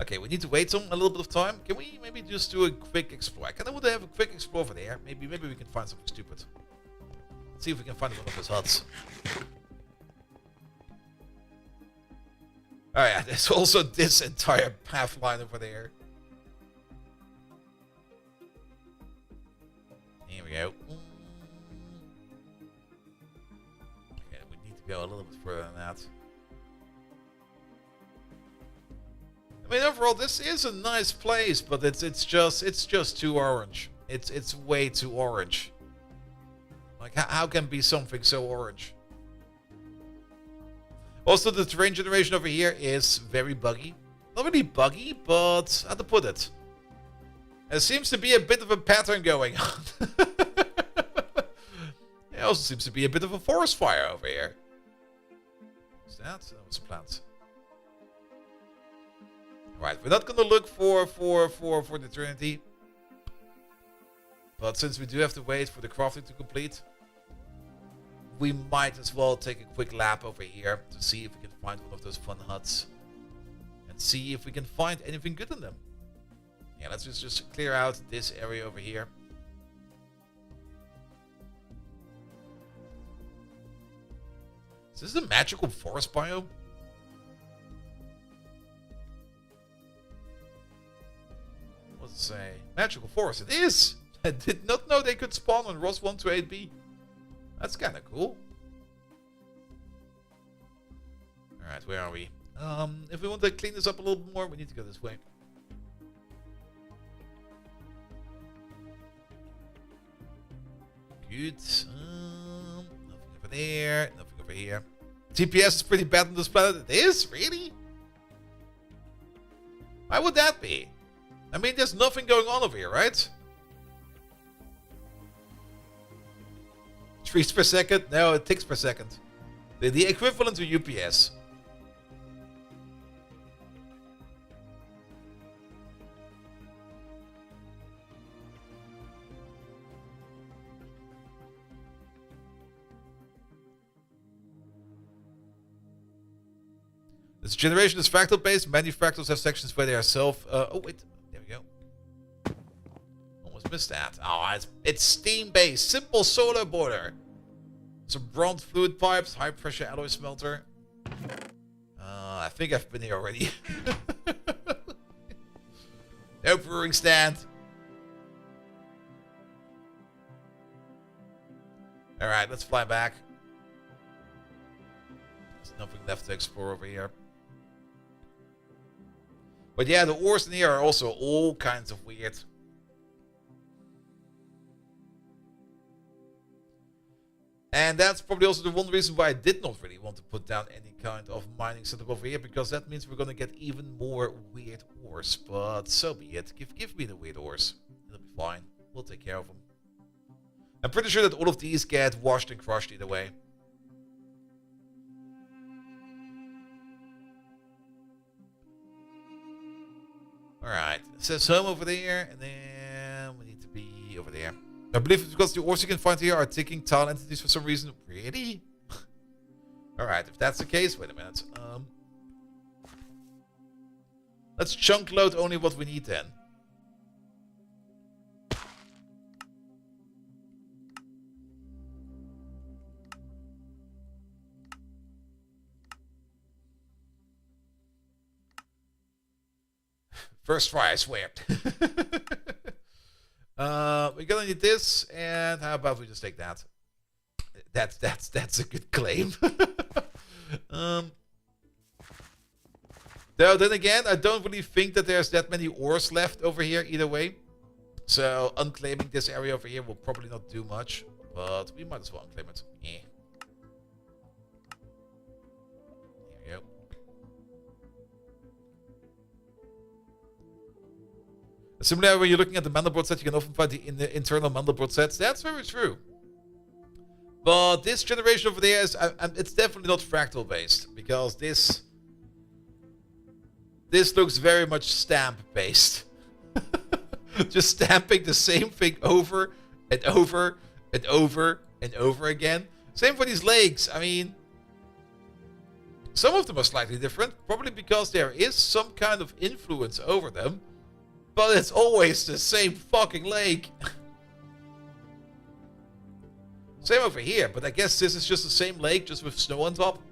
Okay, we need to wait a little bit of time. Can we maybe just do a quick explore? I kind of want to have a quick explore over there. Maybe we can find something stupid. Let's see if we can find one of those huts. Oh yeah, there's also this entire path line over there. Here we go. Okay, we need to go a little bit further than that. I mean, overall, this is a nice place, but it's just too orange. It's way too orange. Like, how can be something so orange? Also, the terrain generation over here is very buggy. Not really buggy, but how to put it? There seems to be a bit of a pattern going on. There also seems to be a bit of a forest fire over here. What's that? That was a plant. Right, we're not gonna look for the Trinity. But since we do have to wait for the crafting to complete, we might as well take a quick lap over here to see if we can find one of those fun huts. And see if we can find anything good in them. Yeah, let's just clear out this area over here. Is this a magical forest biome? What's it say? Magical forest. It is! I did not know they could spawn on Ross 1 to 8B. That's kind of cool. Alright, where are we? If we want to clean this up a little bit more, we need to go this way. Good. Nothing over there. Nothing over here. TPS is pretty bad on this planet. It is? Really? Why would that be? I mean, there's nothing going on over here, right? Trees per second? No, ticks per second. The equivalent to UPS. This generation is fractal based. Many fractals have sections where they are self. Oh wait, there we go. Almost missed that. Oh, it's steam based. Simple solar boiler. Some bronze fluid pipes. High pressure alloy smelter. I think I've been here already. No brewing stand. All right, let's fly back. There's nothing left to explore over here. But yeah, the ores in here are also all kinds of weird. And that's probably also the one reason why I did not really want to put down any kind of mining setup over here, because that means we're going to get even more weird ores. But so be it. Give me the weird ores. It'll be fine. We'll take care of them. I'm pretty sure that all of these get washed and crushed either way. Alright, it says home over there, and then we need to be over there. I believe it's because the ores you can find here are ticking tile entities for some reason. Really? Alright, if that's the case, wait a minute. Let's chunk load only what we need then. First try, I swear. We're gonna need this, and how about we just take that? That's a good claim. Though then again, I don't really think that there's that many ores left over here either way. So unclaiming this area over here will probably not do much, but we might as well unclaim it. Yeah. There we go. Similarly, when you're looking at the Mandelbrot set, you can often find the internal Mandelbrot sets. That's very true. But this generation over there is, it's definitely not fractal based, because this looks very much stamp based. Just stamping the same thing over and over and over and over again. Same for these legs. I mean, some of them are slightly different, probably because there is some kind of influence over them. But it's always the same fucking lake. Same over here, but I guess this is just the same lake, just with snow on top.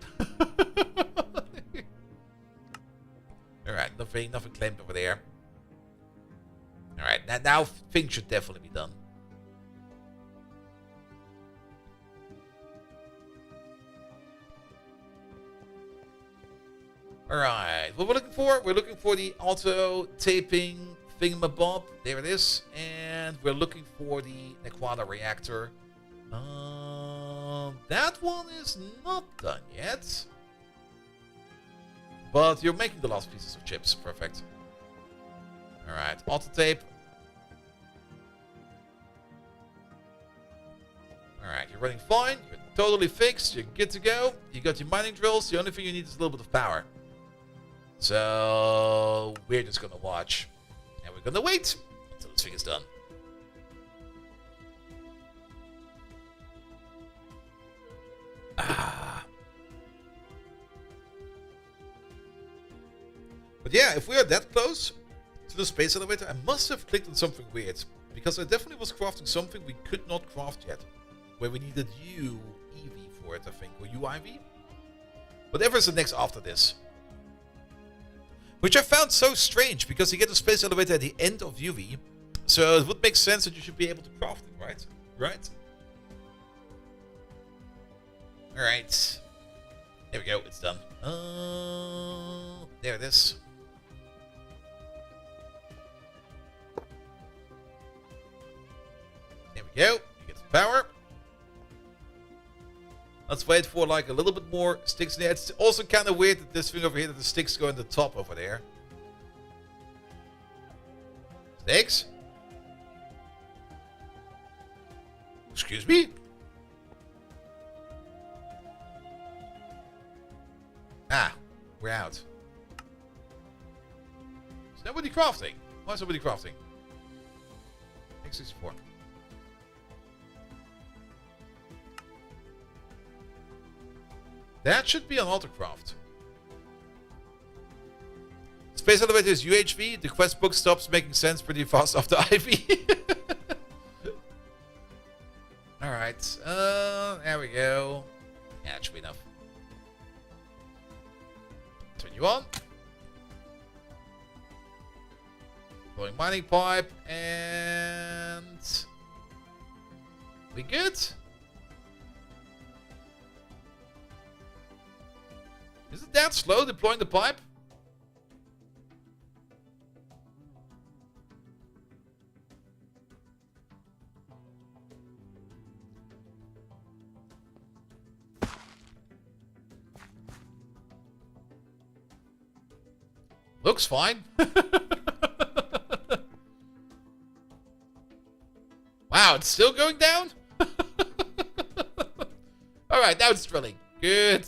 Alright, nothing claimed over there. Alright, now things should definitely be done. Alright, what we're looking for? We're looking for the auto taping thingamabob. There it is. And we're looking for the Nequada reactor. That one is not done yet. But you're making the last pieces of chips. Perfect. Alright, auto tape. Alright, you're running fine. You're totally fixed. You're good to go. You got your mining drills. The only thing you need is a little bit of power. So we're just gonna watch. And we're gonna wait until this thing is done. But yeah, if we are that close to the space elevator, I must have clicked on something weird. Because I definitely was crafting something we could not craft yet. Where we needed UEV for it, I think. Or UIV? Whatever is the next after this. Which I found so strange, because you get the space elevator at the end of UV. So it would make sense that you should be able to craft it, right? Right? Alright. There we go, it's done. There it is. There we go. You get some power. Let's wait for like a little bit more sticks in there. It's also kind of weird that this thing over here, that the sticks go in the top over there. Sticks? Excuse me? Ah, we're out. Is nobody crafting? Why is nobody crafting? X64. That should be an autocraft. Space elevator is UHV. The quest book stops making sense pretty fast after IV. Alright. There we go. Yeah, that should be enough. Turn you on. Blowing mining pipe. And... we good? Is it that slow deploying the pipe? Looks fine. Wow, it's still going down? Alright, now it's drilling. Good.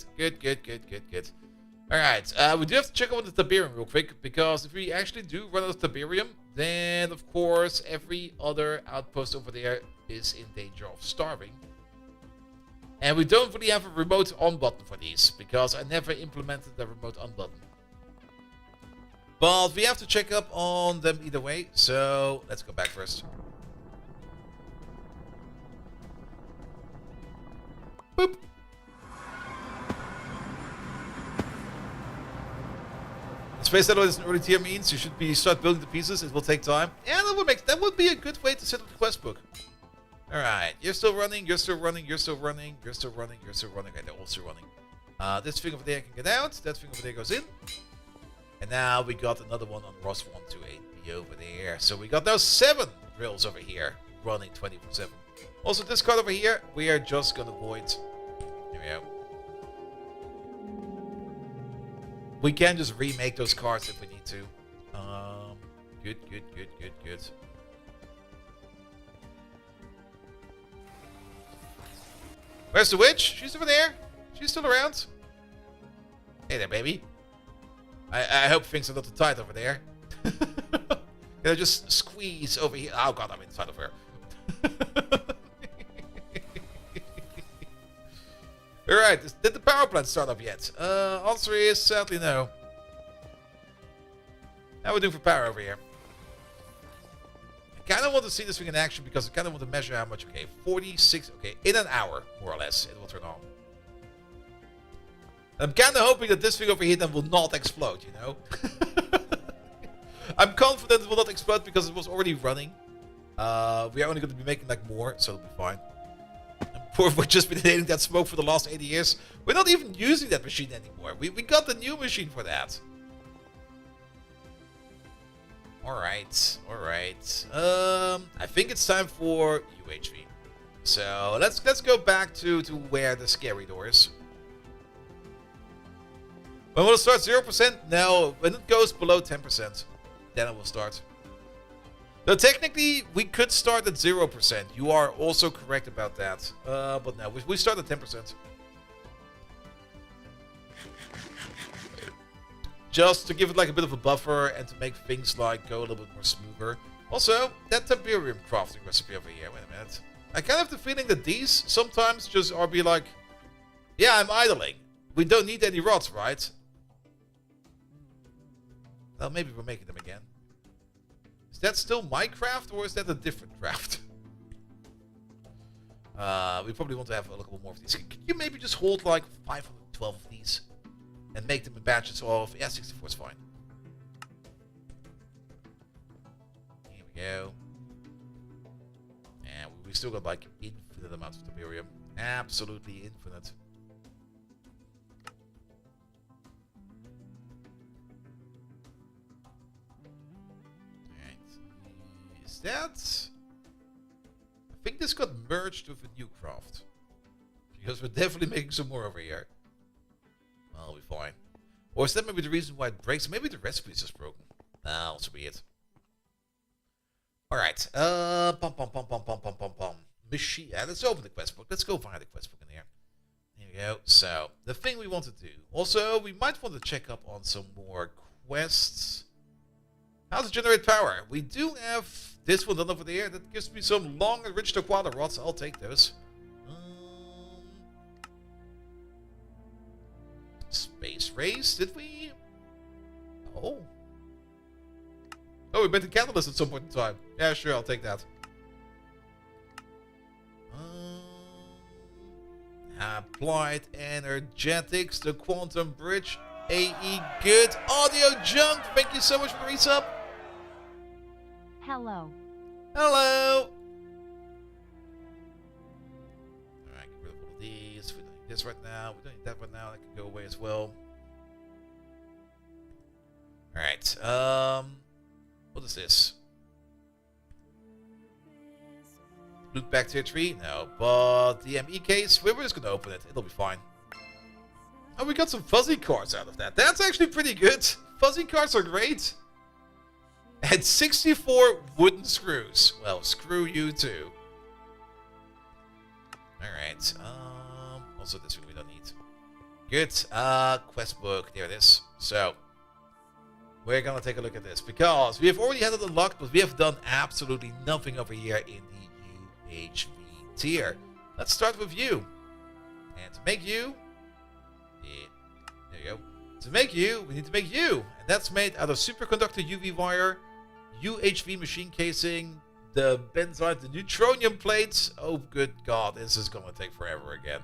Alright, we do have to check out the Tiberium real quick, because if we actually do run out of Tiberium, then of course every other outpost over there is in danger of starving. And we don't really have a remote on button for these, because I never implemented the remote on button. But we have to check up on them either way, so let's go back first. Boop. Space Elevator is an early tier means you should start building the pieces. It will take time. Yeah, that would be a good way to set up the quest book. Alright, you're still running, you're still running, you're still running, you're still running, you're still running. Okay, they're all still running. This thing over there can get out, that thing over there goes in. And now we got another one on Ross 128B over there. So we got those 7 drills over here running 24/7. Also, this card over here, we are just gonna void. Here we go. We can just remake those cards if we need to. Good. Where's the witch? She's over there. She's still around. Hey there, baby. I hope things are not too tight over there. Can I just squeeze over here? Oh god, I'm inside of her. Alright, did the power plant start up yet? Answer is sadly no. How are we doing for power over here? kind of want to see this thing in action because I kind of want to measure how much. Okay, 46. Okay, in an hour, more or less, it will turn on. I'm kind of hoping that this thing over here then will not explode, you know? I'm confident it will not explode because it was already running. We are only going to be making like more, so it'll be fine. We've just been inhaling that smoke for the last 80 years. We're not even using that machine anymore. We got the new machine for that. Alright, alright. I think it's time for UHV. So let's go back to where the scary door is. When will it start? 0%? No, when it goes below 10%, then it will start. So technically, we could start at 0%. You are also correct about that. But no, we start at 10%. Just to give it like a bit of a buffer and to make things like go a little bit more smoother. Also, that Tiberium crafting recipe over here. Wait a minute. I kind of have the feeling that these sometimes just are be like, yeah, I'm idling. We don't need any rods, right? Well, maybe we're making them again. Is that still my craft or is that a different craft? We probably want to have a couple more of these. Can you maybe just hold like 512 of these? And make them in batches of... Yeah, 64 is fine. Here we go. And we still got like infinite amounts of Tiberium. Absolutely infinite. Alright. Is that... I think this got merged with a new craft. Because we're definitely making some more over here. I'll be fine. Or is that maybe the reason why it breaks? Maybe the recipe is just broken. Nah, also be it. Alright. Machine. Let's open the quest book. Let's go via the quest book in here. Here we go. So, the thing we want to do. Also, we might want to check up on some more quests. How to generate power. We do have this one done over there. That gives me some long enriched aquata rods. I'll take those. Space race, did we? Oh. Oh, we met the catalyst at some point in time. Yeah, sure, I'll take that. Applied energetics, the quantum bridge, AE good. Audio junk, thank you so much for the resub. Hello. Hello. Alright, get rid of all of these. We don't need this right now. We don't need that right now. That can go away as well. Alright, what is this? Loot back tier 3? No, but the ME case, we're just gonna open it. It'll be fine. Oh, we got some fuzzy cards out of that. That's actually pretty good. Fuzzy cards are great. And 64 wooden screws. Well, screw you too. Alright, also this one we don't need. Good, quest book, there it is. So, we're gonna take a look at this, because we have already had it unlocked, but we have done absolutely nothing over here in the UHV tier. Let's start with you. And to make you... Yeah, there you go. To make you, we need to make you. And that's made out of superconductor UV wire, UHV machine casing, the benzite, the neutronium plates. Oh, good God, this is gonna take forever again.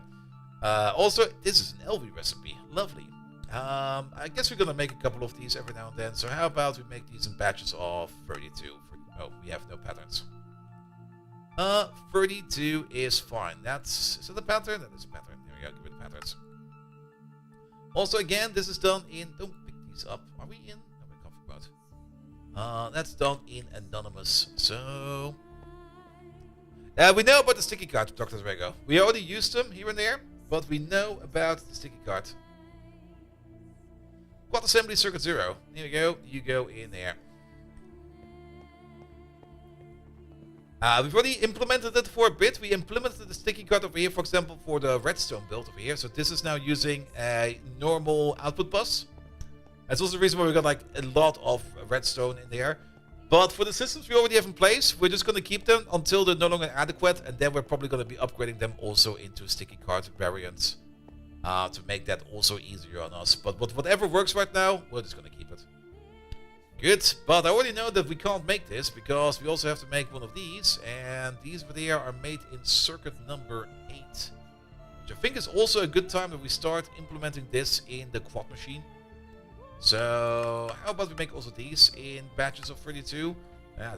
Also, this is an LV recipe. Lovely. I guess we're gonna make a couple of these every now and then. So how about we make these in batches of 32? Oh, we have no patterns. 32 is fine. Is that a pattern? That is a pattern. There we go. Give me the patterns. Also, again, this is done in... Don't pick these up. Are we in? No, we're comfort mode. That's done in anonymous. So... we know about the sticky card, Dr. Drago. We already used them here and there, but we know about the sticky card. Quad assembly circuit 0. Here we go. You go in there. We've already implemented it for a bit. We implemented the sticky card over here, for example, for the redstone build over here. So this is now using a normal output bus. That's also the reason why we got like a lot of redstone in there. But for the systems we already have in place, we're just going to keep them until they're no longer adequate. And then we're probably going to be upgrading them also into sticky card variants. To make that also easier on us. But whatever works right now, we're just going to keep it. Good, but I already know that we can't make this because we also have to make one of these, and these over there are made in circuit number 8. Which I think is also a good time that we start implementing this in the quad machine. So, how about we make also these in batches of 32?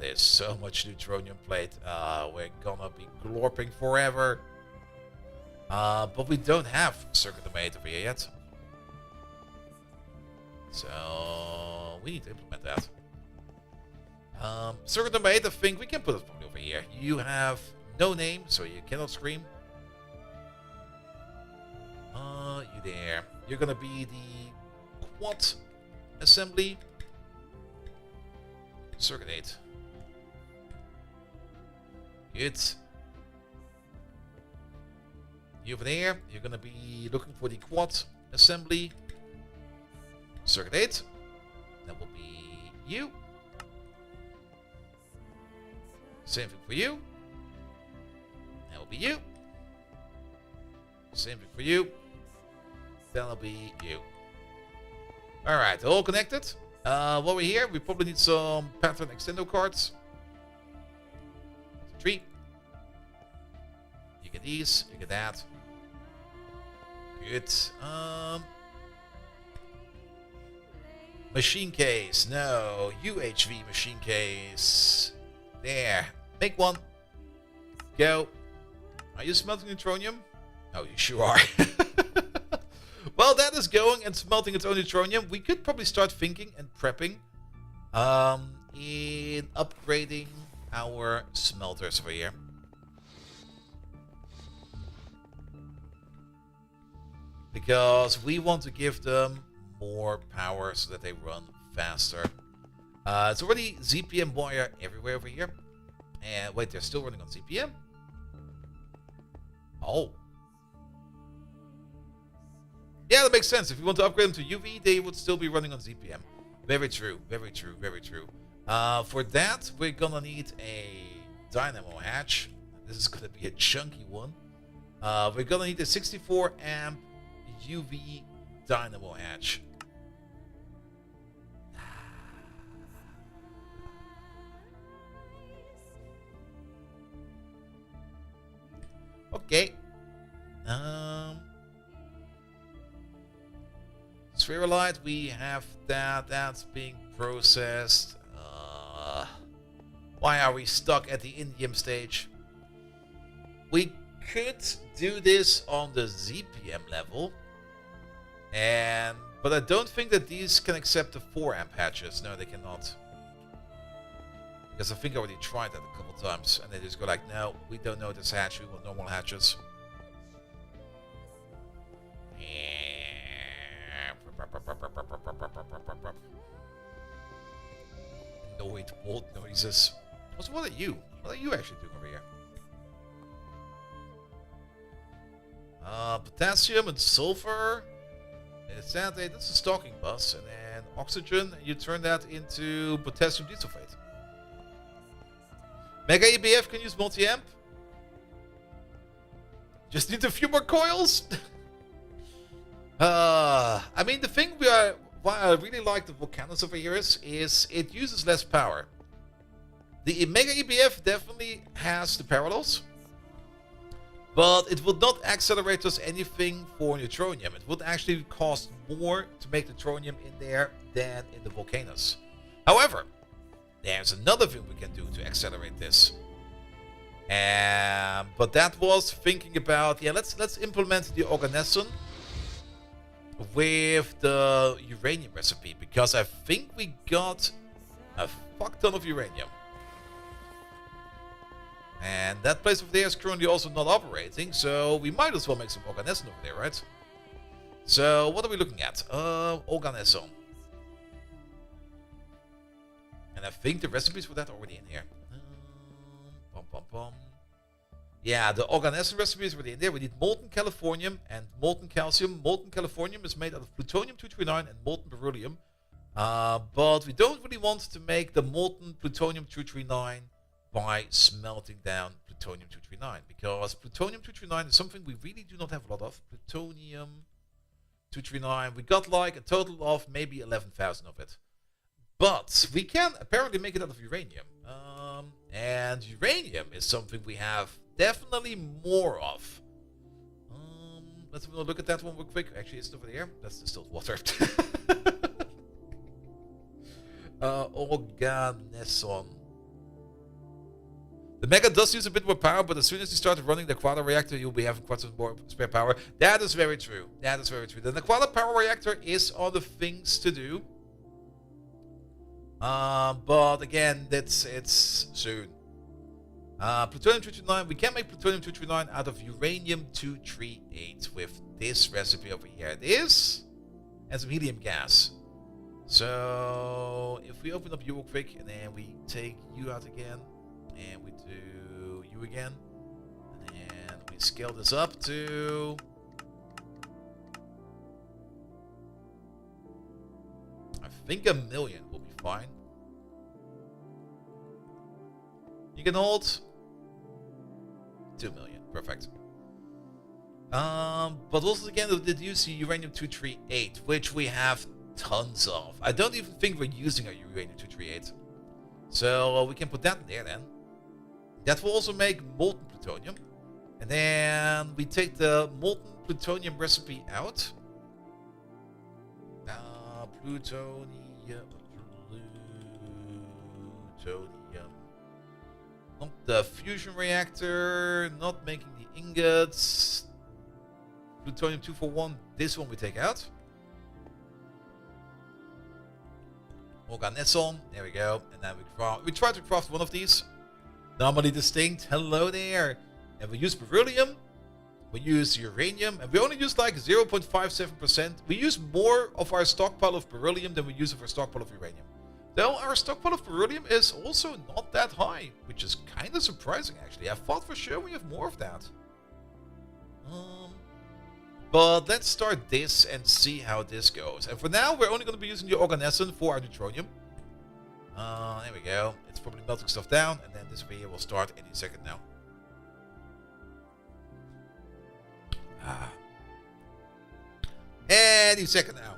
There's so much neutronium plate. We're gonna be glorping forever. But we don't have circuit number 8 over here yet. So, we need to implement that. Circuit number 8, I think we can put it probably over here. You have no name, so you cannot scream. You there. You're gonna be the quad assembly. Circuit 8. Good. You over there, you're gonna be looking for the quad assembly. Circuit 8. That will be you. Same thing for you. That will be you. Same thing for you. That'll be you. Alright, all connected. While we're here, we probably need some pattern extendo cards. 3. You get these, you get that. Good. Machine case. No. UHV machine case. There. Make one. Go. Are you smelting neutronium? Oh, you sure are. Well, that is going and smelting its own neutronium. We could probably start thinking and prepping in upgrading our smelters over here. Because we want to give them more power so that they run faster. It's already ZPM wire everywhere over here. And wait, they're still running on ZPM? Oh. Yeah, that makes sense. If you want to upgrade them to UV, they would still be running on ZPM. Very true, very true, very true. For that, we're gonna need a dynamo hatch. This is gonna be a chunky one. We're gonna need a 64 amp UV dynamo hatch. Okay. Spherolite, we have that. That's being processed. Why are we stuck at the indium stage? We could do this on the ZPM level. But I don't think that these can accept the 4 amp hatches. No, they cannot. Because I think I already tried that a couple times. And they just go like, no, we don't know this hatch. We want normal hatches. Annoyed bolt noises. So what are you? What are you actually doing over here? Potassium and sulfur. Santate, that's a stalking bus. And then oxygen, and you turn that into potassium disulfate. Mega EBF can use multi-amp. Just need a few more coils. I mean, the thing why I really like the Volcanus over here is it uses less power. The Mega EBF definitely has the parallels, but it would not accelerate us anything for neutronium. It would actually cost more to make neutronium in there than in the Volcanus. However, there's another thing we can do to accelerate this. But that was thinking about, yeah, let's implement the organesson with the uranium recipe, because I think we got a fuck ton of uranium. And that place over there is currently also not operating, so we might as well make some organesson over there, right? So, what are we looking at? Organesson. And I think the recipes for that are already in here. Yeah, the organesson recipe is already in there. We need molten californium and molten calcium. Molten californium is made out of plutonium-239 and molten beryllium. But we don't really want to make the molten plutonium-239 by smelting down plutonium-239. Because plutonium-239 is something we really do not have a lot of. Plutonium-239, we got like a total of maybe 11,000 of it. But we can apparently make it out of uranium. And uranium is something we have definitely more of. Let's have a look at that one real quick. Actually, it's over there. That's distilled water. Organesson. The Mega does use a bit more power, but as soon as you start running the Quad reactor, you'll be having quite some more spare power. That is very true. That is very true. Then the Quad power reactor is on the things to do. But again, it's soon. Plutonium-239. We can make plutonium-239 out of uranium-238 with this recipe over here. It is, and some helium gas. So if we open up you real quick, and then we take you out again, and we do you again, and we scale this up to I think 1 million will be fine. You can hold 2 million. Perfect. But also again, we did use the uranium-238, which we have tons of. I don't even think we're using our uranium-238. So we can put that in there then. That will also make molten plutonium. And then we take the molten plutonium recipe out. Plutonium. Not the fusion reactor, not making the ingots. Plutonium-241, this one we take out. Organesson, there we go. And then we try to craft one of these. Normally distinct, hello there. And we use beryllium, we use uranium, and we only use like 0.57%. We use more of our stockpile of beryllium than we use of our stockpile of uranium. Though our stockpile of beryllium is also not that high, which is kind of surprising actually. I thought for sure we have more of that. But let's start this and see how this goes. And for now, we're only going to be using the organesson for our neutronium. There we go. It's probably melting stuff down, and then this video will start any second now. Any second now.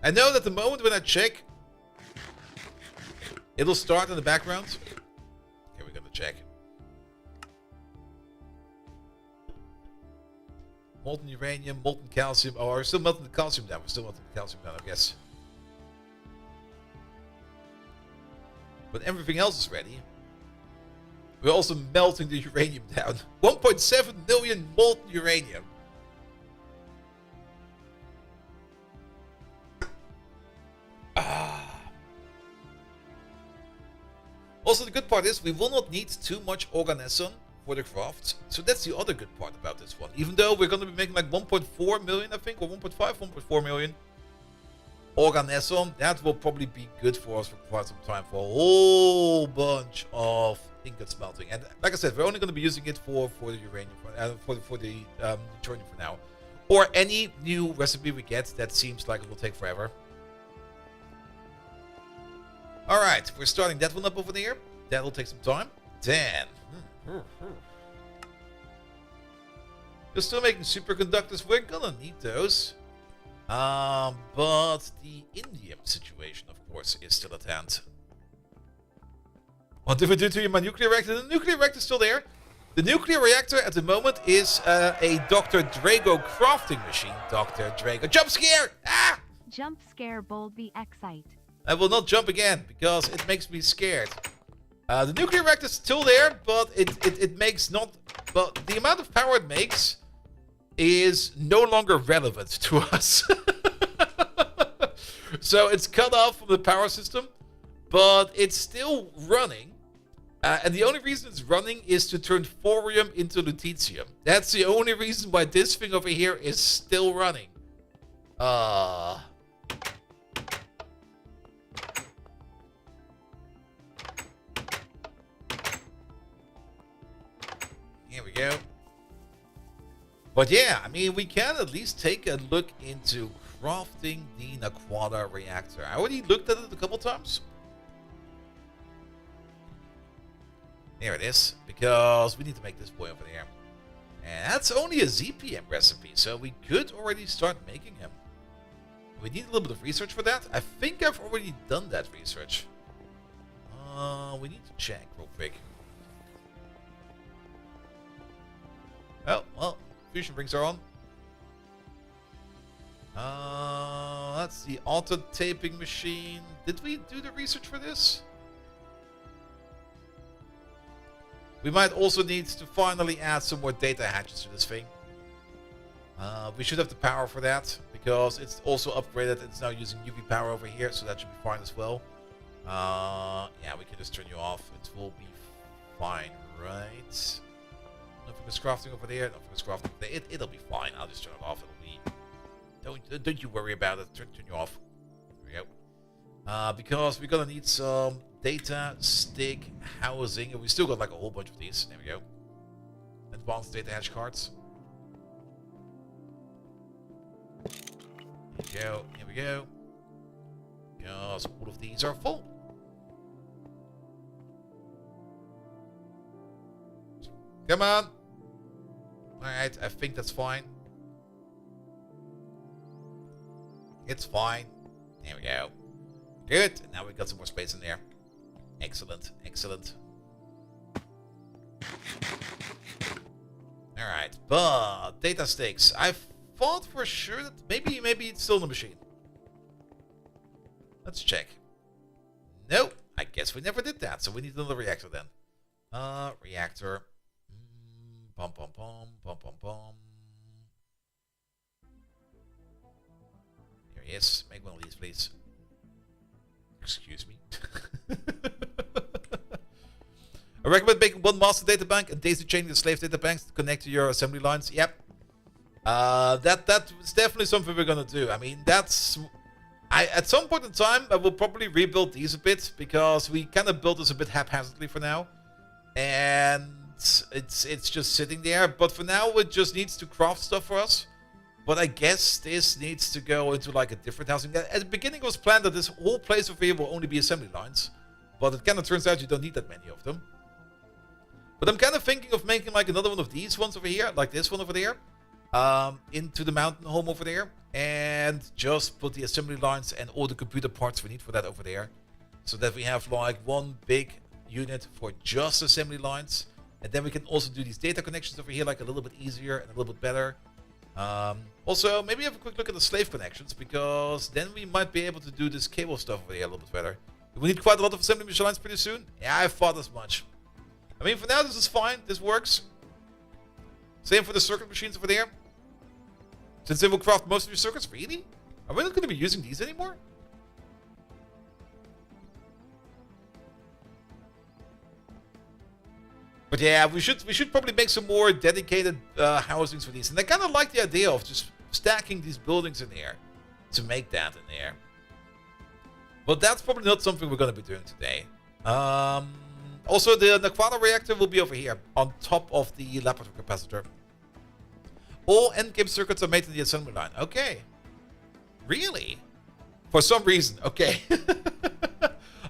I know that the moment when I check, it'll start in the background. Okay, we're gonna check. Molten uranium, molten calcium. Oh, we're still melting the calcium down. We're still melting the calcium down, I guess. But everything else is ready. We're also melting the uranium down. 1.7 million molten uranium. Also, the good part is we will not need too much organesson for the craft. So that's the other good part about this one. Even though we're going to be making like 1.4 million, I think, or 1.4 million organesson, that will probably be good for us for quite some time for a whole bunch of ingot smelting. And like I said, we're only going to be using it for the uranium, for the neutronium for now. Or any new recipe we get that seems like it will take forever. Alright, we're starting that one up over there. That'll take some time. 10. We're still making superconductors. We're gonna need those. But the indium situation, of course, is still at hand. What did we do to my nuclear reactor? The nuclear reactor is still there. The nuclear reactor at the moment is a Dr. Drago crafting machine. Dr. Drago. Jump scare! Ah! Jump scare bold the excite. I will not jump again because it makes me scared. The nuclear reactor is still there, but it makes not. But the amount of power it makes is no longer relevant to us. So it's cut off from the power system, but it's still running. And the only reason it's running is to turn thorium into lutetium. That's the only reason why this thing over here is still running. Here we go. But yeah, I mean, we can at least take a look into crafting the Naquada reactor. I already looked at it a couple times. There it is, because we need to make this boy over there. And that's only a ZPM recipe, so we could already start making him. We need a little bit of research for that. I think I've already done that research. We need to check real quick. Oh, well, fusion rings are on. That's the auto taping machine. Did we do the research for this? We might also need to finally add some more data hatches to this thing. We should have the power for that because it's also upgraded. It's now using UV power over here, so that should be fine as well. Yeah, we can just turn you off. It will be fine, right? Nothing is crafting over there. Nothing is crafting over there. It'll be fine. I'll just turn it off. It'll be. Don't you worry about it. Turn you off. There we go. Because we're gonna need some data stick housing, and we still got like a whole bunch of these. There we go. Advanced data hash cards. Here we go. Here we go. Because all of these are full. Come on. Alright, I think that's fine. It's fine. There we go. Good. Now we got some more space in there. Excellent. Excellent. Alright, but data sticks. I thought for sure that maybe it's still in the machine. Let's check. Nope. I guess we never did that, so we need another reactor then. Reactor. Bum bum bum bum bum bum. Here he is. Make one of these, please. Excuse me. I recommend making one master data bank and daisy chaining the slave data banks to connect to your assembly lines. Yep. That's definitely something we're gonna do. I mean, that's. At some point in time, I will probably rebuild these a bit because we kind of built this a bit haphazardly for now, and it's just sitting there. But for now, it just needs to craft stuff for us. But I guess this needs to go into like a different housing. At the beginning, it was planned that this whole place over here will only be assembly lines, but it kind of turns out you don't need that many of them. But I'm kind of thinking of making like another one of these ones over here, like this one over there, into the mountain home over there, and just put the assembly lines and all the computer parts we need for that over there, so that we have like one big unit for just assembly lines, and then we can also do these data connections over here like a little bit easier and a little bit better. Also, maybe have a quick look at the slave connections, because then we might be able to do this cable stuff over here a little bit better. We need quite a lot of assembly machine lines pretty soon. Yeah, I thought as much. I mean, for now, this is fine. This works. Same for the circuit machines over there. Since they will craft most of your circuits, really? Are we not going to be using these anymore? But yeah, we should probably make some more dedicated housings for these. And I kind of like the idea of just stacking these buildings in there to make that in there. But that's probably not something we're going to be doing today. Also, the Naquana reactor will be over here on top of the laboratory capacitor. All endgame circuits are made in the assembly line. Okay. Really? For some reason. Okay.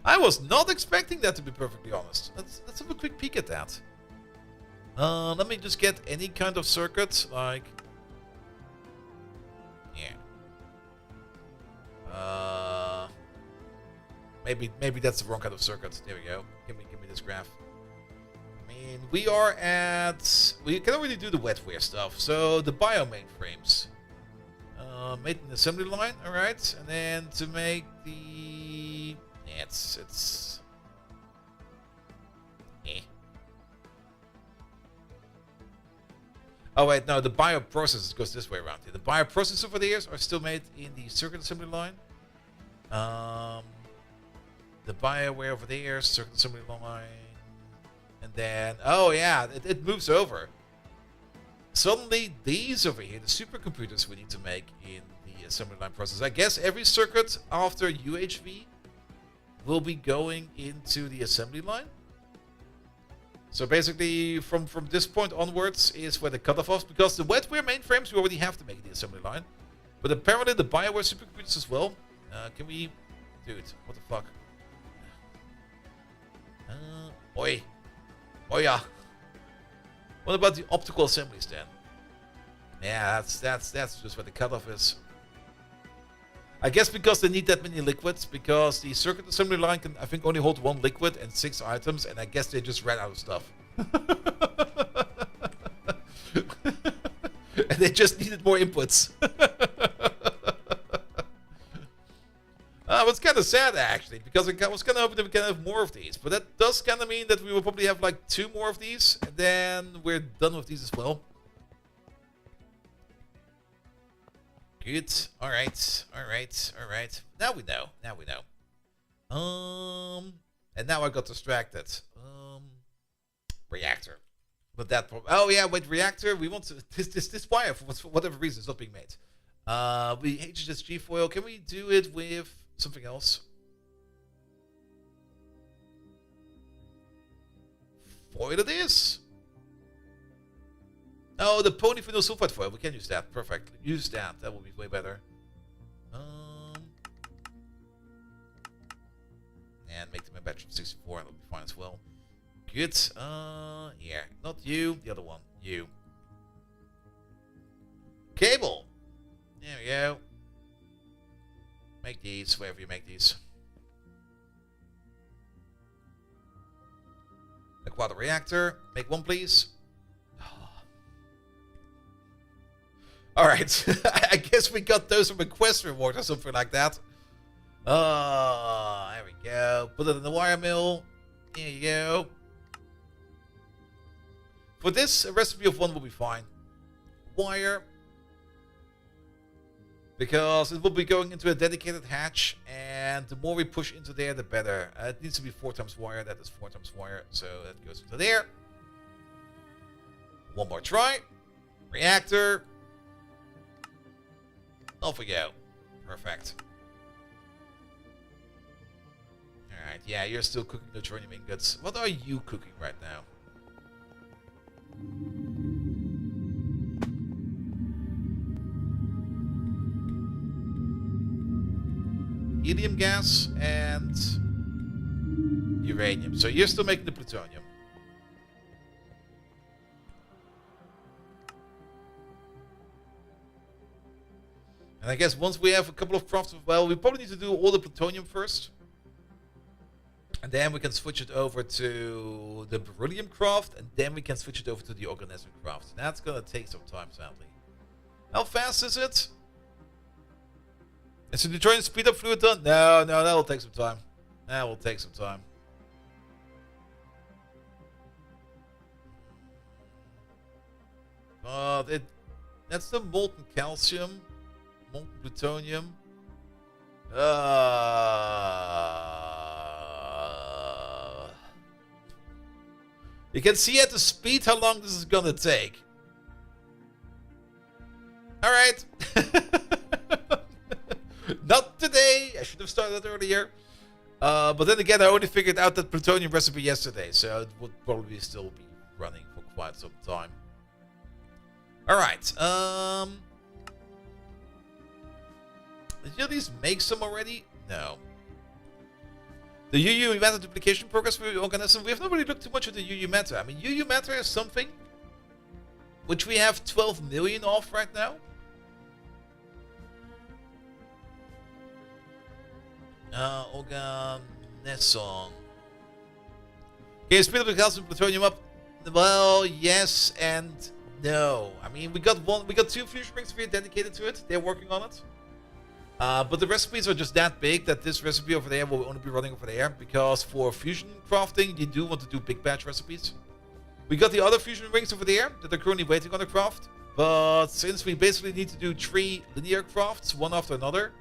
I was not expecting that, to be perfectly honest. Let's have a quick peek at that. Let me just get any kind of circuit, like... Yeah. Maybe that's the wrong kind of circuit. There we go. Give me this graph. I mean, we are at... We can already do the wetware stuff. So, the bio mainframes. Made an assembly line, alright. And then to make the... Yeah, it's... Eh. Oh wait, no, the bioprocessors goes this way around here. The bioprocessors over there are still made in the circuit assembly line. The BioWare over there, circuit assembly line. And then, oh yeah, it moves over. Suddenly, these over here, the supercomputers we need to make in the assembly line process. I guess every circuit after UHV will be going into the assembly line. So basically, from this point onwards is where the cutoff is, because the wetware mainframes we already have to make the assembly line. But apparently the BioWare supercomputers as well. Can we... Dude, what the fuck? Oi. Oh yeah. What about the optical assemblies then? Yeah, that's just where the cutoff is. I guess because they need that many liquids, because the circuit assembly line can, I think, only hold 1 liquid and 6 items, and I guess they just ran out of stuff. And they just needed more inputs. It's kind of sad, actually, because I was kind of hoping that we can have more of these. But that does kind of mean that we will probably have like 2 more of these, and then we're done with these as well. Good. All right. Now we know. And now I got distracted. Reactor. But that. Oh yeah, wait. Reactor. We want to this wire for whatever reason is not being made. We HSG foil. Can we do it with something else? Foil it is. Oh, the polyphenol sulfide foil. We can use that. Perfect. Use that. That will be way better. And make them a batch of 64. That'll be fine as well. Good. Yeah. Not you. The other one. You. Cable. There we go. Make these. Wherever you make these. The quad reactor. Make one, please. Alright, I guess we got those from a quest reward or something like that. There we go. Put it in the wire mill. There you go. For this, a recipe of 1 will be fine. Wire. Because it will be going into a dedicated hatch, and the more we push into there, the better. It needs to be 4 times wire. That is 4 times wire, so that goes into there. 1 more try. Reactor. Off we go. Perfect. Alright, yeah, you're still cooking neutronium ingots. What are you cooking right now? Helium gas and uranium. So you're still making the plutonium. And I guess once we have a couple of crafts, well, we probably need to do all the plutonium first. And then we can switch it over to the beryllium craft, and then we can switch it over to the organism craft. That's gonna take some time, sadly. How fast is it? Is the neutronium speed up fluid done? No, that will take some time. That will take some time. That's the molten calcium. Molten plutonium. You can see at the speed how long this is gonna take. Alright. Not today. I should have started earlier. But then again, I only figured out that plutonium recipe yesterday, so it would probably still be running for quite some time. Alright. Did you at least make some already? No. The UU matter duplication progress for the organism. We have not really looked too much at the UU matter. I mean, UU matter is something which we have 12 million of right now. Organism. Can you speed up the calcium plutonium up? Well, yes and no. I mean, we got 2 fusion rings for you dedicated to it. They're working on it. But the recipes are just that big that this recipe over there will only be running over there, because for fusion crafting, you do want to do big batch recipes. We got the other fusion rings over there that are currently waiting on the craft, but since we basically need to do 3 linear crafts, one after another,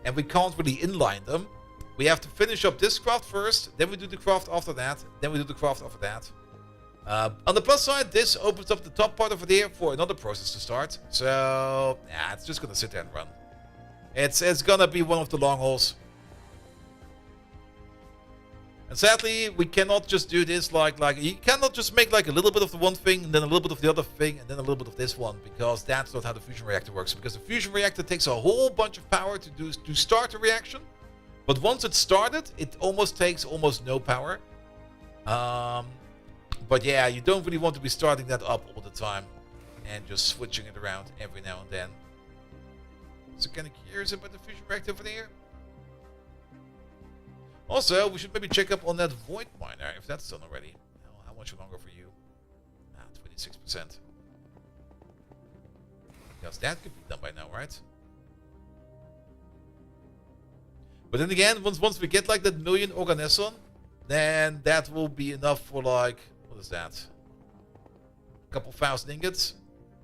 and we can't really inline them, we have to finish up this craft first, then we do the craft after that, then we do the craft after that. On the plus side, this opens up the top part over there for another process to start, so yeah, it's just gonna sit there and run. It's gonna be one of the long hauls. And sadly, we cannot just do this like you cannot just make like a little bit of the one thing and then a little bit of the other thing and then a little bit of this one, because that's not how the fusion reactor works. Because the fusion reactor takes a whole bunch of power to start a reaction, but once it's started, it takes almost no power. But yeah, you don't really want to be starting that up all the time and just switching it around every now and then. So kind of curious about the fusion reactor over there. Also, we should maybe check up on that void miner, if that's done already. How much longer for you? 26%. Because that could be done by now, right? But then again, once we get like that million organesson, then that will be enough for like, what is that? A couple thousand ingots.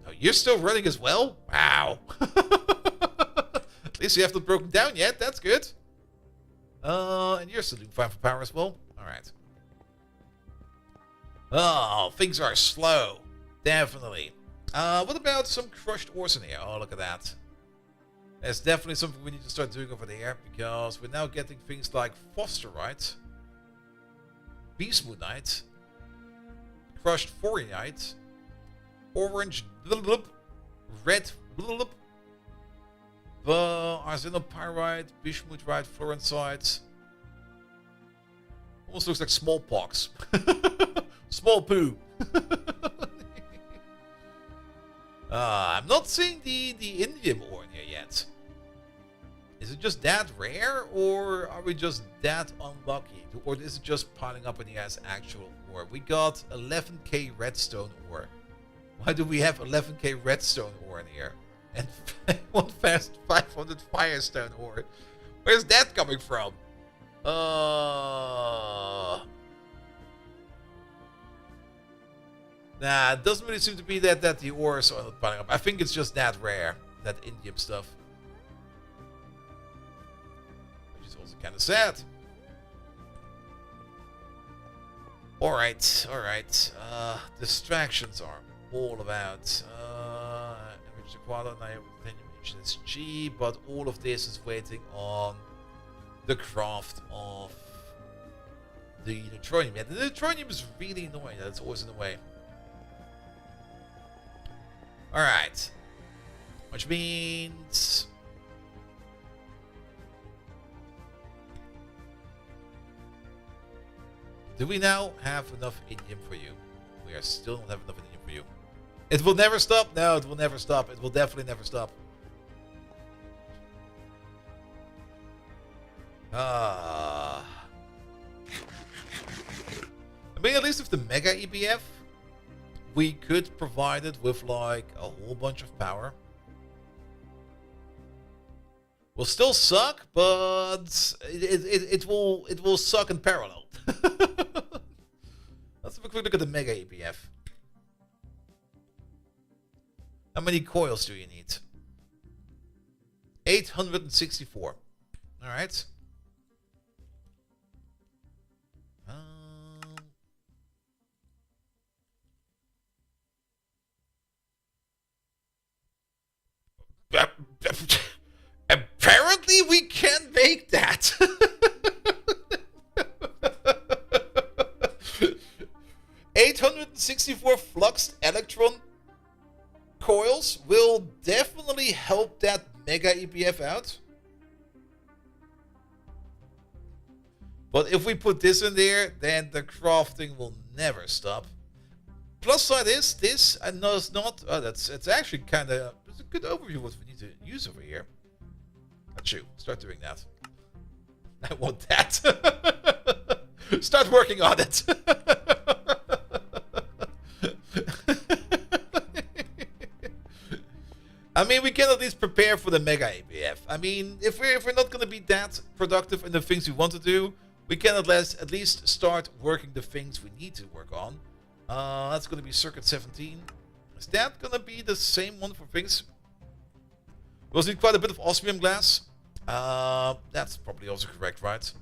Oh, you're still running as well? Wow. At least you haven't broken down yet. That's good. And you're still doing fine for power as well. Alright. Oh, things are slow. Definitely. What about some crushed ores in here? Oh, look at that. That's definitely something we need to start doing over there, because we're now getting things like fosterite, bismutite, crushed thoriite, orange blub, red blub, arsenopyrite, bismutite, fluorensite. Almost looks like smallpox. Small poo. I'm not seeing the indium ore in here yet. Is it just that rare, or are we just that unlucky? Or is it just piling up in here as actual ore? We got 11k redstone ore. Why do we have 11k redstone ore in here? And 1,500 firestone ore. Where's that coming from? Nah, it doesn't really seem to be that the ores are not piling up. I think it's just that rare, that indium stuff. Which is also kind of sad. Alright, alright. Distractions are all about. It's G, but all of this is waiting on the craft of the neutronium. Yeah, the neutronium is really annoying. That's always in the way. Alright. Which means... do we now have enough indium for you? We are still not have enough indium for you. It will never stop? No, it will never stop. It will definitely never stop. I mean, at least with the Mega EBF, we could provide it with like a whole bunch of power. Will still suck, but it will suck in parallel. Let's have a quick look at the Mega EBF. How many coils do you need? 864. All right. Apparently we can make that. 864 fluxed electron coils will definitely help that Mega EBF out. But if we put this in there, then the crafting will never stop. Plus side is this, and no, it's not. Oh, it's actually kind of. It's a good overview of what we need to use over here. Achoo, start doing that. I want that. Start working on it. I mean, we can at least prepare for the Mega ABF. I mean, if we're not going to be that productive in the things we want to do, we can at least start working the things we need to work on. That's going to be circuit 17. Is that going to be the same one for things? We'll need quite a bit of osmium glass. That's probably also correct, right?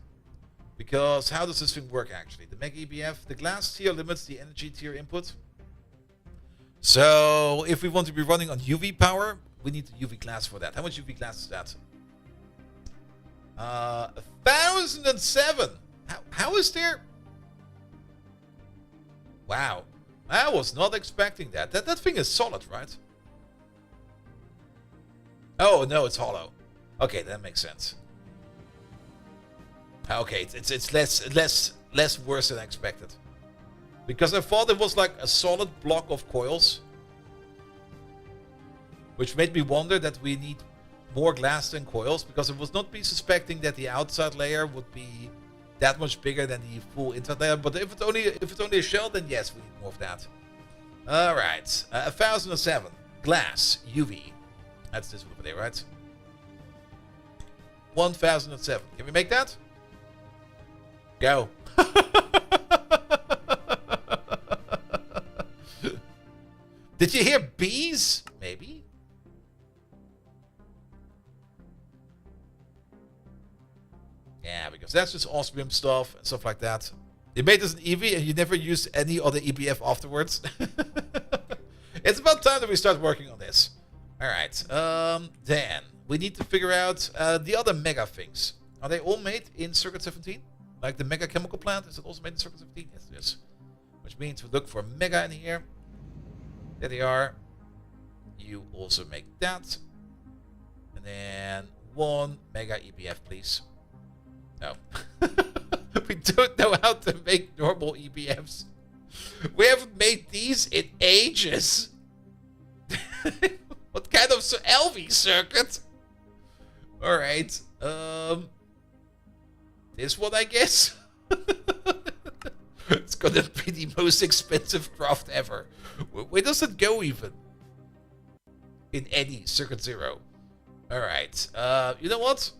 Because how does this thing work actually? The Mega EBF, the glass tier limits the energy tier input. So if we want to be running on UV power, we need the UV glass for that. How much UV glass is that? 1,007. How is there? Wow, I was not expecting that. That thing is solid, right? Oh no, it's hollow. Okay, that makes sense. Okay, it's less worse than I expected. Because I thought it was like a solid block of coils. Which made me wonder that we need more glass than coils, because I would not be suspecting that the outside layer would be that much bigger than the full inside layer. But if it's only a shell, then yes, we need more of that. All right, 1007 glass UV. That's this one over there, right? 1007. Can we make that? Go. Did you hear bees? Maybe. Yeah, because that's just osmium stuff and stuff like that. You made this an EV and you never used any other EBF afterwards. It's about time that we start working on this. Alright, then we need to figure out the other mega things. Are they all made in Circuit 17? Like the mega chemical plant, is it also made in Circuit 17? Yes, it is. Which means we look for mega in here. There they are. You also make that. And then 1 mega EBF, please. No. We don't know how to make normal EBFs. We haven't made these in ages. What kind of LV circuit? Alright. This one, I guess. It's gonna be the most expensive craft ever. Where does it go even? In any Circuit 0. Alright. You know what?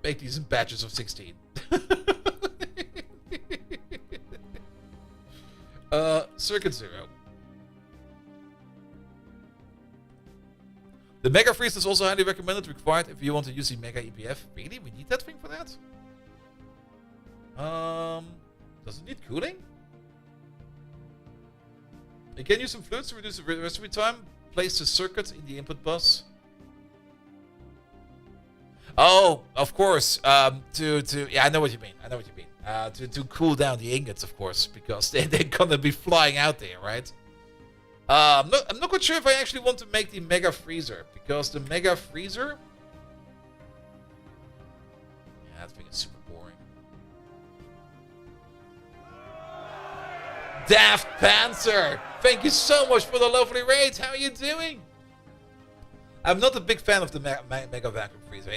Make these in batches of 16. Circuit 0. The Mega Freeze is also highly recommended, required if you want to use the Mega EPF. Really? We need that thing for that? Does it need cooling? You can use some fluids to reduce the recipe time. Place the circuit in the input bus. Oh, of course. Yeah, I know what you mean. To cool down the ingots, of course, because they're gonna be flying out there, right? I'm not quite sure if I actually want to make the Mega Freezer, because the Mega Freezer... Yeah, that thing is super boring. Daft Panzer! Thank you so much for the lovely raid. How are you doing? I'm not a big fan of the Mega Vacuum Freezer.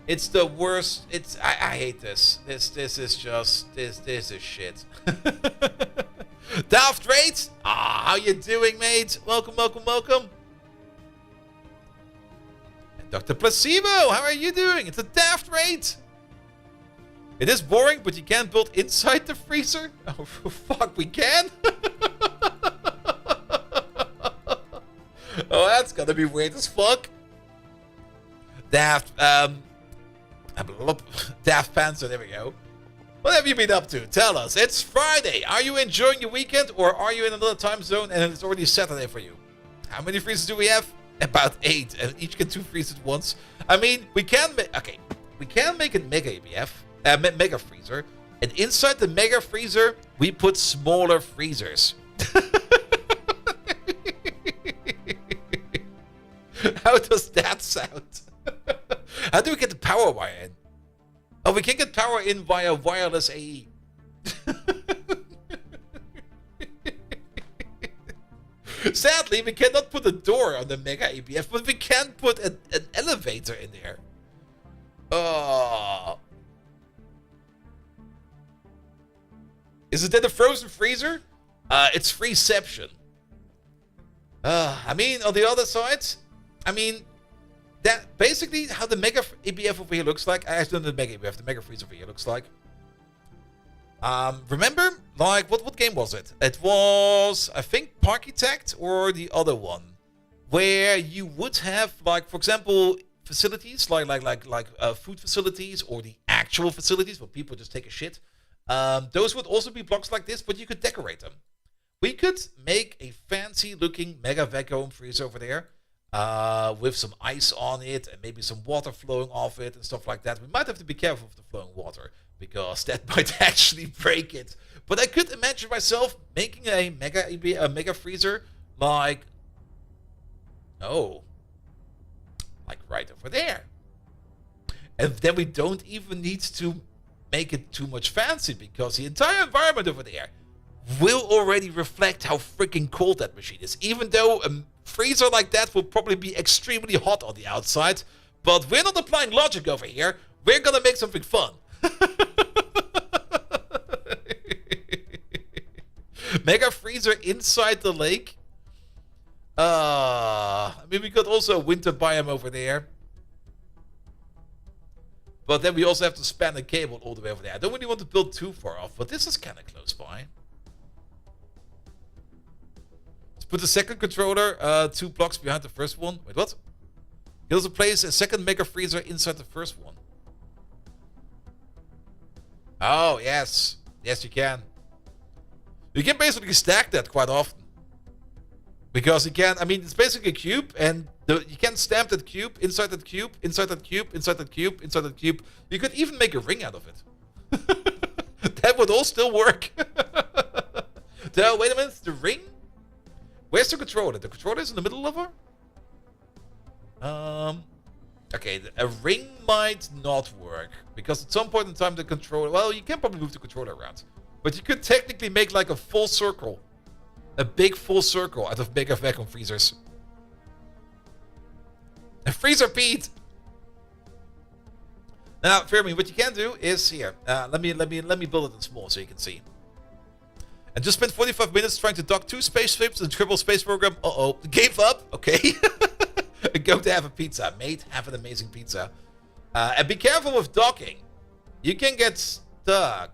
It's the worst. I hate this. This is just this is shit. Daft Raid, how you doing, mate? Welcome. And Dr. Placebo, how are you doing? It's a Daft Raid. It is boring, but you can build inside the freezer. Oh fuck, we can. Oh, that's gonna be weird as fuck. Daft Panzer, there we go. What have you been up to? Tell us. It's Friday. Are you enjoying your weekend, or are you in another time zone and it's already Saturday for you? How many freezers do we have? About 8, and each get 2 freezers at once. I mean, we can make a Mega EBF, Mega Freezer, and inside the Mega Freezer we put smaller freezers. How does that sound? How do we get the power wire in? Oh, we can get power in via wireless AE. Sadly, we cannot put a door on the Mega EBF, but we can put an elevator in there. Oh. Is it then a frozen freezer? It's Freeception. I mean, on the other side, that basically how the Mega EBF over here looks like. I actually don't know the Mega EBF, the Mega Freezer over here looks like. Remember, like, what game was it? It was, I think, Parkitect or the other one, where you would have, like, for example, facilities like food facilities, or the actual facilities where people just take a shit. Those would also be blocks like this, but you could decorate them. We could make a fancy-looking Mega Vacuum Freezer over there. With some ice on it and maybe some water flowing off it and stuff like that. We might have to be careful with the flowing water, because that might actually break it. But I could imagine myself making a Mega Freezer like right over there. And then we don't even need to make it too much fancy, because the entire environment over there will already reflect how freaking cold that machine is. Even though a freezer like that will probably be extremely hot on the outside. But we're not applying logic over here. We're gonna make something fun. Mega freezer inside the lake. I mean, we got also a winter biome over there. But then we also have to span a cable all the way over there. I don't really want to build too far off, but this is kind of close by. Let's put the second controller 2 blocks behind the first one. Wait, what? You can also place a second mega freezer inside the first one. Oh, yes. Yes, you can. You can basically stack that quite often. Because you can, I mean, it's basically a cube, and you can stamp that cube, inside that cube, inside that cube, inside that cube, inside that cube. You could even make a ring out of it. That would all still work. So, wait a minute, the ring? Where's the controller? The controller is in the middle of her? Okay, a ring might not work. Because at some point in time the controller, well, you can probably move the controller around. But you could technically make like a full circle. A big full circle out of mega vacuum freezers. A freezer Pete! Now, Fermi, what you can do is here. Let me build it in small so you can see. And just spent 45 minutes trying to dock 2 spaceships and triple space program. Uh-oh. Gave up? Okay. Go to have a pizza. Mate, have an amazing pizza. And be careful with docking. You can get stuck.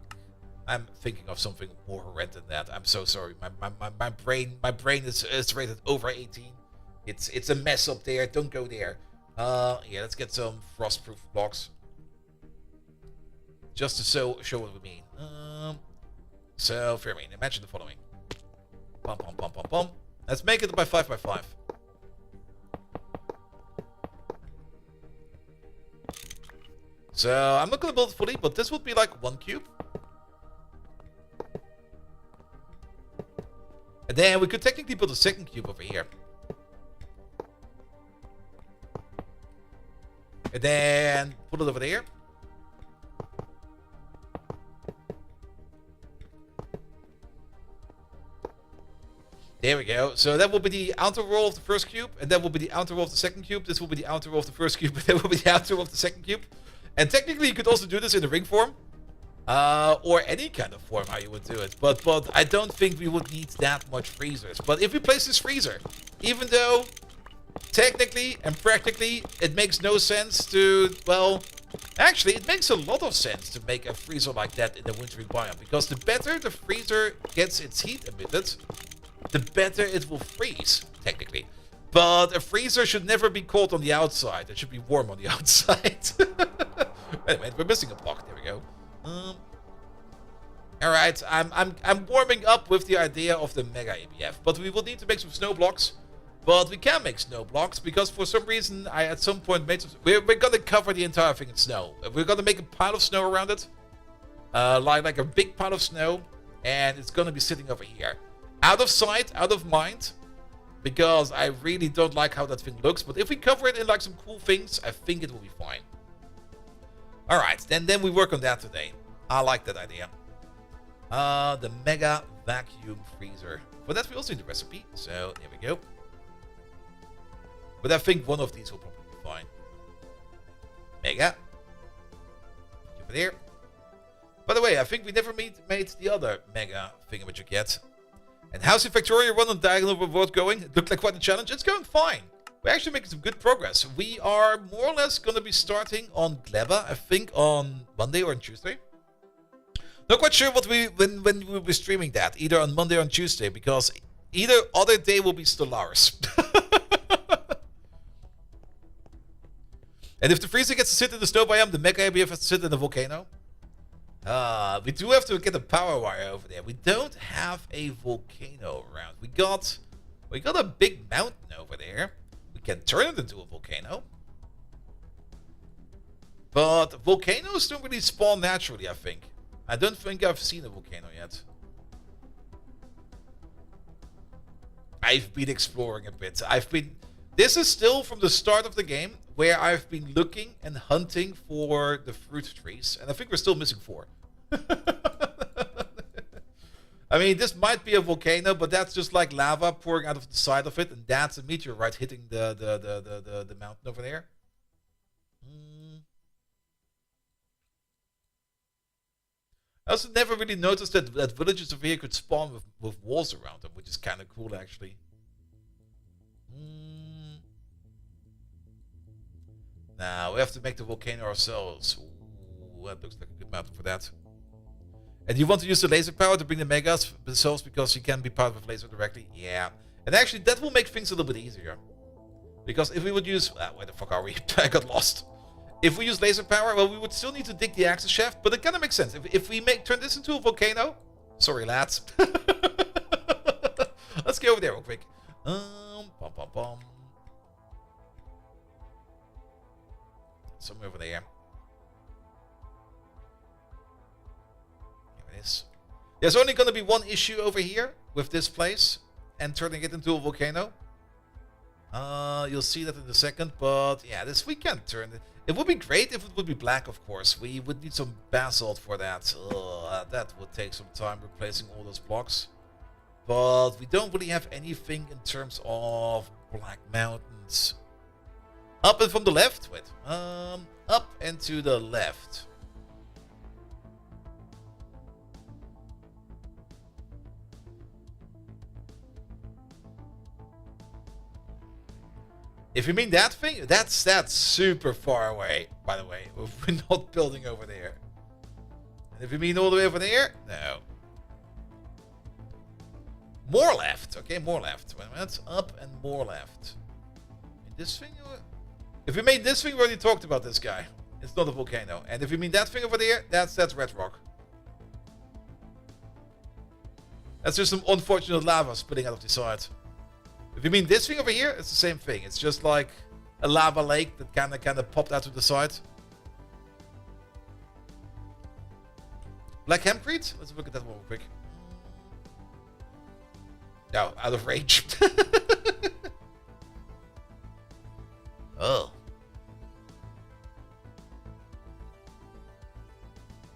I'm thinking of something more horrendous than that. I'm so sorry. My brain is rated over 18. It's a mess up there. Don't go there. Yeah, let's get some frostproof blocks. Just to show what we mean. So, Fermi, imagine the following. Pom pom pom pom pom. Let's make it by 5 by 5. So, I'm not gonna build it fully, but this would be like 1 cube. And then we could technically build a second cube over here. And then put it over there. There we go. So that will be the outer wall of the first cube, and that will be the outer wall of the second cube. This will be the outer wall of the first cube, and that will be the outer wall of the second cube. And technically you could also do this in the ring form. Or any kind of form how you would do it. But I don't think we would need that much freezers. But if we place this freezer, even though technically and practically it makes no sense to, well, actually it makes a lot of sense to make a freezer like that in the wintry biome. Because the better the freezer gets its heat emitted, the better it will freeze, technically. But a freezer should never be cold on the outside. It should be warm on the outside. Wait a minute, we're missing a block. There we go. All right, I'm warming up with the idea of the mega ABF, but we will need to make some snow blocks. But we can make snow blocks because for some reason I at some point made some. We're gonna cover the entire thing in snow. We're gonna make a pile of snow around it, like a big pile of snow, and it's gonna be sitting over here, out of sight, out of mind, because I really don't like how that thing looks. But if we cover it in like some cool things, I think it will be fine. All right, then we work on that today. I like that idea. The mega vacuum freezer. For that we also need the recipe, so there we go. But I think one of these will probably be fine. Mega. Over there. By the way, I think we never made the other mega thingamajig yet. And how's the Factoria run on diagonal reward going? It looked like quite a challenge. It's going fine. We're actually making some good progress. We are more or less going to be starting on Gleba, I think on Monday or on Tuesday. Not quite sure what when we will be streaming that, either on Monday or on Tuesday, because either other day will be Stellaris. And if the freezer gets to sit in the snow biome, the mega ABF has to sit in the volcano. We do have to get a power wire over there. We don't have a volcano around. We got a big mountain over there. We can turn it into a volcano. But volcanoes don't really spawn naturally, I think. I don't think I've seen a volcano yet. I've been exploring a bit. This is still from the start of the game, where I've been looking and hunting for the fruit trees. And I think we're still missing 4. I mean, this might be a volcano, but that's just like lava pouring out of the side of it, and that's a meteorite hitting the mountain over there. I also never really noticed that villages over here could spawn with walls around them, which is kind of cool, actually. Now, we have to make the volcano ourselves. Ooh, that looks like a good mountain for that. And you want to use the laser power to bring the megas themselves because you can be part of laser directly? Yeah. And actually, that will make things a little bit easier. Because if we would use... where the fuck are we? I got lost. If we use laser power, well, we would still need to dig the access shaft, but it kind of makes sense. If we turn this into a volcano... Sorry, lads. Let's go over there real quick. Somewhere over there. Here it is. There's only going to be one issue over here with this place and turning it into a volcano. You'll see that in a second, but yeah, this we can turn it. It would be great if it would be black, of course. We would need some basalt for that. That would take some time replacing all those blocks. But we don't really have anything in terms of black mountains. Up and from the left? Wait. Up and to the left. If you mean that thing, that's super far away, by the way. We're not building over there. And if you mean all the way over there, no. More left. Okay, more left. Wait a minute. Up and more left. This thing? If you made this thing, we already talked about this guy. It's not a volcano. And if you mean that thing over there, that's red rock. That's just some unfortunate lava spitting out of the side. If you mean this thing over here, it's the same thing. It's just like a lava lake that kind of popped out to the side. Black hempcrete? Let's look at that one real quick. No, out of range. Oh.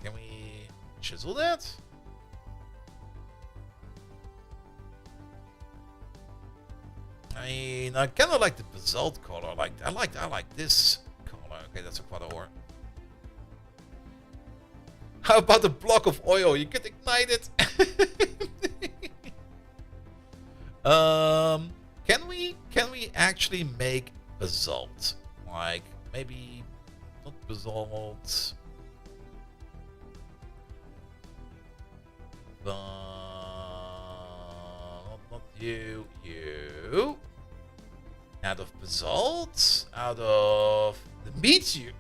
Can we chisel that? I mean, I kind of like the basalt color. I like this color. Okay, that's a quad ore. How about a block of oil? You could ignite it. Can we actually make basalt? Like maybe not basalt, but not you. Out of basalt, out of the meteor.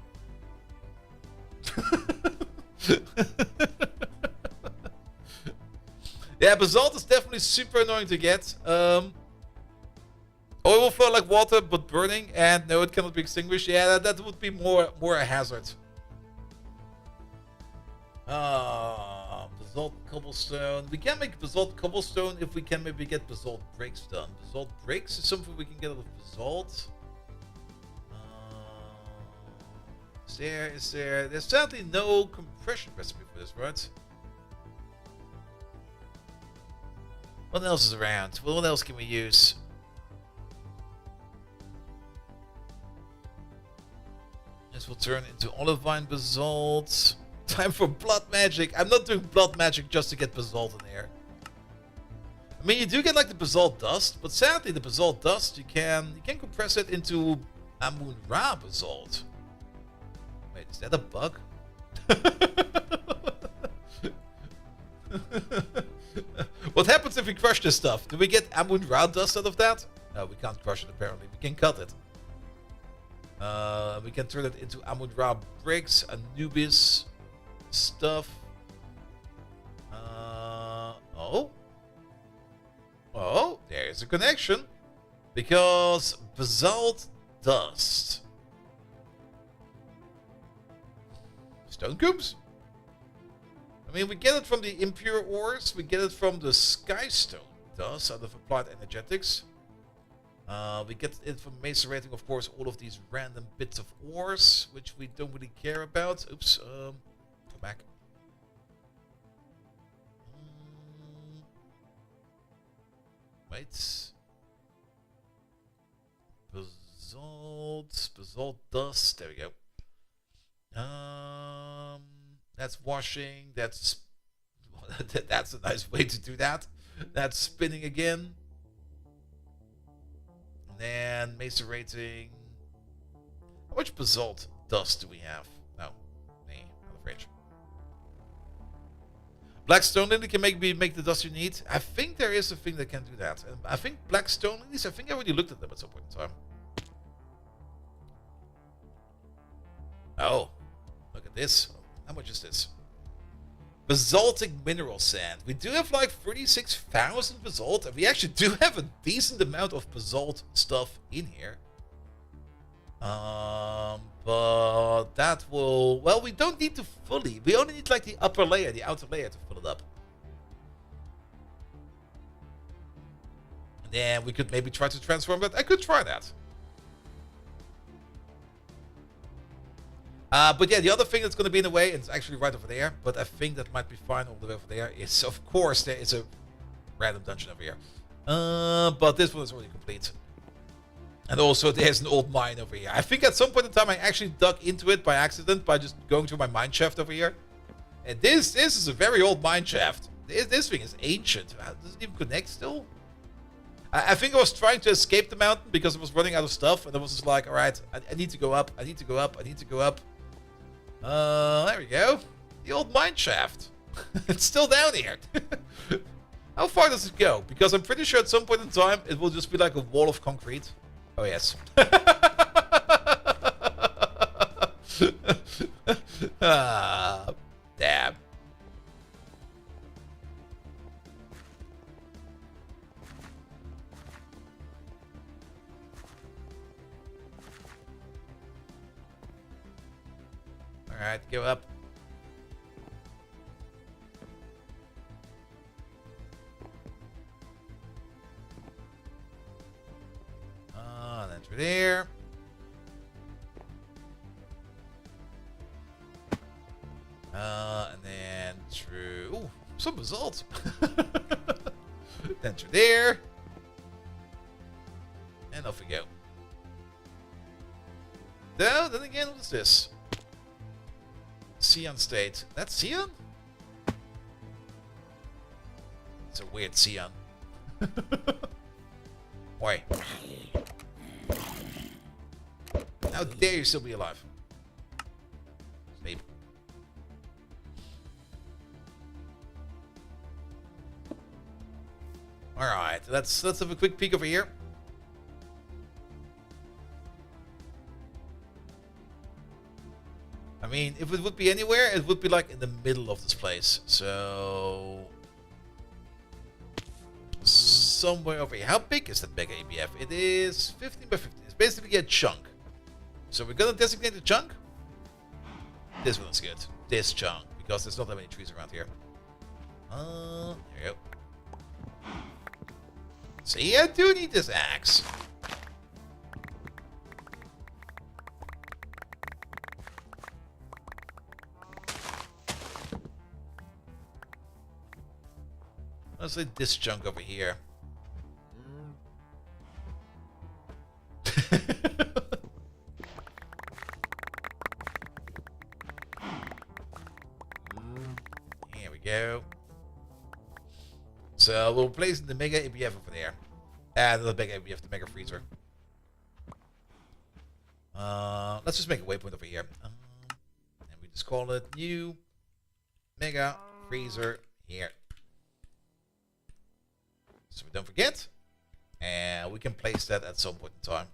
Yeah, basalt is definitely super annoying to get. Oil will flow like water, but burning, and no, it cannot be extinguished. Yeah, that would be more a hazard. Basalt cobblestone. We can make basalt cobblestone if we can maybe get basalt bricks done. Basalt bricks is something we can get out of basalt. Is there? There's sadly no compression recipe for this, right? What else is around? What else can we use? This will turn into olivine basalt. Time for blood magic. I'm not doing blood magic just to get basalt in there. I mean, you do get like the basalt dust, but sadly the basalt dust you can compress it into Amun-Ra basalt. Wait, is that a bug? What happens if we crush this stuff? Do we get Amun-Ra dust out of that? No, we can't crush it apparently. We can cut it. We can turn it into Amun-Ra bricks, Anubis stuff. Oh, there's a connection. Because basalt dust. Stone cubes. I mean, we get it from the impure ores. We get it from the skystone dust out of applied energetics. We get it from macerating, of course, all of these random bits of ores, which we don't really care about. Oops, go back. Wait. Basalt dust. There we go. That's washing. That's that's a nice way to do that. That's spinning again. And then macerating. How much basalt dust do we have? No, nee, not afraid. Black stone lily can make the dust you need. I think there is a thing that can do that. I think black stone lilies. I think I already looked at them at some point in time. Oh, look at this. How much is this? Basaltic mineral sand. We do have like 36,000 basalt, and we actually do have a decent amount of basalt stuff in here. But that will... Well, we don't need to fully. We only need like the upper layer, the outer layer to fill it up. And then we could maybe try to transform that. I could try that. But yeah, the other thing that's going to be in the way, and it's actually right over there, but I think that might be fine all the way over there, is, of course, there is a random dungeon over here. But this one is already complete. And also, there's an old mine over here. I think at some point in time, I actually dug into it by accident by just going through my mine shaft over here. And this is a very old mine shaft. This thing is ancient. Does it even connect still? I think I was trying to escape the mountain because I was running out of stuff. And I was just like, alright, I need to go up. I need to go up. I need to go up. There we go. The old mine shaft. It's still down here. How far does it go? Because I'm pretty sure at some point in time, it will just be like a wall of concrete. Oh, yes. Damn. Alright, go up. Then through there. And then through... Ooh, some basalt. Then through there. And off we go. No, then again, what is this? Sion State. That's Sion? It's a weird Sion. Oi. How dare you still be alive? Sleep. Alright, let's have a quick peek over here. I mean, if it would be anywhere, it would be like in the middle of this place. So... somewhere over here. How big is that mega ABF? It is 15 by 15. It's basically a chunk. So we're gonna designate the chunk. This one's good. This chunk, because there's not that many trees around here. There we go. See, I do need this axe. Let's say this chunk over here. Here we go. So we'll place the mega ABF over there. And the mega ABF, the mega freezer. Let's just make a waypoint over here. And we just call it new mega freezer here. So we don't forget. And we can place that at some point in time.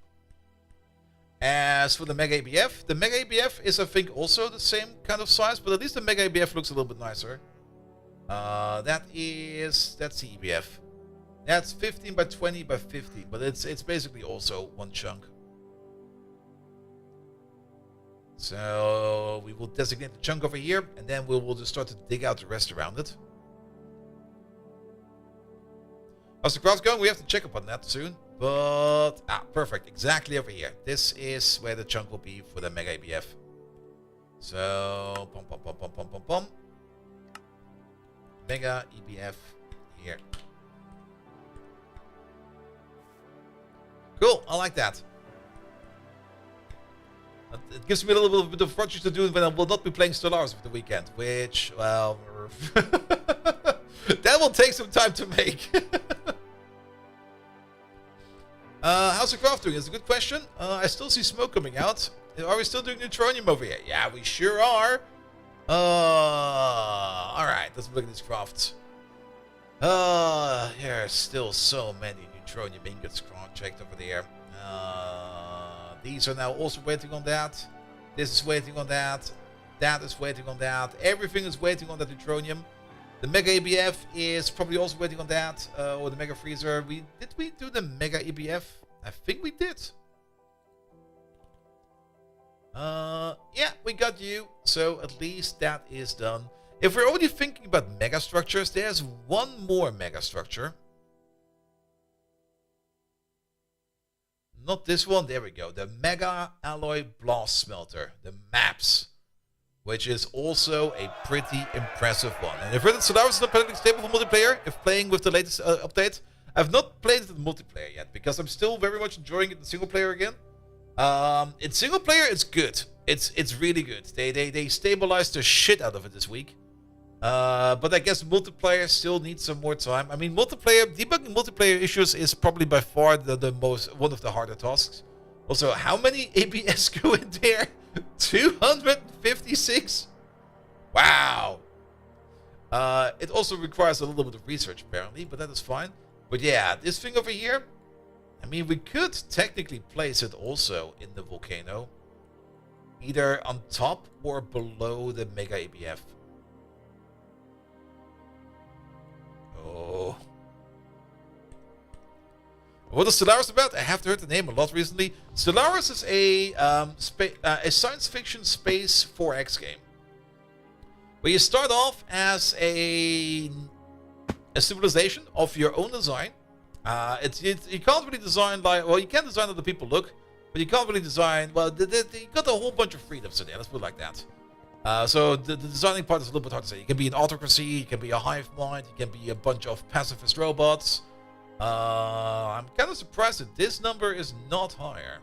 As for the Mega ABF, the Mega ABF is, I think, also the same kind of size, but at least the Mega ABF looks a little bit nicer. That's the EBF. That's 15 by 20 by 50, but it's basically also one chunk. So we will designate the chunk over here, and then we will just start to dig out the rest around it. How's the craft going? We have to check up on that soon. But, perfect. Exactly over here. This is where the chunk will be for the Mega ABF. So, pom pom pom pom pom pom pom. Mega EBF here. Cool, I like that. It gives me a little bit of projects to do when I will not be playing Stellaris for the weekend, which, well, that will take some time to make. How's the craft doing? It's a good question. I still see smoke coming out. Are we still doing neutronium over here? Yeah, we sure are. Alright, let's look at these crafts. There's still so many neutronium ingots checked over there. These are now also waiting on that. This is waiting on that. That is waiting on that. Everything is waiting on that neutronium. The Mega EBF is probably also waiting on that. Or the Mega Freezer. Did we do the Mega EBF? I think we did. Yeah, we got you. So at least that is done. If we're already thinking about mega structures, there's one more mega structure. Not this one, there we go. The Mega Alloy Blast Smelter, the MAPS, which is also a pretty impressive one. And if Reddit Stellaris is not perfectly stable for multiplayer, if playing with the latest update, I've not played it in multiplayer yet, because I'm still very much enjoying it in single player again. In single player, it's good. It's really good. They stabilized the shit out of it this week. But I guess multiplayer still needs some more time. I mean, debugging multiplayer issues is probably by far one of the harder tasks. Also, how many ABS go in there? 256? Wow. It also requires a little bit of research, apparently, but that is fine. But yeah, this thing over here, I mean, we could technically place it also in the volcano. Either on top or below the Mega ABF. Oh. What is Stellaris about? I have heard the name a lot recently. Stellaris is a science fiction space 4X game. Where you start off as a civilization of your own design. You can't really design like... Well, you can design how the people look. But you can't really design... Well, you got a whole bunch of freedoms in there. Let's put it like that. So the designing part is a little bit hard to say. You can be an autocracy, you can be a hive mind, you can be a bunch of pacifist robots. I'm kind of surprised that this number is not higher.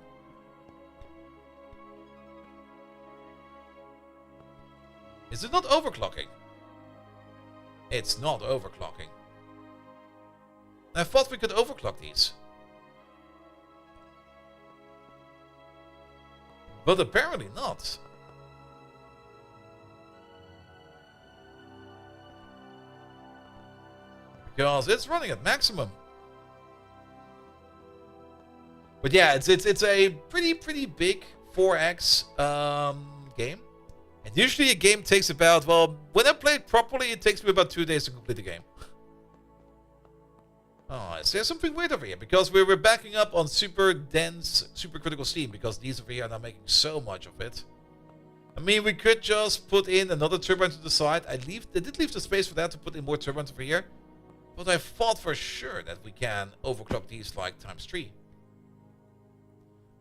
Is it not overclocking? It's not overclocking. I thought we could overclock these. But apparently not. Because it's running at maximum. But yeah, it's a pretty big 4X game. And usually a game takes about, well, when I play it properly, it takes me about 2 days to complete the game. Oh, is there something weird over here? Because we're backing up on super dense, super critical steam, because these over here are not making so much of it. I mean, we could just put in another turbine to the side. I did leave the space for that to put in more turbines over here. But I thought for sure that we can overclock these like ×3.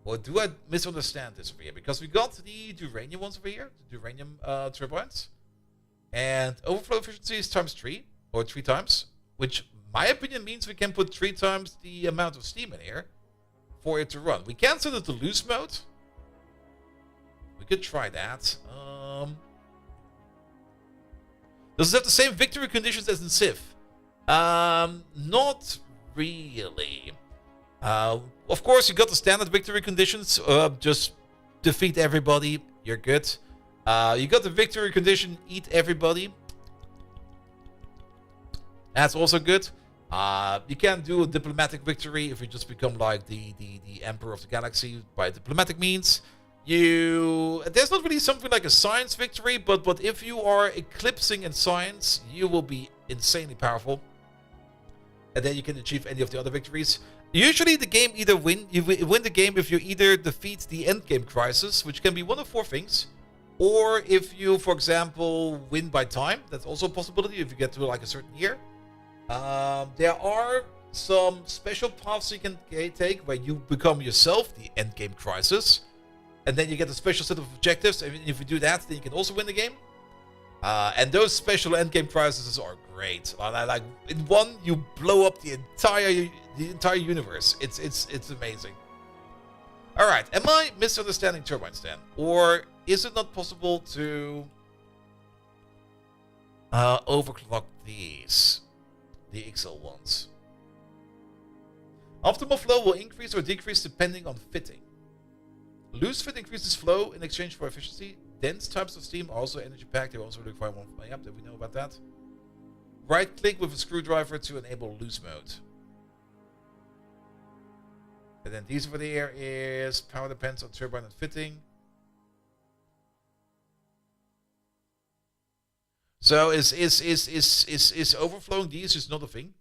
Or do I misunderstand this over here? Because we got the Duranium ones over here, the Duranium turbines. And overflow efficiency is ×3, or 3 times, which my opinion means we can put 3 times the amount of steam in here for it to run. We can set it to loose mode. We could try that. Does it have the same victory conditions as in Civ? Not really. Of course, you got the standard victory conditions. Just defeat everybody. You're good. You got the victory condition, eat everybody. That's also good. You can do a diplomatic victory if you just become like the Emperor of the Galaxy by diplomatic means. There's not really something like a science victory, but if you are eclipsing in science, you will be insanely powerful. And then you can achieve any of the other victories. Usually the game you win the game if you either defeat the endgame crisis, which can be one of 4 things, or if you, for example, win by time. That's also a possibility if you get to like a certain year. There are some special paths you can take where you become yourself the endgame crisis, and then you get a special set of objectives, and if you do that, then you can also win the game. And those special endgame crises are great. In one, you blow up the entire universe. It's amazing. Alright, am I misunderstanding turbines then? Or is it not possible to overclock these? The XL ones. Optimal flow will increase or decrease depending on fitting. Loose fit increases flow in exchange for efficiency. Dense types of steam are also energy packed. They also require one. Yep, did we know about that? Right click with a screwdriver to enable loose mode. And then these over there is power depends on turbine and fitting. So is overflowing these just not a thing?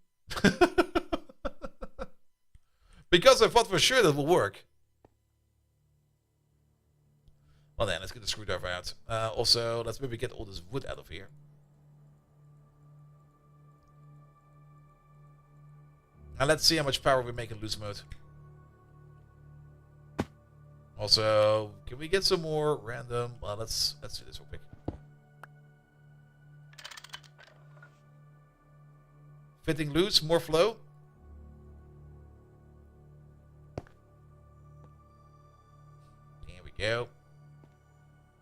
Because I thought for sure that will work. Well then, let's get the screwdriver out. Also, let's maybe get all this wood out of here. And let's see how much power we make in loose mode. Also, can we get some more random? Well, let's do this real quick. Fitting loose, more flow. Here we go.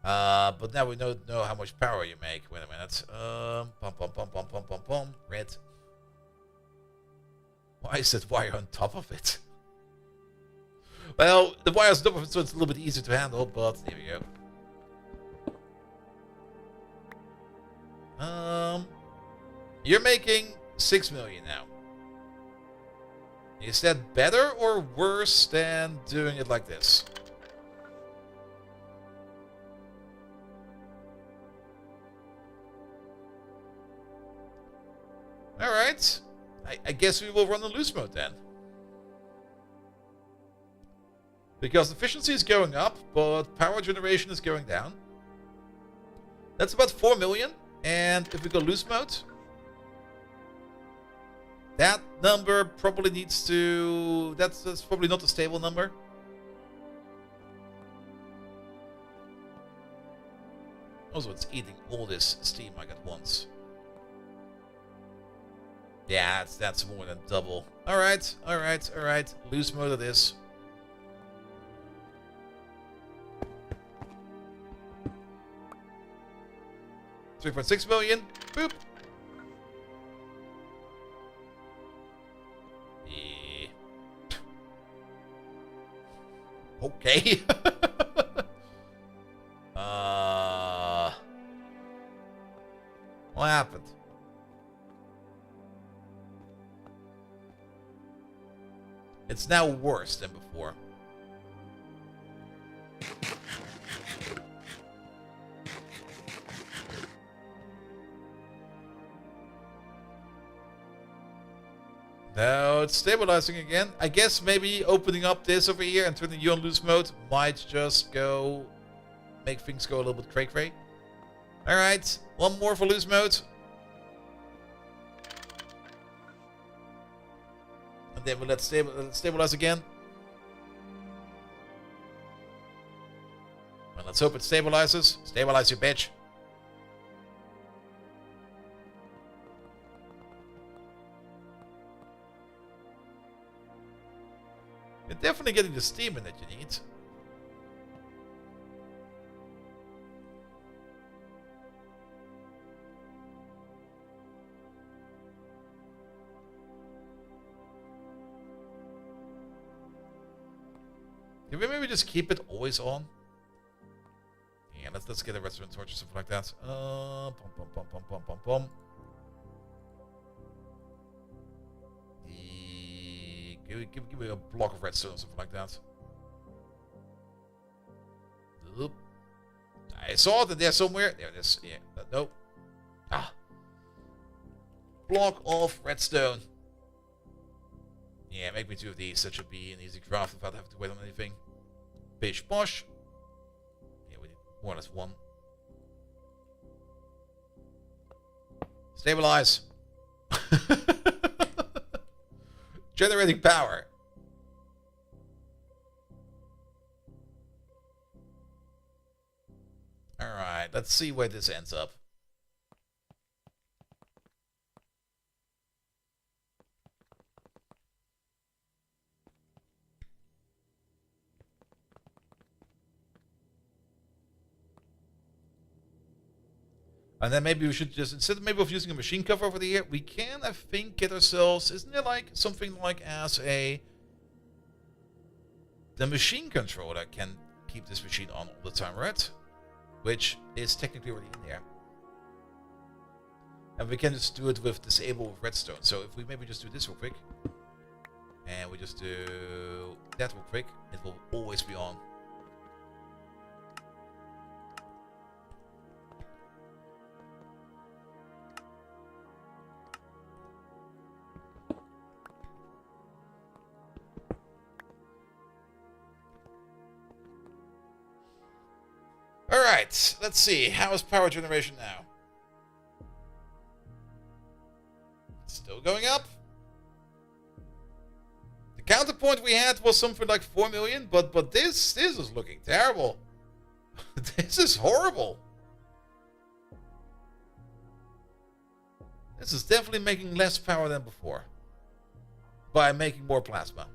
But now we don't know how much power you make. Wait a minute. Red. Why is that wire on top of it? Well, the wire's on top of it, so it's a little bit easier to handle, but there we go. You're making 6 million now. Is that better or worse than doing it like this? Alright. I guess we will run in loose mode then. Because efficiency is going up, but power generation is going down. That's about 4 million. And if we go loose mode, that number probably needs to... That's probably not a stable number. Also, it's eating all this steam like at once. Yeah, that's more than double. Alright. Loose mode it is. $3.6 million. Boop. Yeah. Okay. What happened? It's now worse than before. Now it's stabilizing again. I guess maybe opening up this over here and turning you on loose mode might just go make things go a little bit cray-cray. Alright, one more for loose mode. And then we'll let stabilize again. Well, let's hope it stabilizes. Stabilize, you bitch. You're definitely getting the steam in that you need. Can we maybe just keep it always on? Yeah, let's get a redstone torch or something like that. Give me a block of redstone or something like that. Oop. I saw it there somewhere. There it is. Yeah. Nope. Ah. Block of redstone. Yeah, make me 2 of these. That should be an easy craft without having to wait on anything. Bish bosh. Yeah, we need more or less 1. Stabilize. Generating power. Alright, let's see where this ends up. And then maybe we should just, instead of maybe of using a machine cover over here, we can, I think, get ourselves, isn't there like something like as a, the machine controller can keep this machine on all the time, right? Which is technically already in there. And we can just do it with disable with redstone. So if we maybe just do this real quick, and we just do that real quick, it will always be on. Alright, let's see. How is power generation now? Still going up. The counterpoint we had was something like 4 million, but this is looking terrible. This is horrible. This is definitely making less power than before. By making more plasma.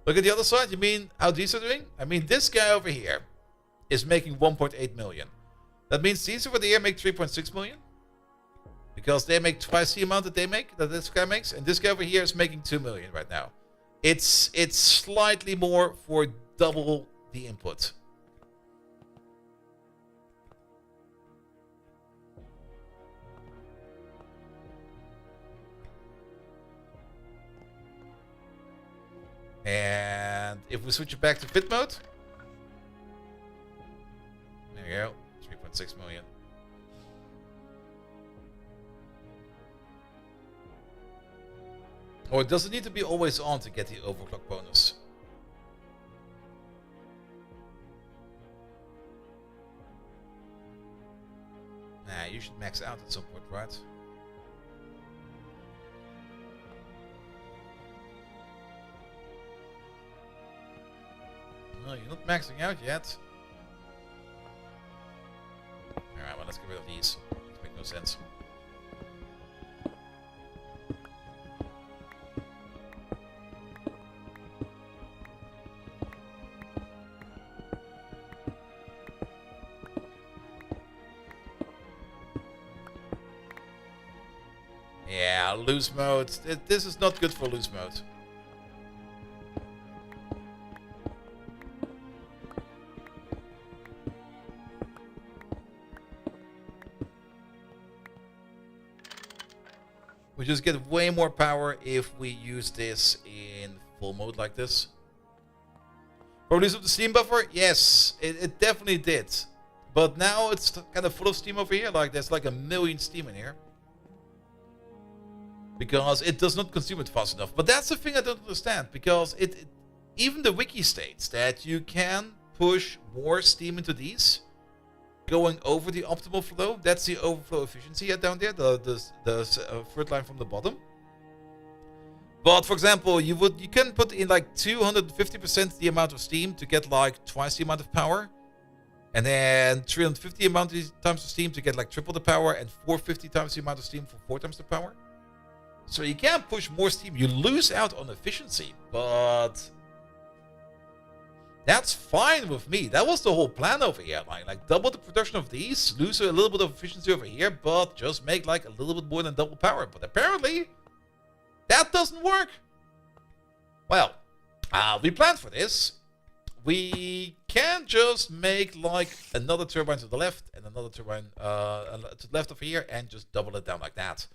Look at the other side. You mean how these are doing? I mean, this guy over here is making 1.8 million. That means these over there make 3.6 million. Because they make twice the amount that they make, that this guy makes. And this guy over here is making 2 million right now. It's slightly more for double the input. And if we switch it back to fit mode, there you go, 3.6 million. Or does it need to be always on to get the overclock bonus? Nah, you should max out at some point, right? No, you're not maxing out yet. Alright, well, let's get rid of these. These make no sense. Yeah, loose mode. This is not good for loose mode. We just get way more power if we use this in full mode like this. Probably of the steam buffer? Yes, it definitely did. But now it's kind of full of steam over here. Like there's like 1 million steam in here. Because it does not consume it fast enough. But that's the thing I don't understand. Because even the wiki states that you can push more steam into these. Going over the optimal flow. That's the overflow efficiency down there. The third line from the bottom. But for example, you can put in like 250% the amount of steam to get like twice the amount of power. And then 350 times the steam to get like triple the power. And 450 times the amount of steam for 4 times the power. So you can push more steam. You lose out on efficiency. But that's fine with me. That was the whole plan over here. Like double the production of these. Lose a little bit of efficiency over here. But just make like a little bit more than double power. But apparently that doesn't work. Well, we planned for this. We can just make like another turbine to the left and another turbine to the left over here and just double it down like that.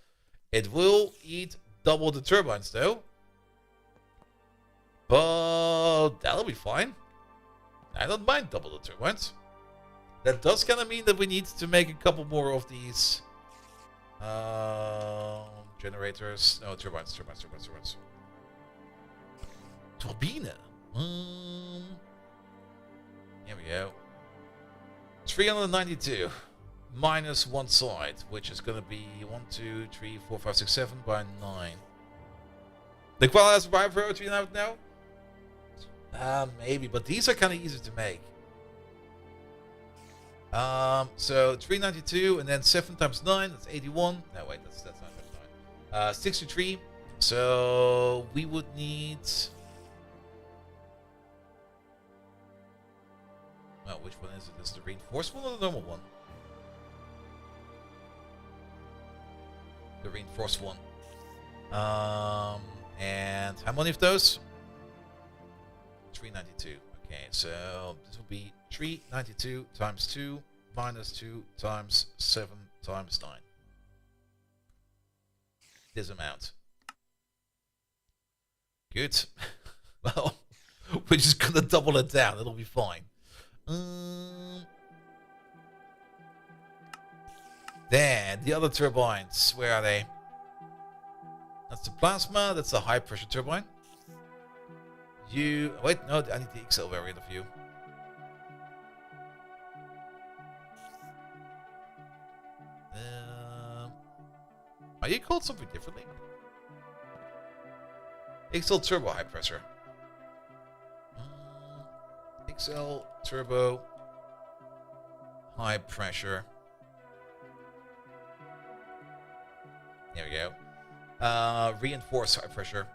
It will eat double the turbines though. But that'll be fine. I don't mind double the turbines. That does kind of mean that we need to make a couple more of these generators. No, turbines. Turbine. Here we go. 392 minus one side, which is going to be 1, 2, 3, 4, 5, 6, 7 by 9. The qualifier survive priority now? Maybe, but these are kind of easy to make. So 392 and then 7 times 9, that's 81. No, wait, that's 9 times 9. 63 So we would need... Well, which one is it? Is it the reinforced one or the normal one? The reinforced one. And how many of those? 392. Okay, so this will be 392 times 2 minus 2 times 7 times 9. This amount. Good. Well, we're just gonna double it down. It'll be fine. Then the other turbines. Where are they? That's the plasma. That's the high pressure turbine. Wait, no, I need the XL variant of you. Are you called something differently? XL Turbo High Pressure. XL Turbo High Pressure. There we go. Reinforced High Pressure.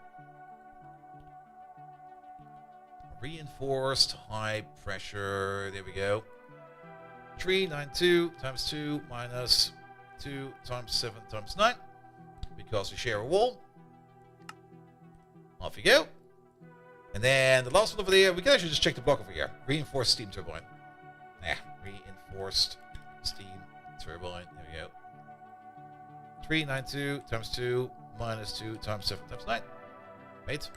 Reinforced High Pressure. There we go. 392 times 2 minus 2 times 7 times 9. Because we share a wall. Off you go. And then the last one over there, we can actually just check the block over here. Reinforced steam turbine. Reinforced steam turbine. There we go. 392 times 2 minus 2 times 7 times 9. Wait.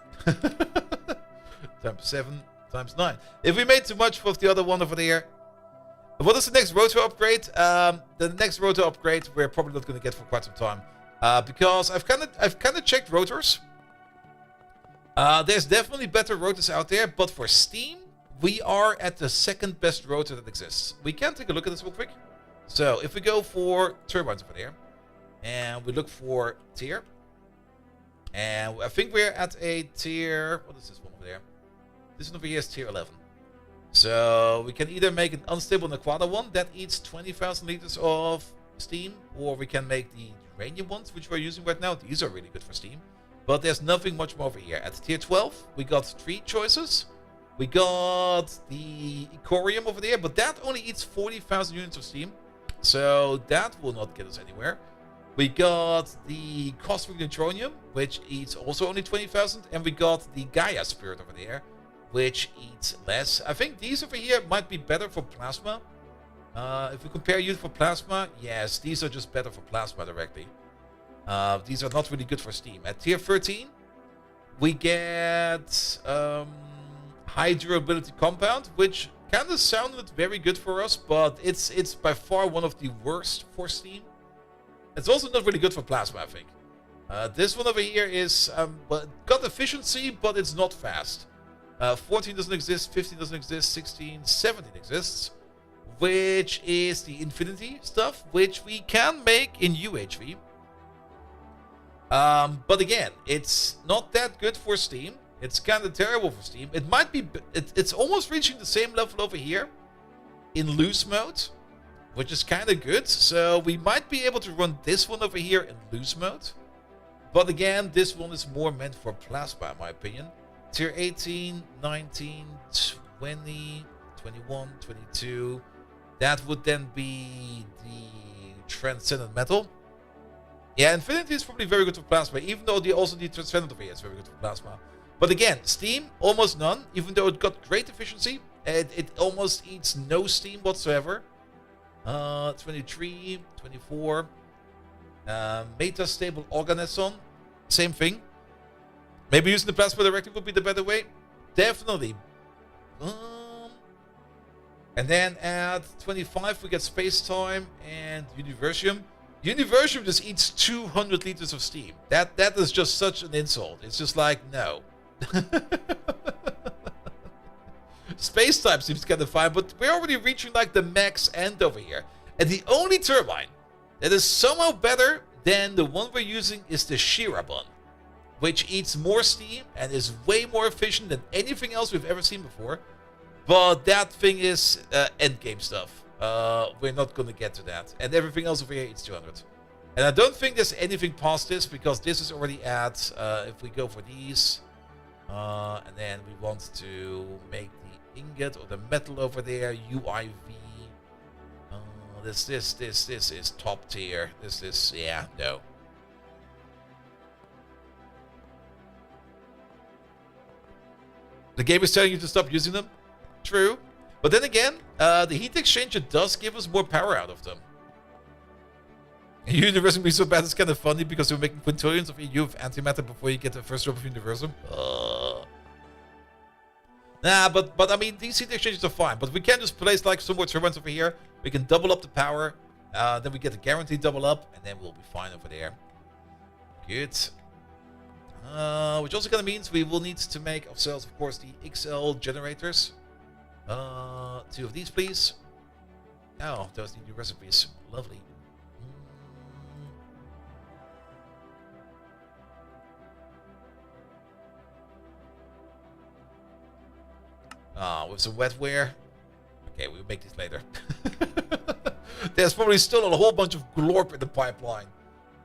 Times 7 times 9. If we made too much of the other one over there, what is the next rotor upgrade? The next rotor upgrade we're probably not going to get for quite some time. Because I've kind of checked rotors. There's definitely better rotors out there, but for steam, we are at the second best rotor that exists. We can take a look at this real quick. So if we go for turbines over there, and we look for tier, and I think we're at a tier. What is this one over there? This one over here is tier 11. So we can either make an unstable Naquada one that eats 20,000 liters of steam, or we can make the uranium ones, which we're using right now. These are really good for steam. But there's nothing much more over here. At tier 12, we got 3 choices. We got the Icorium over there, but that only eats 40,000 units of steam. So that will not get us anywhere. We got the Cosmic Neutronium, which eats also only 20,000. And we got the Gaia Spirit over there, which eats less. I think these over here might be better for plasma. If we compare unit for plasma, yes, these are just better for plasma directly. These are not really good for steam. At tier 13, we get high durability compound, which kind of sounded very good for us, but it's by far one of the worst for steam. It's also not really good for plasma, I think. This one over here is got efficiency, but it's not fast. 14 doesn't exist, 15 doesn't exist, 16, 17 exists, which is the infinity stuff, which we can make in UHV. But again, it's not that good for steam. It's kind of terrible for steam. It might be, it's almost reaching the same level over here in loose mode, which is kind of good. So we might be able to run this one over here in loose mode. But again, this one is more meant for plasma, in my opinion. Tier 18, 19, 20, 21, 22. That would then be the Transcendent Metal. Yeah, Infinity is probably very good for plasma, even though they also need Transcendent over here. It's very good for plasma. But again, steam, almost none. Even though it got great efficiency, it almost eats no steam whatsoever. 23, 24. Metastable Organesson, same thing. Maybe using the plasma directly would be the better way. Definitely. And then at 25 we get Space Time and Universium. Universium just eats 200 liters of steam. That is just such an insult. It's just like, no. Space Time seems kind of fine, but we're already reaching like the max end over here. And the only turbine that is somehow better than the one we're using is the Shirabun, which eats more steam and is way more efficient than anything else we've ever seen before. But that thing is endgame stuff. We're not going to get to that. And everything else over here eats 200. And I don't think there's anything past this, because this is already at, if we go for these, and then we want to make the ingot or the metal over there, UIV. This is top tier. This is, yeah, no. The game is telling you to stop using them. True. But then again, the heat exchanger does give us more power out of them. Universum being so bad is kind of funny, because we're making quintillions of EU of antimatter before you get the first drop of Universum. Nah, but I mean, these heat exchangers are fine. But we can just place like some more turbines over here. We can double up the power. Then we get the guaranteed double up, and then we'll be fine over there. Good. Which also kind of means we will need to make ourselves, of course, the XL generators. 2 of these, please. Oh, those need new recipes. Lovely. With some wetware. Okay, we'll make these later. There's probably still a whole bunch of glorp in the pipeline.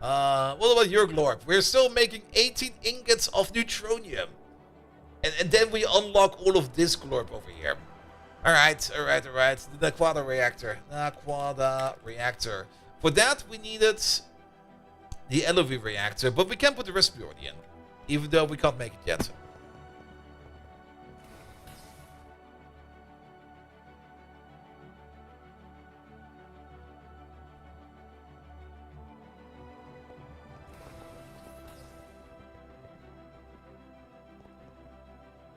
What about your glorp? We're still making 18 ingots of neutronium. And then we unlock all of this glorp over here. Alright. The Naquada reactor. For that, we needed the LOV reactor, but we can put the recipe already in, even though we can't make it yet.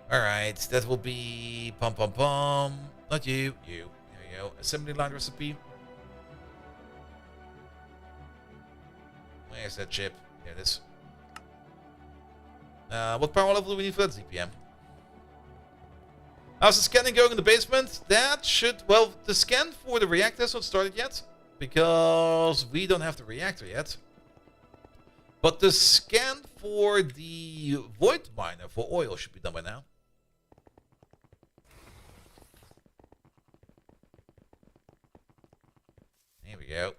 Alright, that will be not you. There you go. Assembly line recipe. Where's that chip? There it is. What power level do we need for that ZPM? How's the scanning going in the basement? That should... Well, the scan for the reactor has not started yet, because we don't have the reactor yet. But the scan for the void miner for oil should be done by now. There we go.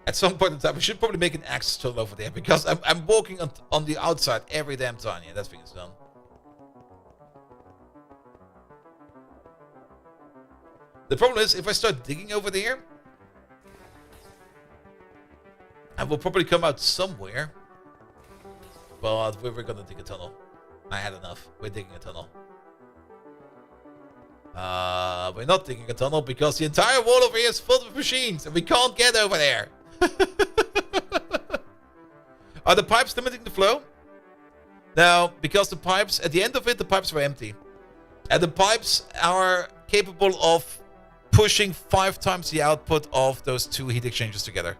At some point in time, we should probably make an access tunnel over there, because I'm walking on the outside every damn time. Yeah, that thing is done. The problem is, if I start digging over there, I will probably come out somewhere. But we're gonna dig a tunnel. I had enough. We're digging a tunnel. We're not digging a tunnel because the entire wall over here is filled with machines and we can't get over there. Are the pipes limiting the flow? No, because the pipes, at the end of it, the pipes were empty. And the pipes are capable of pushing 5 times the output of those 2 heat exchangers together.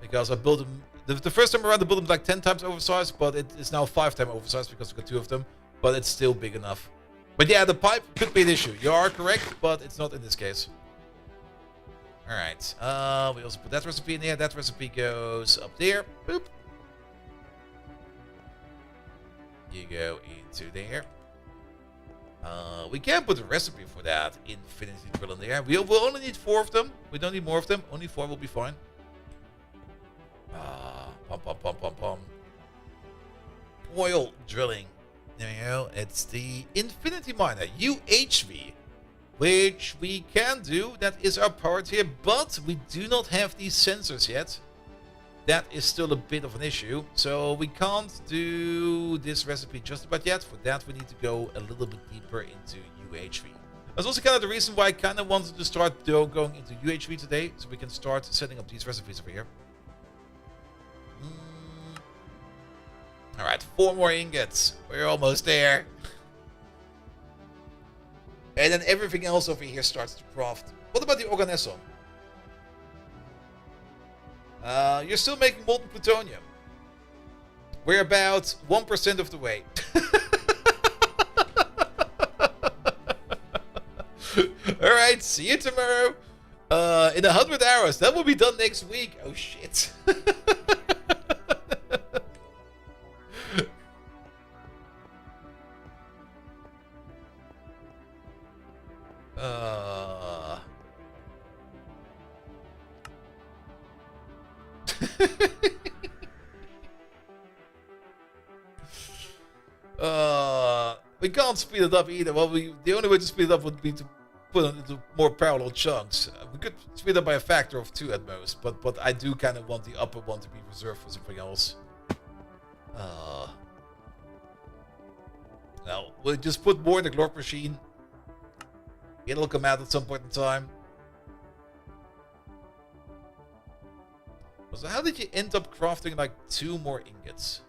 Because I built them, the first time around I built them like 10 times oversized, but it is now 5 times oversized because we got 2 of them. But it's still big enough. But yeah, the pipe could be an issue. You are correct, but it's not in this case. Alright, we also put that recipe in there. That recipe goes up there. Boop. You go into there. We can put a recipe for that infinity drill in there. We'll only need 4 of them. We don't need more of them. Only 4 will be fine. Pum. Oil drilling. There you go. It's the infinity miner, UHV. Which we can do. That is our part here. But we do not have these sensors yet. That is still a bit of an issue. So we can't do this recipe just about yet. For that we need to go a little bit deeper into UHV. That's also kind of the reason why I kind of wanted to start going into UHV today. So we can start setting up these recipes over here. Alright, 4 more ingots. We're almost there. And then everything else over here starts to craft. What about the organesson? You're still making molten plutonium. We're about 1% of the way. Alright, see you tomorrow. In 100 hours. That will be done next week. Oh shit. We can't speed it up either. Well, the only way to speed it up would be to put it into more parallel chunks. We could speed it up by a factor of 2 at most, but I do kind of want the upper one to be reserved for something else. Well, we'll just put more in the Glorp machine. It'll come out at some point in time. So how did you end up crafting like 2 more ingots?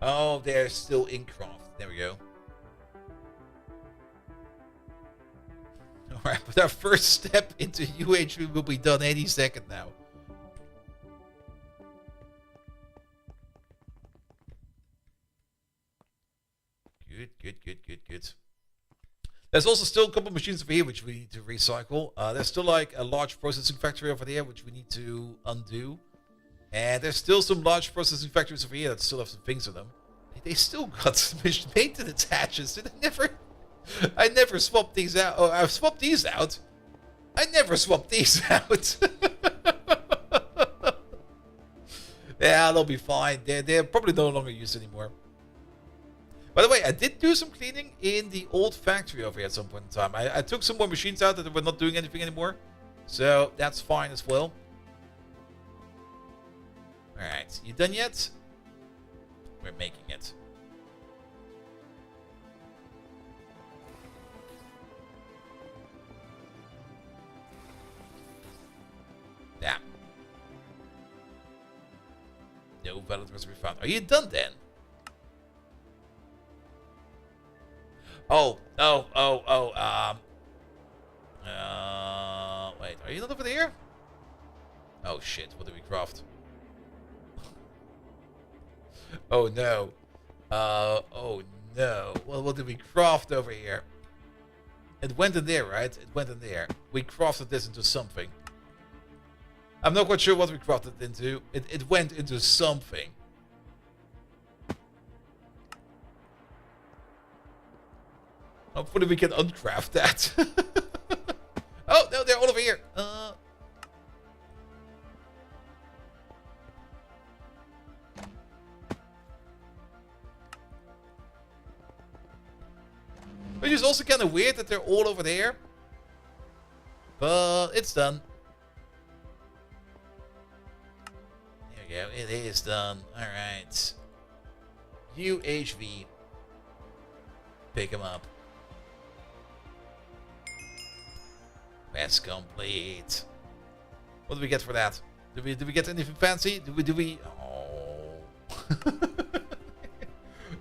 Oh, they're still in craft. There we go. Alright, but our first step into UHV will be done any second now. Good. There's also still a couple of machines over here which we need to recycle. There's still like a large processing factory over there which we need to undo. And there's still some large processing factories over here that still have some things in them. They still got maintenance hatches. I never swapped these out. Oh, I've swapped these out. I never swapped these out. Yeah, they'll be fine. They're probably no longer used anymore. By the way, I did do some cleaning in the old factory over here at some point in time. I took some more machines out that were not doing anything anymore. So that's fine as well. Alright, you done yet? We're making it. Yeah. No valid recipe found. Are you done then? Wait, are you not over there? Oh shit, what did we craft? Oh no. Oh no. Well, what did we craft over here? It went in there, right? It went in there. We crafted this into something. I'm not quite sure what we crafted it into. It went into something. Hopefully we can uncraft that. Oh, no, they're all over here. Which is also kind of weird that they're all over there. But it's done. There we go. It is done. Alright. UHV. Pick them up. Quest complete. What do we get for that? Did we get anything fancy? Do we Oh.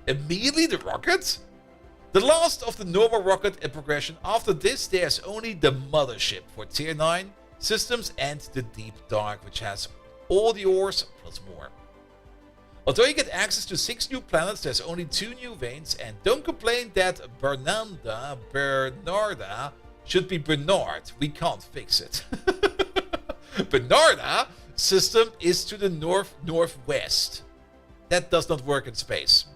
Immediately the rocket? The last of the normal rocket in progression. After this, there's only the mothership for tier 9 systems and the deep dark, which has all the ores plus more. Although you get access to 6 new planets, there's only 2 new veins, and don't complain that Bernarda should be Bernard. We can't fix it. Bernarda system is to the northwest. That does not work in space.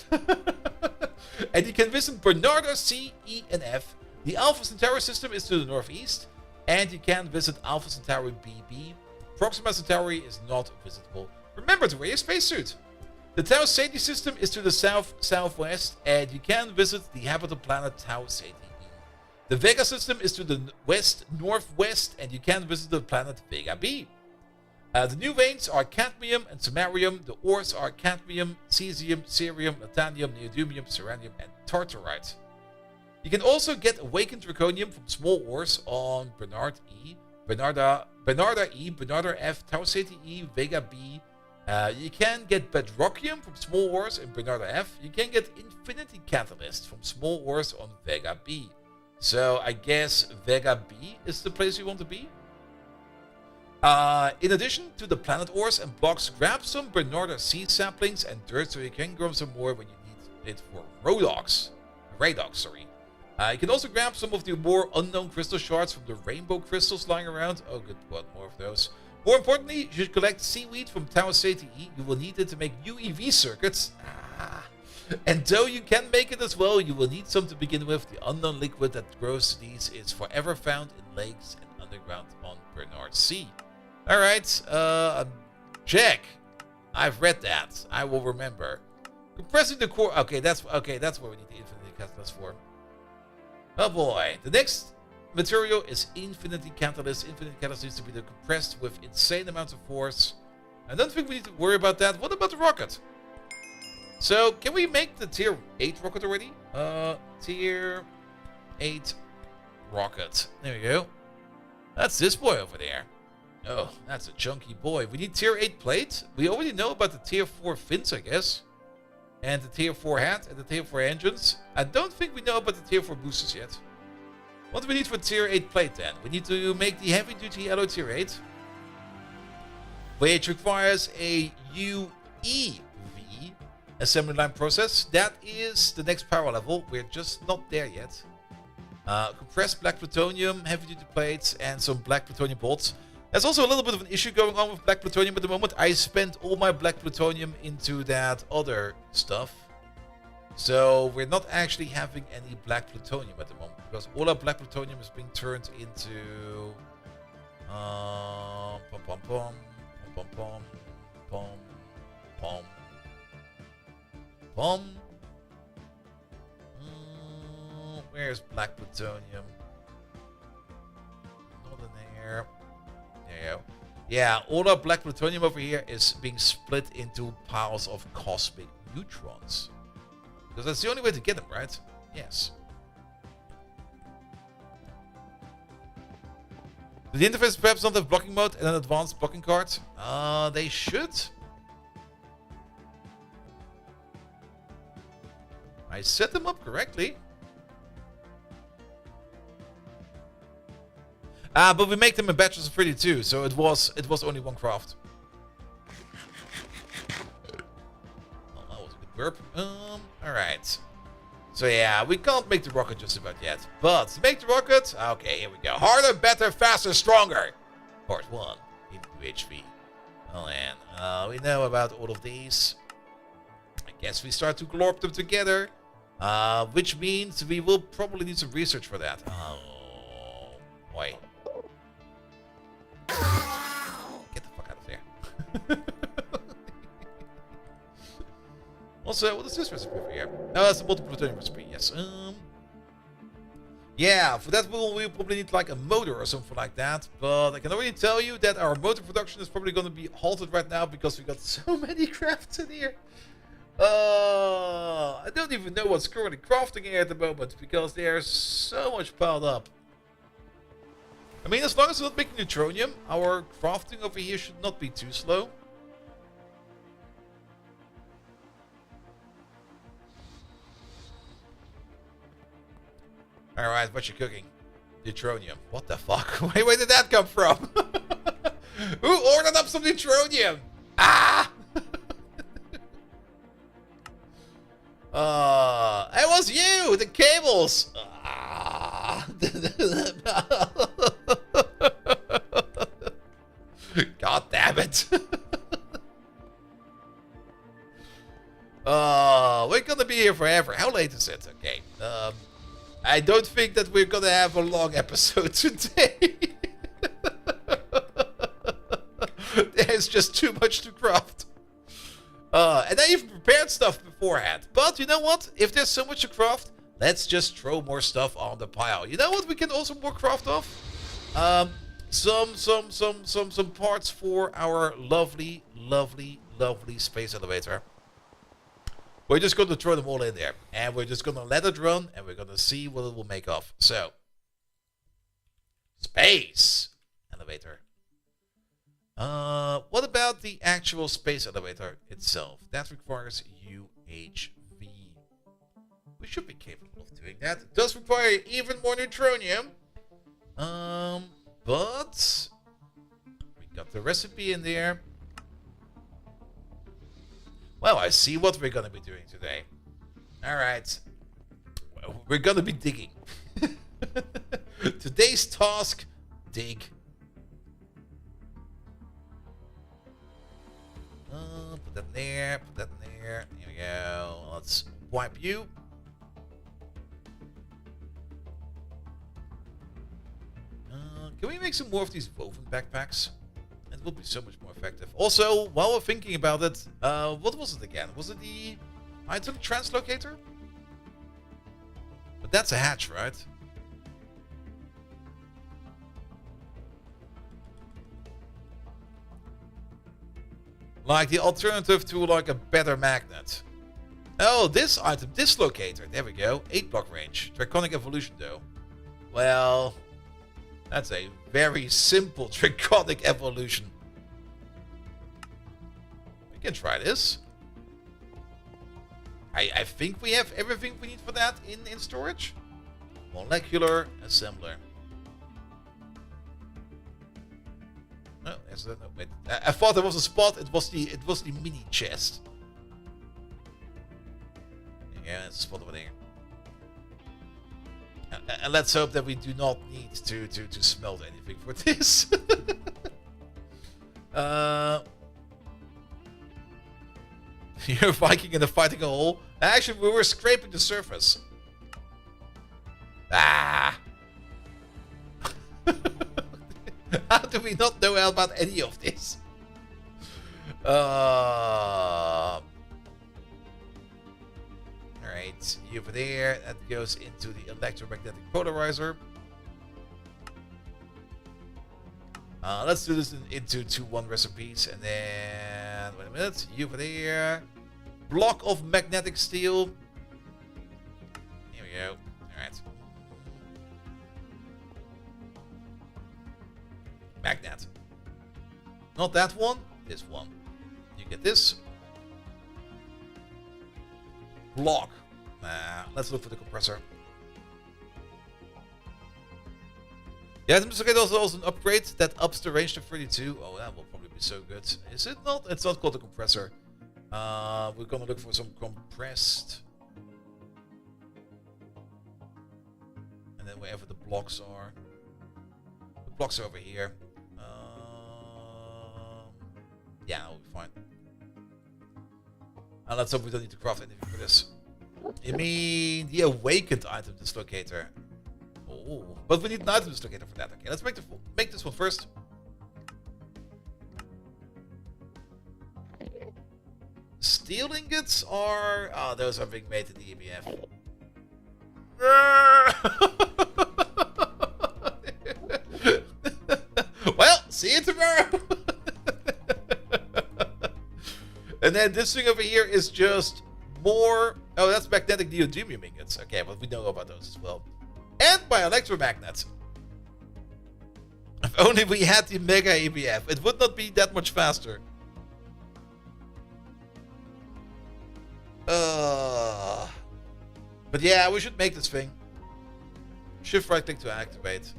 And you can visit Bernarda C, E, and F. The Alpha Centauri system is to the northeast, and you can visit Alpha Centauri BB. Proxima Centauri is not visitable. Remember to wear your spacesuit. The Tau Ceti system is to the southwest, and you can visit the habitable planet Tau Ceti. The Vega system is to the west-northwest, and you can visit the planet Vega B. The new veins are cadmium and samarium. The ores are cadmium, cesium, cerium, latanium, neodymium, ceranium, and tartarite. You can also get awakened draconium from small ores on Bernarda E, Bernarda F, Tau Ceti E, Vega B. You can get bedrockium from small ores in Bernarda F. You can get infinity catalyst from small ores on Vega B. So I guess Vega B is the place you want to be. In addition to the planet ores and blocks, grab some Bernarda C saplings and dirt so you can grow some more when you need it for Radox. You can also grab some of the more unknown crystal shards from the rainbow crystals lying around. Oh, good, what more of those. More importantly, you should collect seaweed from Tau Ceti E. You will need it to make UEV circuits. And though you can make it as well, you will need some to begin with. The unknown liquid that grows these is forever found in lakes and underground on Bernard Sea. Alright, check. I've read that. I will remember. Compressing the core. Okay, that's what we need the infinity catalyst for. Oh boy. The next material is infinity catalyst. Infinity catalyst needs to be compressed with insane amounts of force. I don't think we need to worry about that. What about the rocket? So, can we make the tier 8 rocket already? Tier 8 rocket. There we go. That's this boy over there. Oh, that's a chunky boy. We need tier 8 plate. We already know about the tier 4 fins, I guess. And the tier 4 hat and the tier 4 engines. I don't think we know about the tier 4 boosters yet. What do we need for tier 8 plate then? We need to make the heavy duty alloy tier 8. Which requires a UHV assembly line process. That is the next power level. We're just not there yet. Compressed black plutonium, heavy duty plates, and some black plutonium bolts. There's also a little bit of an issue going on with black plutonium at the moment. I spent all my black plutonium into that other stuff. So we're not actually having any black plutonium at the moment, because all our black plutonium is being turned into where's black plutonium? Not in there. There you go. Yeah, all our black plutonium over here is being split into piles of cosmic neutrons. Because that's the only way to get them, right? Yes. Do the interface perhaps not have blocking mode and an advanced blocking card? They should. I set them up correctly. But we make them in batches of 32, so it was only one craft. Oh, that was a good burp. Alright. So yeah, we can't make the rocket just about yet. But to make the rocket, okay, here we go. Harder, better, faster, stronger. Part 1 in UHV. Oh man, we know about all of these. I guess we start to glorp them together. Which means we will probably need some research for that. Oh boy. Get the fuck out of there. Also, what is this recipe over here? Oh, that's the multiple plutonium recipe, yes. Yeah, for that we'll probably need like a motor or something like that. But I can already tell you that our motor production is probably going to be halted right now because we got so many crafts in here. I don't even know what's currently crafting here at the moment because there's so much piled up. I mean, as long as we're not making neutronium, our crafting over here should not be too slow. Alright, what you cooking? Neutronium. What the fuck? Where did that come from? Who ordered up some neutronium? Ah! It was you! The cables! Ah! God damn it! We're gonna be here forever. How late is it? Okay. I don't think that we're gonna have a long episode today. There's just too much to craft. And I even prepared stuff beforehand. But you know what? If there's so much to craft, let's just throw more stuff on the pile. You know what we can also more craft of? Some parts for our lovely space elevator. We're just going to throw them all in there. And we're just going to let it run. And we're going to see what it will make of. So. Space elevator. What about the actual space elevator itself? That requires UHV. We should be capable of doing that. It does require even more neutronium. But we got the recipe in there. Well, I see what we're going to be doing today. Alright. We're going to be digging. Today's task, dig. Put that in there, put that in there. Here we go. Let's wipe you. Can we make some more of these woven backpacks? It would be so much more effective. Also, while we're thinking about it, what was it again? Was it the item translocator? But that's a hatch, right? Like the alternative to like a better magnet. Oh, this item, dislocator. There we go. 8 block range. Draconic evolution though. Well, that's a very simple draconic evolution. We can try this. I think we have everything we need for that in storage. Molecular assembler. No, there's no wait. I thought there was a spot. It was the mini chest. Yeah, it's a spot over there. And let's hope that we do not need to smelt anything for this. You're Viking and fighting a hole. Actually, we were scraping the surface. Ah! How do we not know about any of this? Alright, over there. That goes into the electromagnetic polarizer. Let's do this into 2-1 recipes, and then wait a minute. Over there. Block of magnetic steel. Here we go. Alright. Magnet. Not that one, this one. You get this. Block. Let's look for the compressor. Yeah, the Mr. also an upgrade that ups the range to 32. Oh, that will probably be so good. Is it not? It's not called a compressor. We're gonna look for some compressed. And then wherever the blocks are. The blocks are over here. Yeah, that'll be fine. And let's hope we don't need to craft anything for this. You mean the awakened item dislocator? Oh, but we need an item dislocator for that. Okay, let's make this one first. Steel ingots are... Oh, those are being made in the EBF. Well, see you tomorrow. And then this thing over here is just more... Oh, that's magnetic neodymium ingots. Okay, but we know about those as well. And by electromagnets. If only we had the Mega EBF, it would not be that much faster. But yeah, we should make this thing. Shift right click to activate.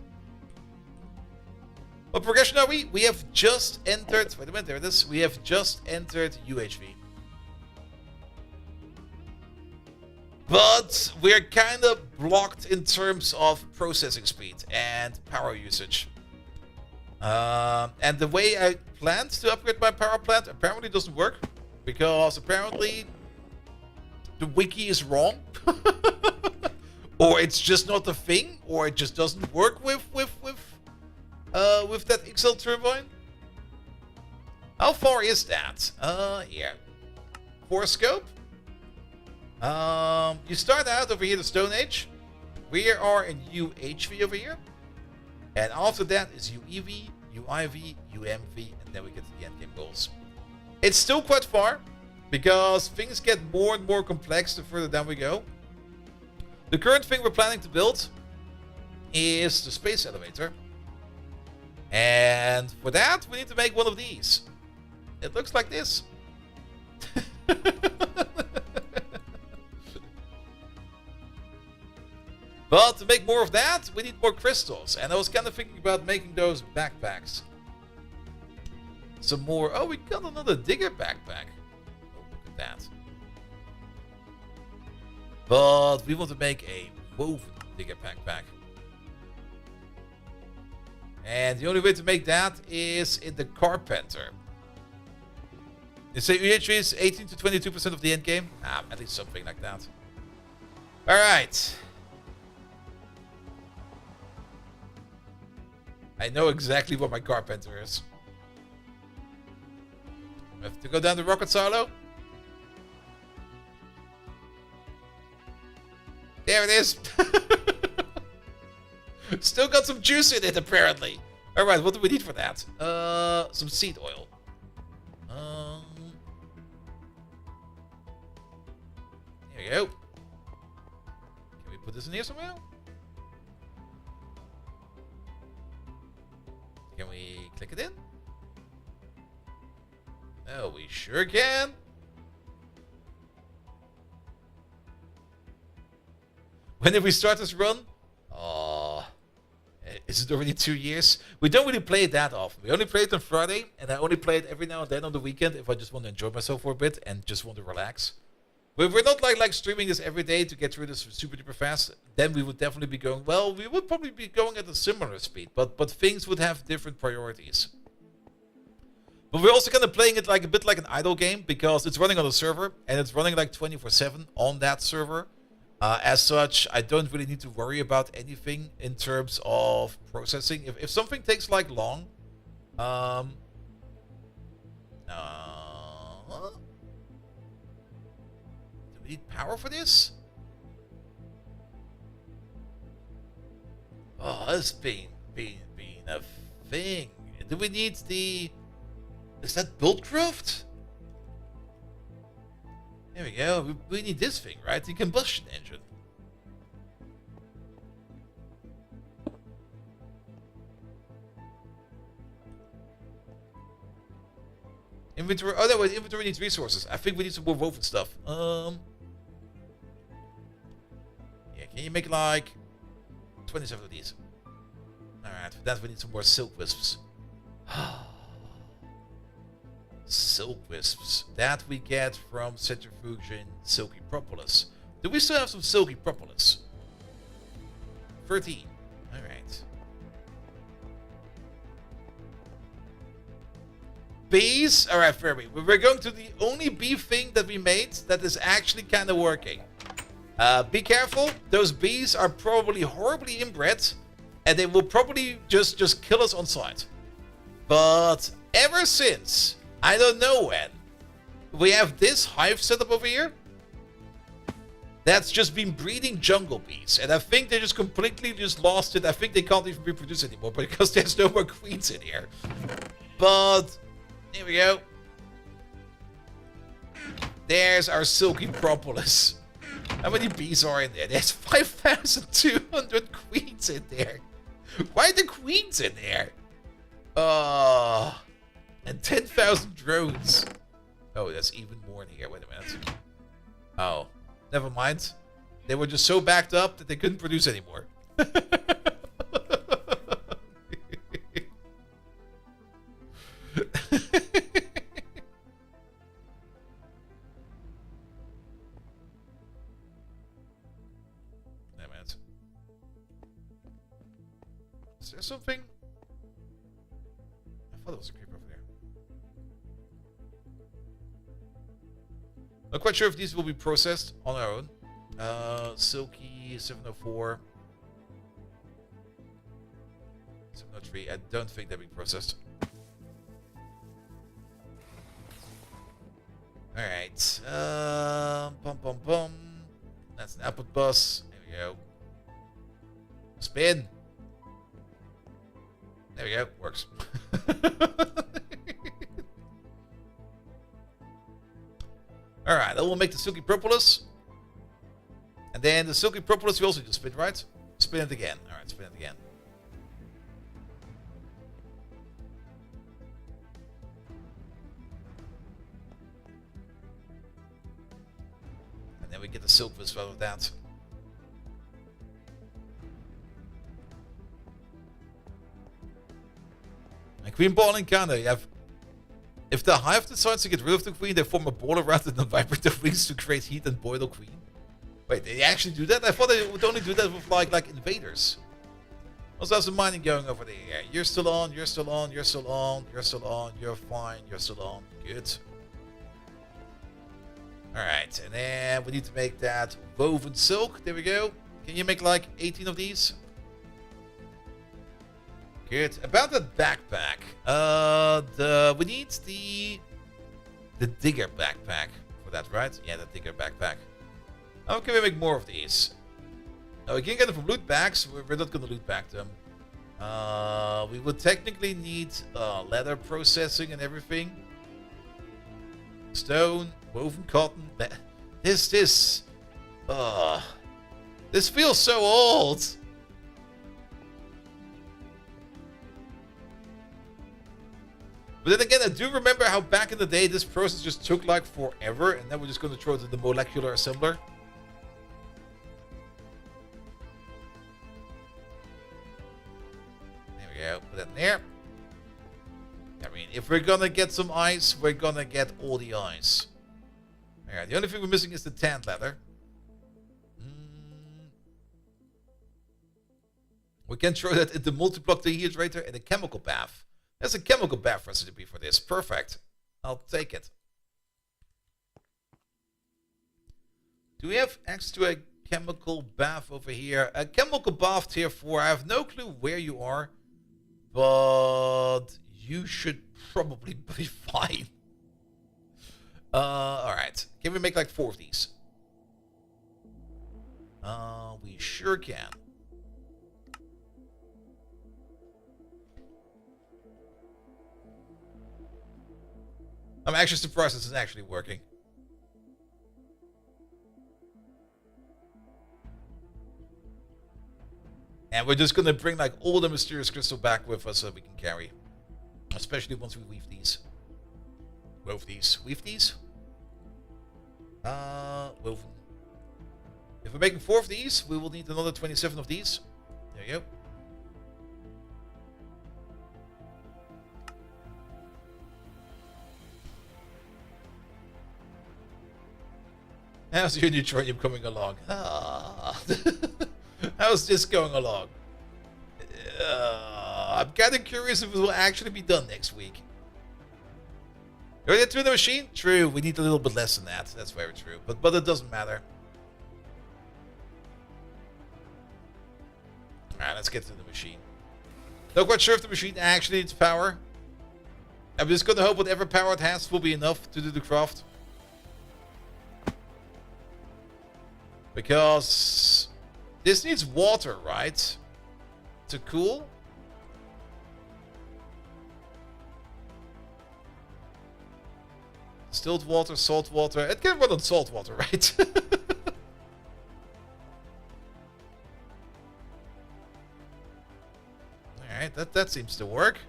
What progression are we? We have just entered... Wait a minute, there it is. We have just entered UHV. But we're kind of blocked in terms of processing speed and power usage. And the way I planned to upgrade my power plant apparently doesn't work. Because apparently the wiki is wrong. Or it's just not a thing. Or it just doesn't work with that XL turbine. How far is that? Here. For scope. You start out over here the Stone Age. We are in UHV over here. And after that is UEV, UIV, UMV, and then we get to the endgame goals. It's still quite far, because things get more and more complex the further down we go. The current thing we're planning to build is the space elevator. And for that, we need to make one of these. It looks like this. But to make more of that, we need more crystals. And I was kind of thinking about making those backpacks. Some more... Oh, we got another digger backpack. Oh, look at that. But we want to make a woven digger backpack. And the only way to make that is in the Carpenter. You say UHV is 18 to 22% of the end game? Ah, at least something like that. Alright. I know exactly what my carpenter is. I have to go down the rocket silo. There it is. Still got some juice in it, apparently. All right, what do we need for that? Some seed oil. There you go. Can we put this in here somewhere? Can we click it in? Oh, we sure can. When did we start this run? Oh, is it already 2 years? We don't really play it that often. We only play it on Friday, and I only play it every now and then on the weekend if I just want to enjoy myself for a bit and just want to relax. But we're not like streaming this every day to get through this super duper fast. Then we would definitely be going, well, we would probably be going at a similar speed, but things would have different priorities. But we're also kind of playing it like a bit like an idle game because it's running on a server and it's running like 24/7 on that server. As such, I don't really need to worry about anything in terms of processing. If something takes like long, do we need power for this? Oh, that's been a thing. Do we need the? Is that Buildcraft? There we go. We need this thing, right? The combustion engine. Inventory. Oh no, wait. Inventory needs resources. I think we need some more woven stuff. Yeah. Can you make like 27 of these? All right. For that, we need some more silk wisps. Silk wisps that we get from centrifuging silky propolis. Do we still have some silky propolis? 13. All right. Bees. All right, Fermi. We're going to the only bee thing that we made that is actually kind of working. Be careful. Those bees are probably horribly inbred, and they will probably just kill us on sight. But ever since, I don't know when, we have this hive setup over here that's just been breeding jungle bees. And I think they just completely lost it. I think they can't even reproduce anymore because there's no more queens in here. But, here we go. There's our silky propolis. How many bees are in there? There's 5,200 queens in there. Why are the queens in there? And 10,000 drones. Oh, that's even more in here. Wait a minute. Oh, never mind. They were just so backed up that they couldn't produce anymore. Damn it. Is there something? I thought it was a creeper over there. Not quite sure if these will be processed on our own. Silky 704. 703. I don't think they're being processed. Alright. Bum. That's an output bus. There we go. Spin. There we go. Works. Alright, then we'll make the silky propolis. And then the silky propolis we also do spin, right? Spin it again. Alright, spin it again. And then we get the silk wisp out of that. And queen ball encounter, you have. If the hive decides to get rid of the queen, they form a ball around it and vibrate their wings to create heat and boil the queen. Wait, they actually do that? I thought they would only do that with like invaders. Also, how's the mining going over there? You're still on, you're still on, you're still on, you're still on, you're fine, you're still on. Good. Alright, and then we need to make that woven silk. There we go. Can you make like 18 of these? Good. About the backpack. We need the digger backpack for that, right? Yeah, the digger backpack. How can we make more of these? Oh, we can get them from loot bags. We're not gonna loot back them. We would technically need leather processing and everything. Stone, woven cotton. This feels so old. But then again, I do remember how back in the day this process just took like forever, and then we're just going to throw it to the molecular assembler. There we go. Put that in there. I mean, if we're going to get some ice, we're going to get all the ice. Alright, the only thing we're missing is the tanned leather. We can throw that in the multi-block dehydrator and a chemical bath. There's a chemical bath recipe for this. Perfect. I'll take it. Do we have access to a chemical bath over here? A chemical bath tier 4. I have no clue where you are. But you should probably be fine. Alright. Can we make like 4 of these? We sure can. I'm actually surprised this is actually working. And we're just gonna bring like all the mysterious crystal back with us so we can carry. Especially once we weave these. Wove these. Weave these? Woven. If we're making 4 of these, we will need another 27 of these. There you go. How's your neutronium coming along? How's this going along? I'm kind of curious if it will actually be done next week. Are you through the machine? True, we need a little bit less than that. That's very true. But it doesn't matter. Alright, let's get to the machine. Not quite sure if the machine actually needs power. I'm just gonna hope whatever power it has will be enough to do the craft. Because this needs water, right? To cool? Distilled water, salt water. It can run on salt water, right? Alright, that seems to work.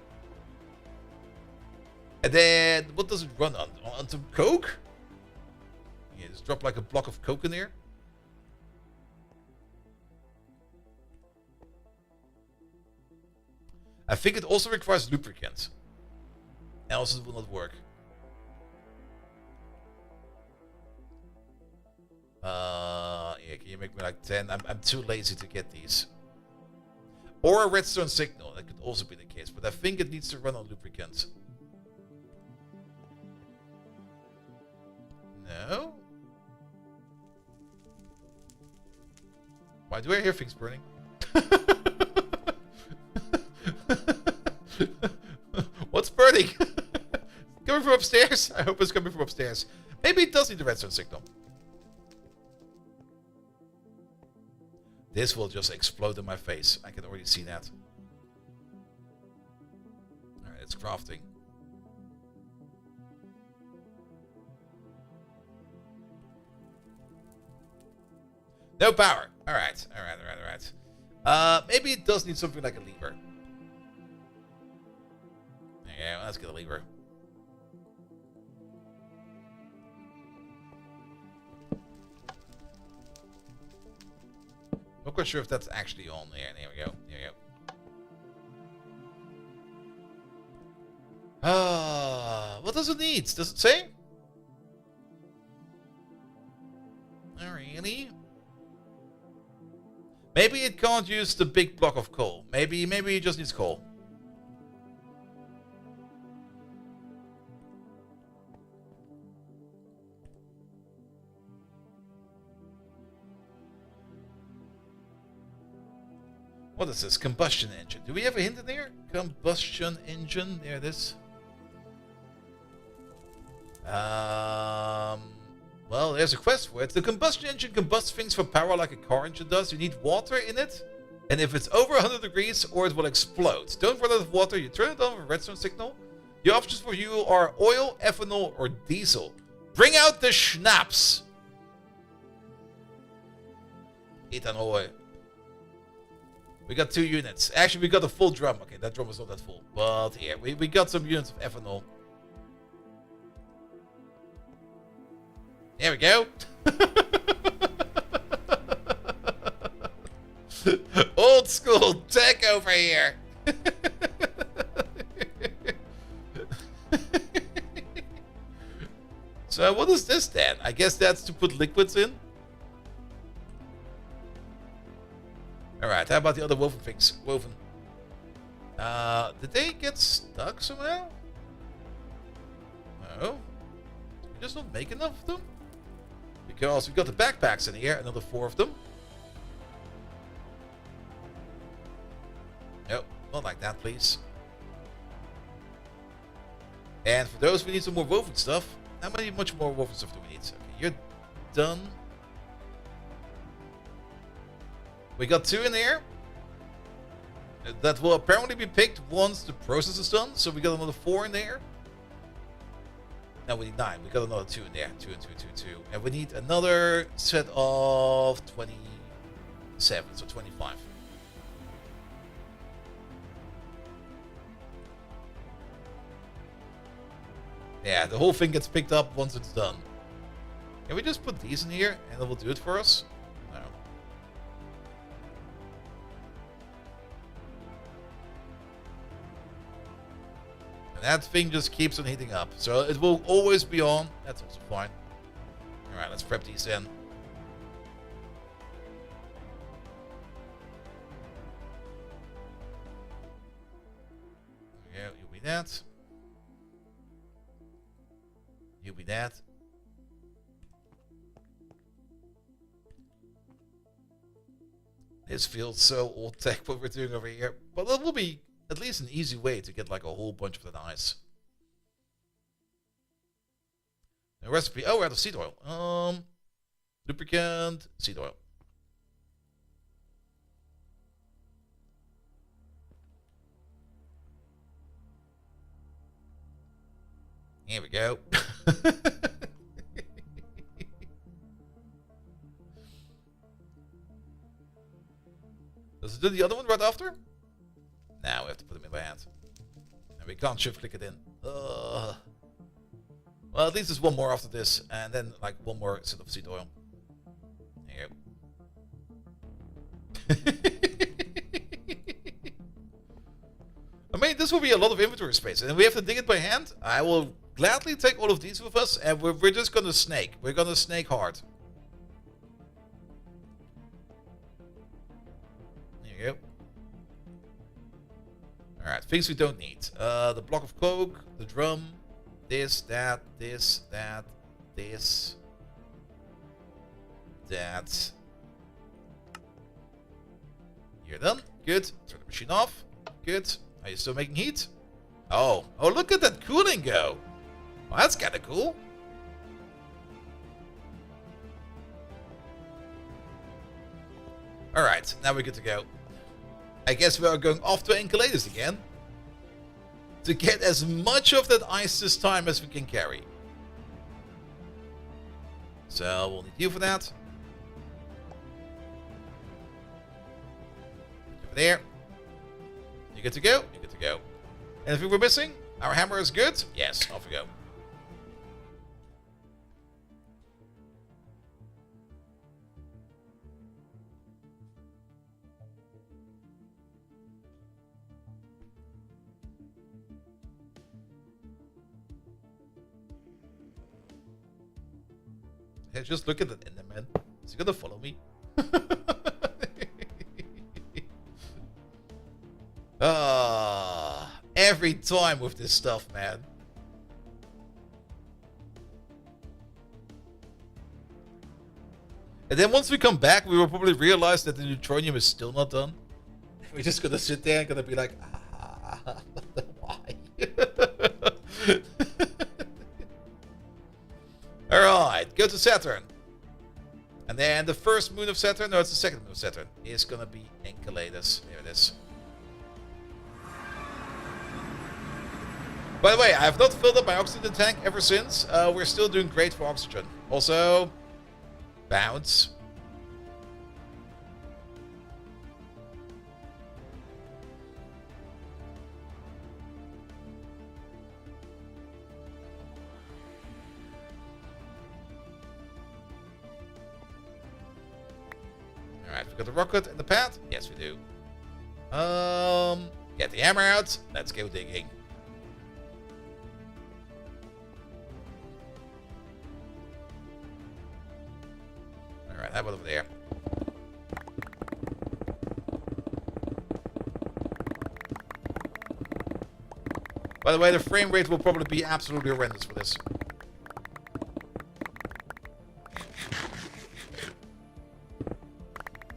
And then, what does it run on? On some coke? Yeah, just drop like a block of coke in there. I think it also requires lubricant. Else it will not work. Yeah, can you make me like 10? I'm too lazy to get these. Or a redstone signal, that could also be the case. But I think it needs to run on lubricant. No? Why do I hear things burning? What's burning? Coming from upstairs? I hope it's coming from upstairs. Maybe it does need the redstone signal. This will just explode in my face. I can already see that. Alright, it's crafting. No power. Alright. Maybe it does need something like a lever. Yeah, let's get a lever. Not quite sure if that's actually on there. There we go. There we go. What does it need? Does it say? Oh, really? Maybe it can't use the big block of coal. Maybe it just needs coal. What is this? Combustion engine. Do we have a hint in there? Combustion engine. There it is. Well, there's a quest for it. The combustion engine combusts things for power like a car engine does. You need water in it. And if it's over 100 degrees, or it will explode. Don't run out of water. You turn it on with a redstone signal. The options for you are oil, ethanol, or diesel. Bring out the schnapps. Ethanol. We got 2 units. Actually, we got a full drum. Okay, that drum was not that full. But here, we got some units of ethanol. There we go. Old school tech over here. So what is this then? I guess that's to put liquids in. Alright, how about the other woven things? Woven. Did they get stuck somehow? No. We just not make enough of them? Because we got the backpacks in here, another 4 of them. No, not like that, please. And for those, we need some more woven stuff. How much more woven stuff do we need? Okay, you're done. We got 2 in here. That will apparently be picked once the process is done. So we got another 4 in there. No, we need 9. We got another 2 in there. 2 and 2, 2, 2. And we need another set of 27, so 25. Yeah, the whole thing gets picked up once it's done. Can we just put these in here and it will do it for us? No. And that thing just keeps on heating up. So it will always be on. That's also fine. Alright, let's prep these in. Yeah, you'll be that. You'll be that. This feels so old tech what we're doing over here. But that will be at least an easy way to get like a whole bunch of that ice. The recipe. Oh, we're out of seed oil. Lubricant, seed oil. Here we go. Does it do the other one right after? Now we have to put them in by hand. And we can't shift click it in. Well, at least there's one more after this. And then like one more set of seed oil. There you go. I mean, this will be a lot of inventory space. And we have to dig it by hand. I will gladly take all of these with us. And we're just going to snake. We're going to snake hard. There you go. Alright, things we don't need. The block of coke, the drum, this, that, this, that, this, that. You're done. Good. Turn the machine off. Good. Are you still making heat? Oh. Oh, look at that cooling go. Well, that's kind of cool. Alright, now we're good to go. I guess we are going off to Enceladus again. To get as much of that ice this time as we can carry. So, we'll need you for that. Over there. You good to go? You good to go. Anything we're missing? Our hammer is good? Yes, off we go. Hey, just look at that Enderman. Is he gonna follow me? Every time with this stuff, man. And then once we come back, we will probably realize that the neutronium is still not done. We're just gonna sit there and gonna be like, ah. Why? Alright, go to Saturn. And then the first moon of Saturn, no, it's the second moon of Saturn, is gonna be Enceladus. There it is. By the way, I have not filled up my oxygen tank ever since. We're still doing great for oxygen. Also, bounce. Alright, we got the rocket in the pad? Yes, we do. Get the hammer out. Let's go digging. Alright, how about over there? By the way, the frame rate will probably be absolutely horrendous for this.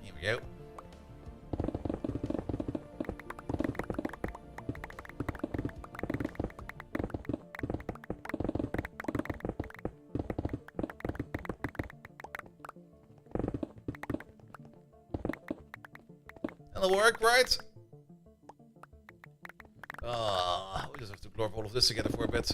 Here we go. That'll work, right? We just have to glorp all of this together for a bit.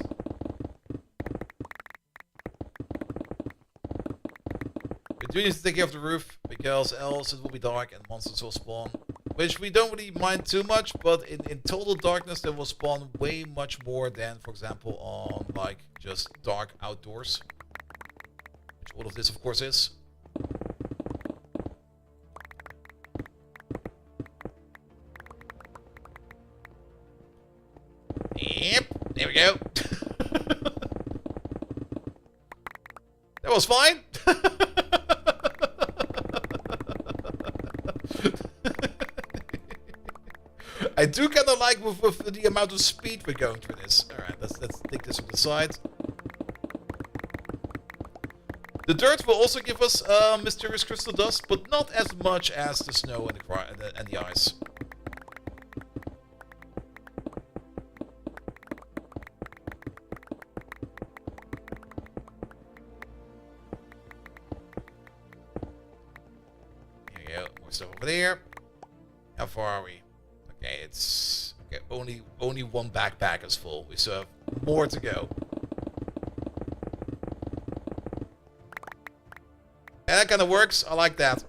We do need to take care of the roof, because else it will be dark and monsters will spawn. Which we don't really mind too much, but in total darkness they will spawn way much more than, for example, on like just dark outdoors. Which all of this of course is. Yep, there we go. That was fine. I do kind of like with the amount of speed we're going through this. Alright, let's take this on the side. The dirt will also give us mysterious crystal dust, but not as much as the snow and the ice. Here we go, more stuff over there. How far are we? Okay, it's okay. Only one backpack is full. We still have more to go. And that kind of works. I like that.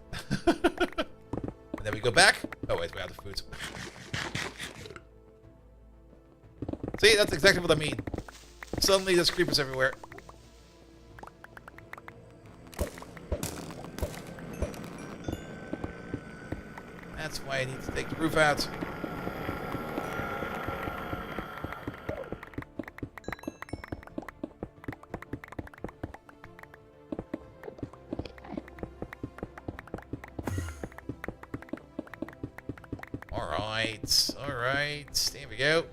And then we go back. Oh wait, we're out of food. See, that's exactly what I mean. Suddenly there's creepers everywhere. That's why I need to take the roof out. Alright, there we go.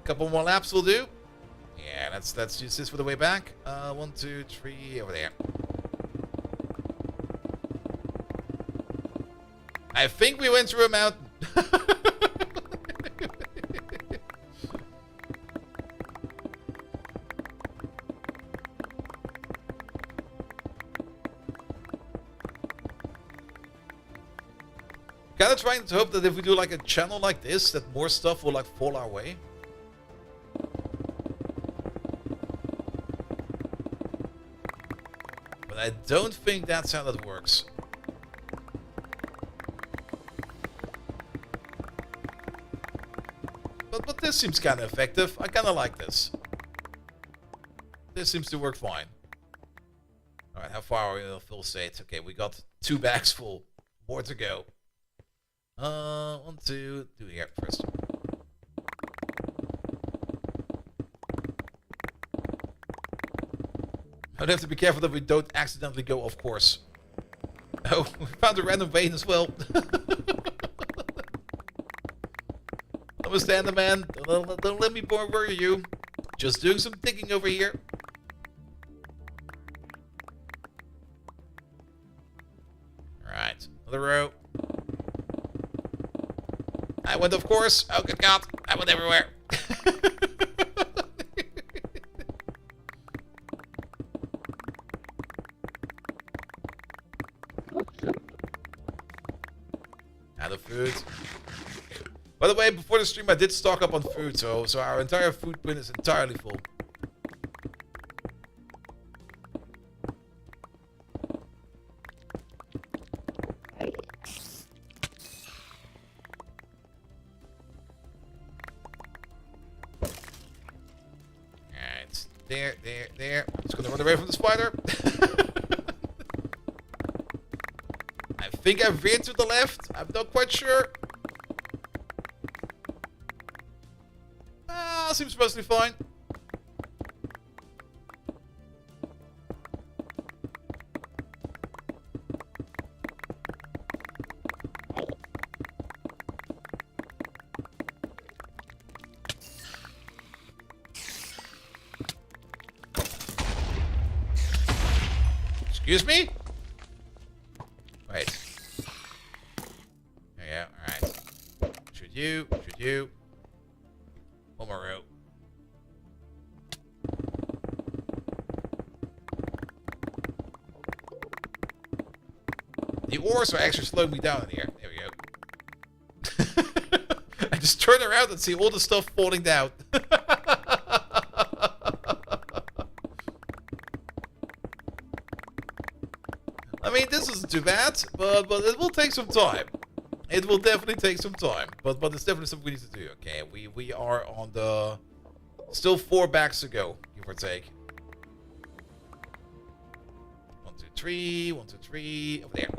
Couple more laps will do. Yeah, let's use this for the way back. 1, 2, 3, over there. I think we went through a mountain. Kind of trying to hope that if we do like a channel like this, that more stuff will like fall our way. But I don't think that's how that works. But this seems kind of effective. I kind of like this. This seems to work fine. Alright, how far are we in the full state? Okay, we got 2 bags full. More to go. 1, 2, do here first. I'd have to be careful that we don't accidentally go off course. Oh, we found a random vein as well. Understand the man. Don't let me worry you. Just doing some digging over here. Alright, another row. I went, of course. Oh, good God. I went everywhere. Out of food. By the way, before the stream, I did stock up on food, so our entire food bin is entirely full. Alright, there. I'm just gonna run away from the spider. I think I veered to the left. I'm not quite sure. Seems mostly fine. Excuse me? Wait. Yeah, alright. Should you? One more row. The ores are actually slowing me down in here. There we go. I just turn around and see all the stuff falling down. I mean, this isn't too bad, but it will take some time. It will definitely take some time, but it's definitely something we need to do. Okay, we are on the still 4 bags to go, give or take. 1, 2, 3, 1, 2, 3, over there.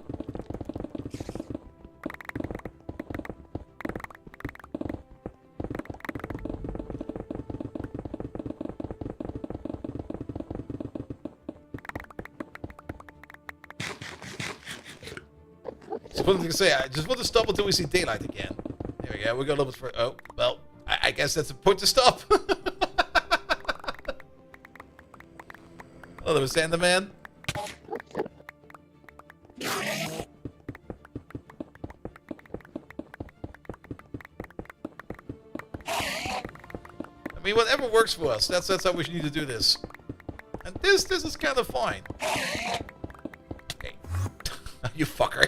What was I going to say? I just want to stop until we see daylight again. There we go. We got a little bit further. Oh, well, I guess that's the point to stop. Oh, there was Sanderman. I mean, whatever works for us. That's how we need to do this. And this is kind of fine. Okay. You fucker.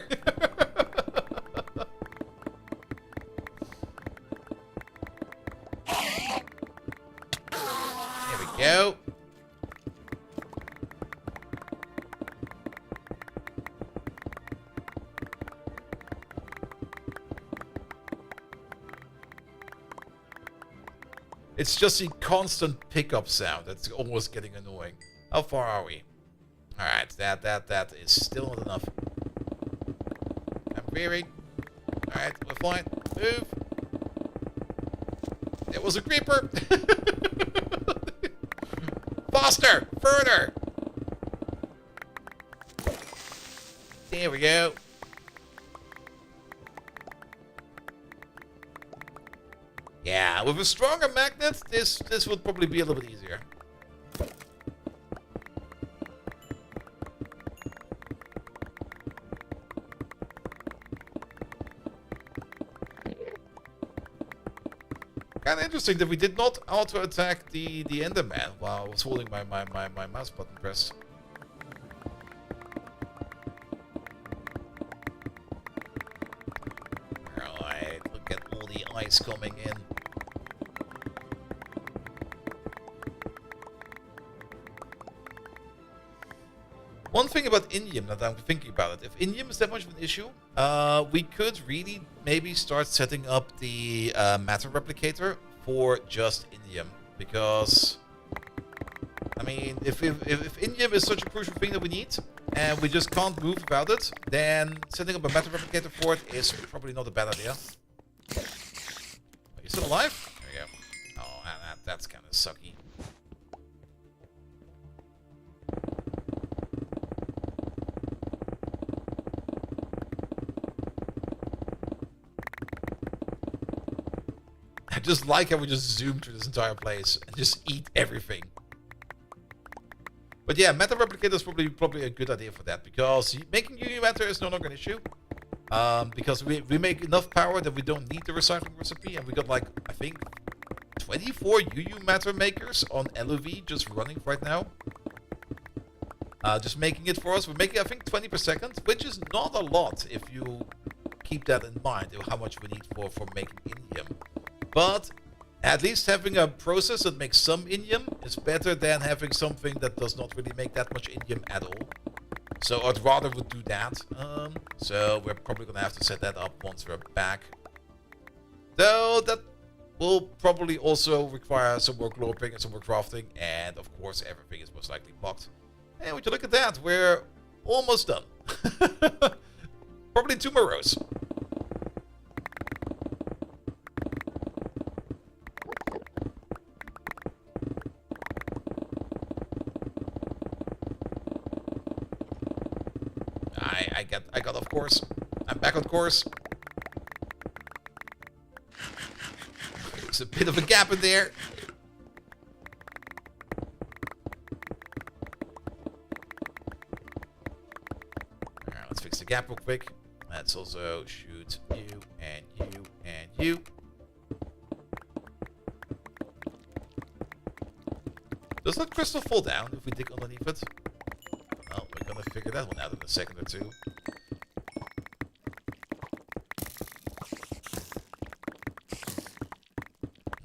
Go. It's just the constant pickup sound that's almost getting annoying. How far are we? Alright, that is still not enough. I'm veering. Alright, we're fine. Move. There was a creeper. Faster! Further! There we go. Yeah, with a stronger magnet, this would probably be a little bit easier. Kind of interesting that we did not auto-attack the Enderman while I was holding my mouse button pressed. Alright, look at all the ice coming in. One thing about indium that I'm thinking about it, if indium is that much of an issue, we could really maybe start setting up the matter replicator for just indium. Because, I mean, if indium is such a crucial thing that we need, and we just can't move without it, then setting up a matter replicator for it is probably not a bad idea. Are you still alive? There we go. Oh, that's kind of sucky. I just like how we just zoom through this entire place and just eat everything. But yeah, matter replicator is probably a good idea for that, because making UV matter is no longer an issue. Because we make enough power that we don't need the recycling recipe, and we got like, I think, 24 UU matter makers on LOV just running right now. Just making it for us. We're making, I think, 20 per second, which is not a lot if you keep that in mind, how much we need for making indium. But at least having a process that makes some indium is better than having something that does not really make that much indium at all. So I'd rather would do that. So we're probably going to have to set that up once we're back. Though that will probably also require some more glorping and some more crafting. And of course everything is most likely blocked. And would you look at that? We're almost done. Probably 2 more rows. I got off course. I'm back on course. There's a bit of a gap in there. Alright, let's fix the gap real quick. Let's also shoot you and you and you. Does that crystal fall down if we dig underneath it? Well, we're gonna figure that one out in a second or two.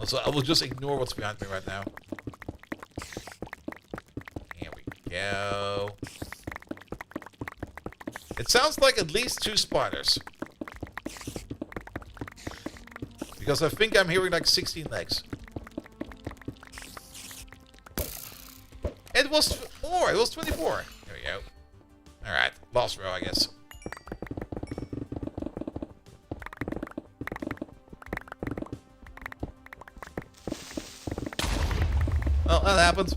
Also, I will just ignore what's behind me right now. Here we go. It sounds like at least 2 spiders. Because I think I'm hearing like 16 legs. It was 4. It was 24. There we go. Alright, last row, I guess. Well, that happened.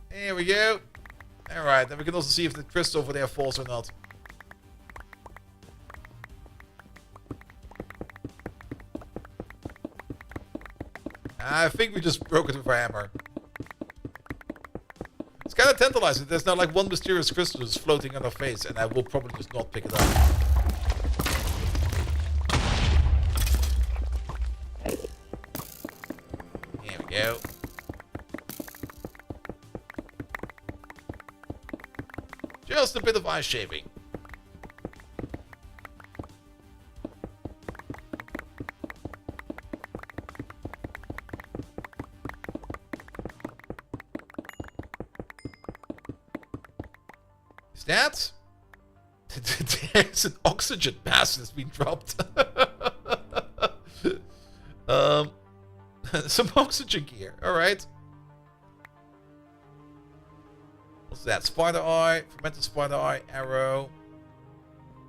There we go. Alright, then we can also see if the crystal over there falls or not. I think we just broke it with our hammer. It's kind of tantalizing. There's now like one mysterious crystal just floating on our face, and I will probably just not pick it up. Here we go. Just a bit of ice shaving. Is that? There's an oxygen mask that's been dropped. Some oxygen gear. Alright. What's that? Spider eye, fermented spider eye, arrow.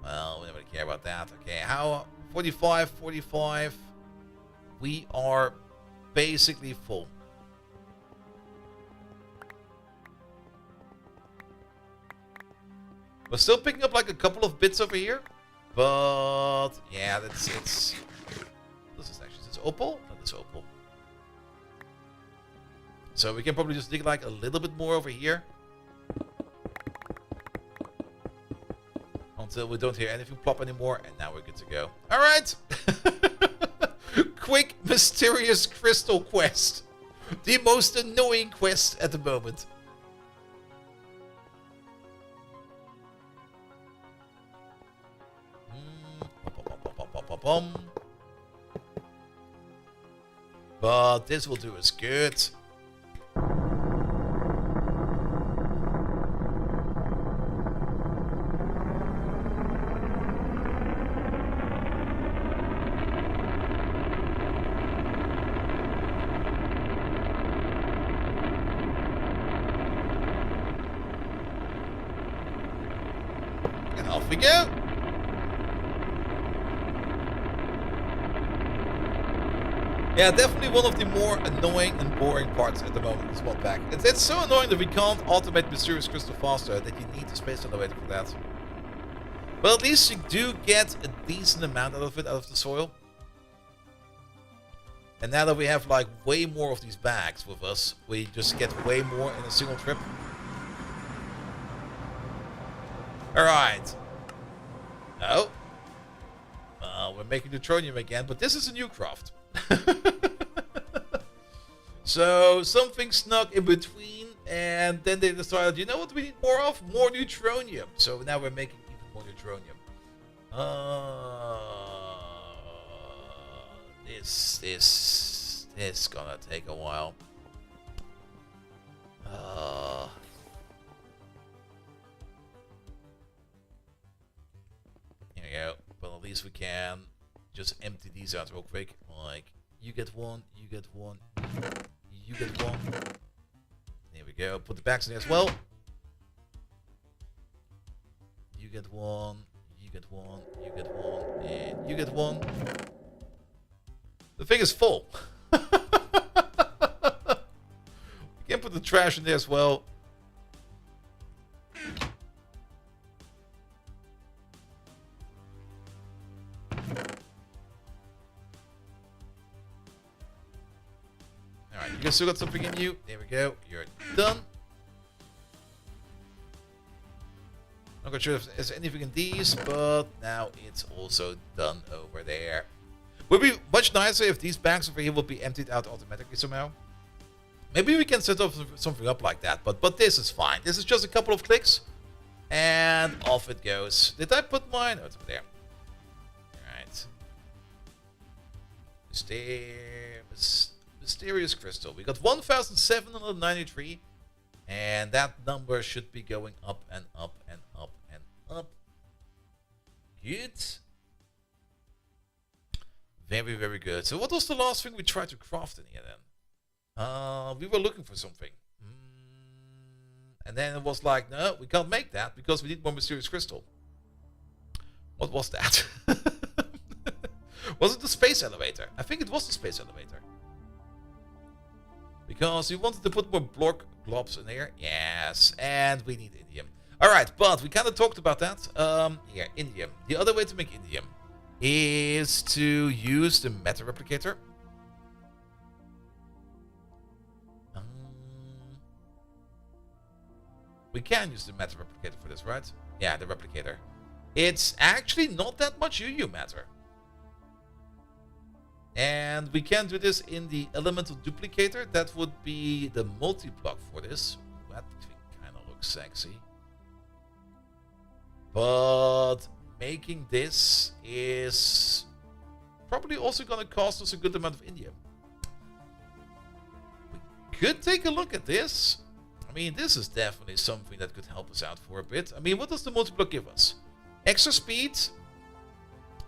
Well, we don't really care about that. Okay, how? 45, 45. We are basically full. We're still picking up like a couple of bits over here. But yeah, it's this is actually this opal? No, this opal. So we can probably just dig like a little bit more over here. Until we don't hear anything plop anymore, and now we're good to go. Alright! Quick, mysterious crystal quest. The most annoying quest at the moment. But this will do us good. And off we go. Yeah, definitely one of the more annoying and boring parts at the moment is mod pack. It's so annoying that we can't automate Mysterious Crystal faster, that you need the space elevator for that. But at least you do get a decent amount out of it, out of the soil. And now that we have like way more of these bags with us, we just get way more in a single trip. Alright. Oh. We're making neutronium again, but this is a new craft. So something snuck in between, and then they decided, you know what we need more of? More neutronium. So now we're making even more neutronium. This is gonna take a while. Here we go. But at least we can just empty these out real quick. Like, you get one, you get one, you get one. There we go. Put the bags in there as well. You get one, you get one, you get one, and you get one. The thing is full. You can put the trash in there as well. Alright, you guys still got something in you. There we go. You're done. I'm not sure if there's anything in these, but now it's also done over there. Would be much nicer if these bags over here would be emptied out automatically somehow. Maybe we can set up something up like that, but this is fine. This is just a couple of clicks, and off it goes. Did I put mine? Oh, it's over there. Alright. Mysterious crystal. We got 1,793, and that number should be going up and up and up and up. Good. Very, very good. So what was the last thing we tried to craft in here then? We were looking for something. And then it was like, no, we can't make that because we need more mysterious crystal. What was that? Was it the space elevator? I think it was the space elevator. Because we wanted to put more globs in there. Yes, and we need indium. Alright, but we kind of talked about that. Yeah, indium. The other way to make indium is to use the meta replicator. We can use the meta replicator for this, right? Yeah, the replicator. It's actually not that much UU matter. And we can do this in the elemental duplicator. That would be the multi-block for this. That kind of looks sexy. But making this is probably also going to cost us a good amount of indium. We could take a look at this. I mean, this is definitely something that could help us out for a bit. I mean, what does the multi-block give us? Extra speed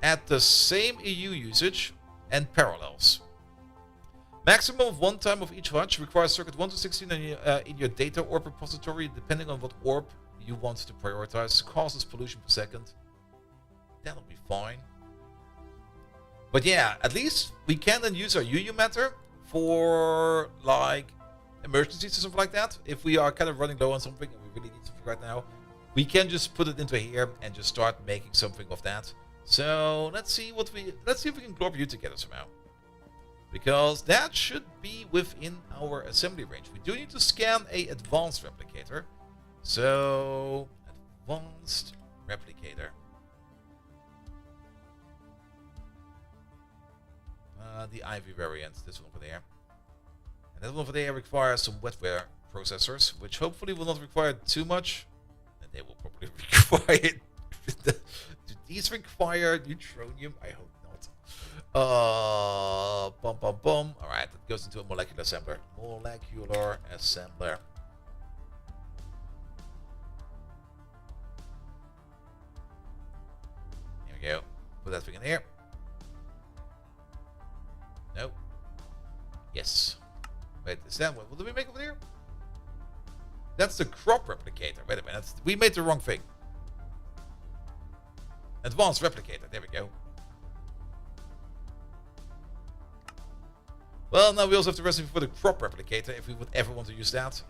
at the same EU usage and parallels. Maximum of one time of each watch requires circuit 1 to 16 in your data orb repository, depending on what orb you want to prioritize. Causes pollution per second. That'll be fine. But yeah, at least we can then use our UU matter for like emergencies or something like that. If we are kind of running low on something and we really need something right now, we can just put it into here and just start making something of that. So let's see if we can glove you together somehow. Because that should be within our assembly range. We do need to scan a advanced replicator. So advanced replicator. The Ivy variant, this one over there. And that one over there requires some wetware processors, which hopefully will not require too much. And they will probably require do these require neutronium? I hope not. Bum bum bum. Alright, that goes into a molecular assembler. Molecular assembler. Here we go. Put that thing in here. No. Yes. Wait, is that what did we make over there? That's the crop replicator. Wait a minute. We made the wrong thing. Advanced replicator. There we go. Well, now we also have the recipe for the crop replicator if we would ever want to use that.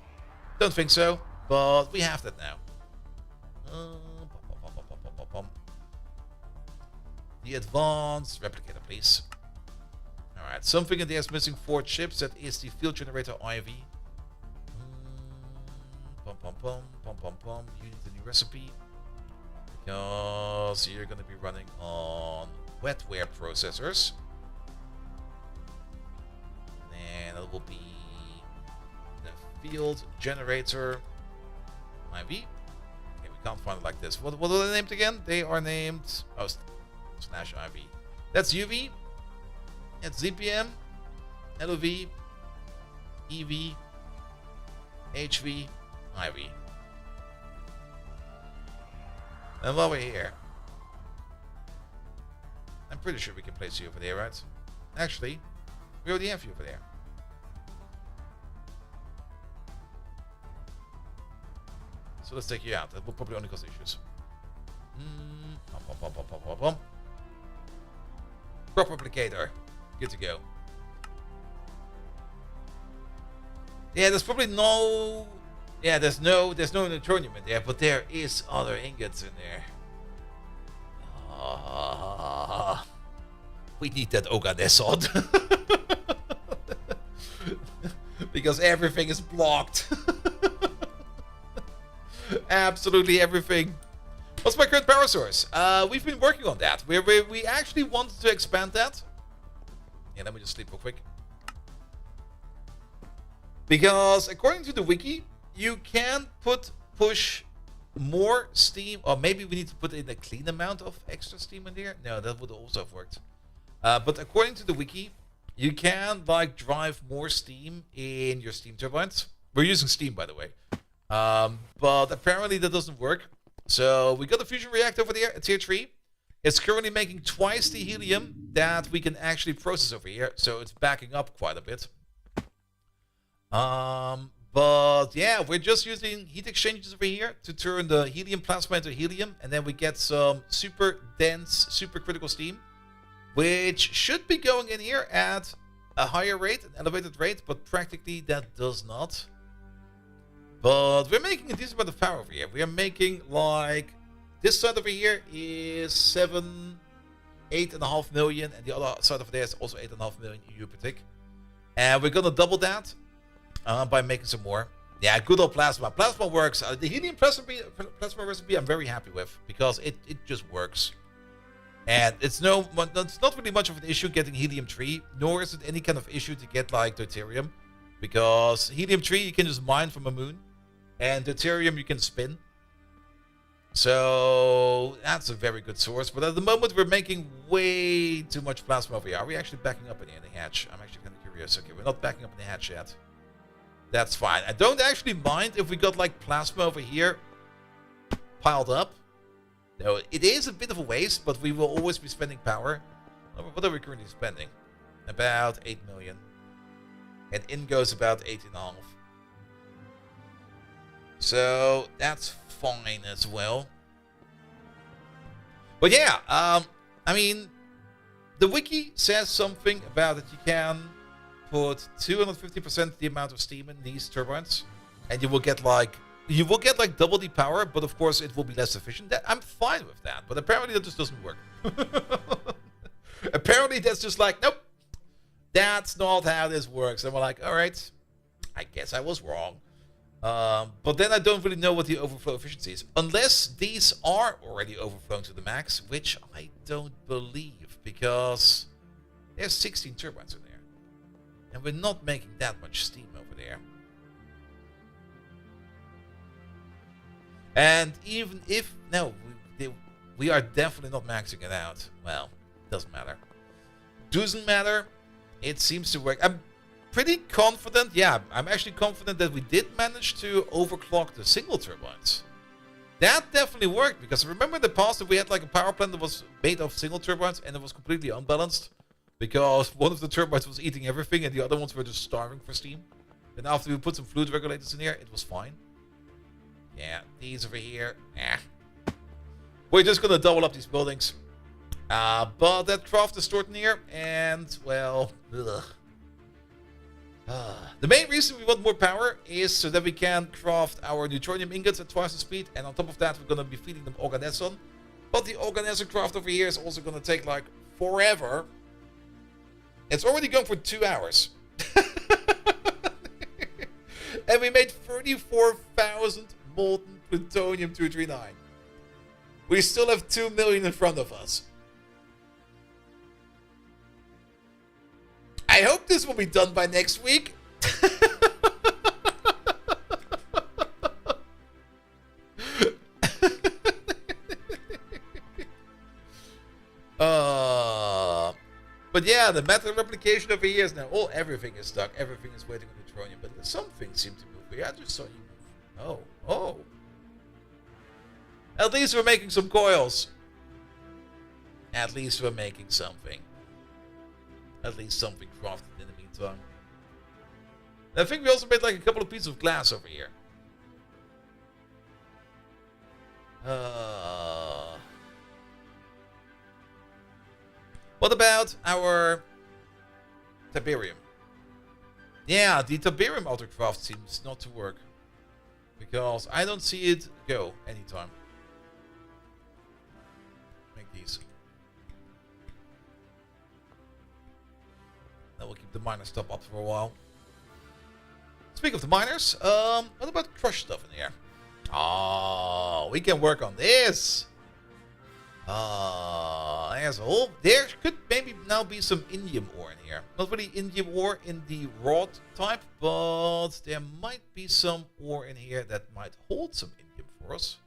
Don't think so, but we have that now. The advanced replicator, please. Alright, something in there is missing 4 chips. That is the field generator IV. Pum pum pum, pum pum pum. You need a new recipe. Because you're going to be running on wetware processors. And it will be the field generator IV. Okay, we can't find it like this. What are they named again? They are named... Oh, slash IV. That's UV. That's ZPM. LOV. EV. HV. IV. And while we're here, I'm pretty sure we can place you over there, right? Actually, we already have you over there. So let's take you out. That will probably only cause issues. Crop replicator. Good to go. Yeah, there's probably no... Yeah, there's no neutronium in there, but there is other ingots in there. We need that Oganesod. Because everything is blocked. Absolutely everything. What's my current power source? We've been working on that. We actually wanted to expand that. Yeah, let me just sleep real quick. Because according to the wiki, you can push more steam, or maybe we need to put in a clean amount of extra steam in there. No, that would also have worked. But according to the wiki, you can like drive more steam in your steam turbines. We're using steam, by the way. But apparently that doesn't work. So we got a fusion reactor over there at tier 3. It's currently making twice the helium that we can actually process over here. So it's backing up quite a bit. But yeah, we're just using heat exchangers over here to turn the helium plasma into helium. And then we get some super dense, super critical steam, which should be going in here at a higher rate, an elevated rate, but practically that does not. But we're making a decent amount of power over here. We are making like, this side over here is 8.5 million, and the other side over there is also 8.5 million EU per tick. And we're gonna double that by making some more. Yeah, good old plasma. Plasma works. The helium plasma recipe I'm very happy with, because it just works. And it's not really much of an issue getting helium-3, nor is it any kind of issue to get like deuterium, because helium-3 you can just mine from a moon, and deuterium you can spin. So that's a very good source. But at the moment we're making way too much plasma over here. Are we actually backing up in the hatch? I'm actually kind of curious. Okay, we're not backing up in the hatch yet. That's fine. I don't actually mind if we got like plasma over here piled up. No, it is a bit of a waste, but we will always be spending power. What are we currently spending? About 8 million. And in goes about 8.5. So that's fine as well. But yeah, I mean, the wiki says something about that you can put 250% the amount of steam in these turbines, and you will get like double the power, but of course it will be less efficient. I'm fine with that, but apparently that just doesn't work. Apparently that's just like, nope, that's not how this works. And we're like, all right, I guess I was wrong. But then I don't really know what the overflow efficiency is, unless these are already overflowing to the max, which I don't believe, because there's 16 turbines in there, and we're not making that much steam over there. And even if, no, we are definitely not maxing it out. Well, doesn't matter. Doesn't matter. It seems to work. I'm pretty confident. Yeah, I'm actually confident that we did manage to overclock the single turbines. That definitely worked, because remember in the past that we had like a power plant that was made of single turbines and it was completely unbalanced because one of the turbines was eating everything and the other ones were just starving for steam. And after we put some fluid regulators in here, it was fine. Yeah, these over here, we're just gonna double up these buildings. But that craft is stored in here, and well, ugh. The main reason we want more power is so that we can craft our neutronium ingots at twice the speed, and on top of that, we're gonna be feeding them organesson. But the organesson craft over here is also gonna take like forever. It's already gone for 2 hours. And we made 34,000 molten plutonium-239. We still have 2 million in front of us. I hope this will be done by next week. But yeah, the method of replication over here is now everything is stuck. Everything is waiting on neutronium, but some things seem to move. Yeah, I just saw you move. Oh. At least we're making some coils. At least we're making something. At least something crafted in the meantime. I think we also made like a couple of pieces of glass over here. What about our Tiberium? Yeah, the Tiberium autocraft seems not to work. Because I don't see it go anytime. Make these. That will keep the miners top up for a while. Speaking of the miners, what about crushed stuff in here? Oh, we can work on this. Asshole. There could maybe now be some indium ore in here. Not really indium ore in the rod type, but there might be some ore in here that might hold some indium for us.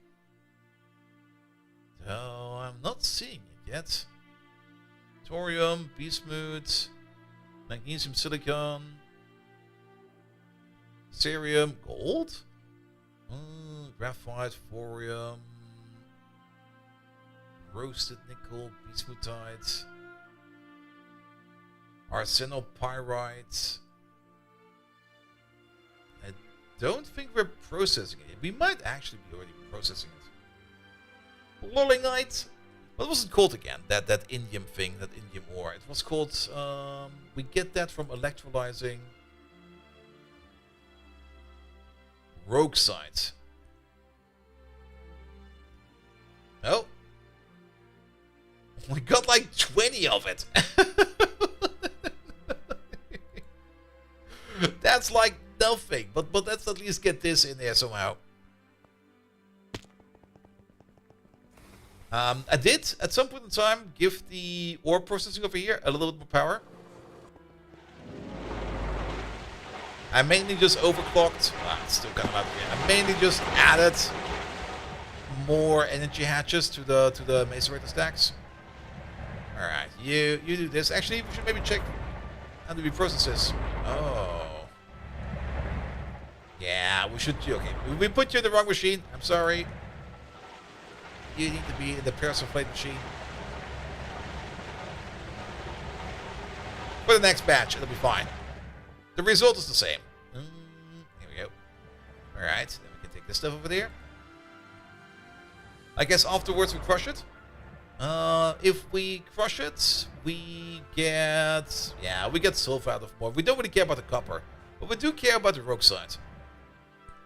So I'm not seeing it yet. Thorium, bismuth, magnesium, silicon, cerium, gold, graphite, thorium. Roasted nickel, bismutite, arsenopyrite. I don't think we're processing it. We might actually be already processing it. Lollingite. What was it called again? That indium thing, that indium ore. It was called. We get that from electrolyzing roguesite. Oh. We got like 20 of it. That's like nothing, but let's at least get this in there somehow. I did at some point in time give the ore processing over here a little bit more power. I mainly just overclocked. It's still kind of out here. I mainly just added more energy hatches to the macerator stacks. Alright, you do this. Actually, we should maybe check how do we process this. Oh. Yeah, we should. Okay, we put you in the wrong machine. I'm sorry. You need to be in the Pearson plate machine. For the next batch, it'll be fine. The result is the same. Here we go. Alright, then we can take this stuff over there. I guess afterwards we crush it. If we crush it, we get silver out of more. We don't really care about the copper, but we do care about the rogue side.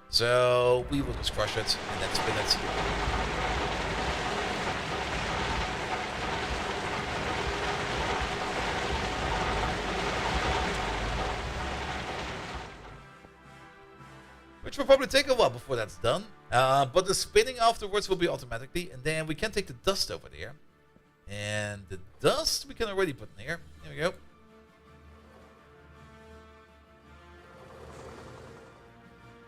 So we will just crush it and then spin it. Which will probably take a while before that's done. But the spinning afterwards will be automatically. And then we can take the dust over there. And the dust we can already put in here. There we go.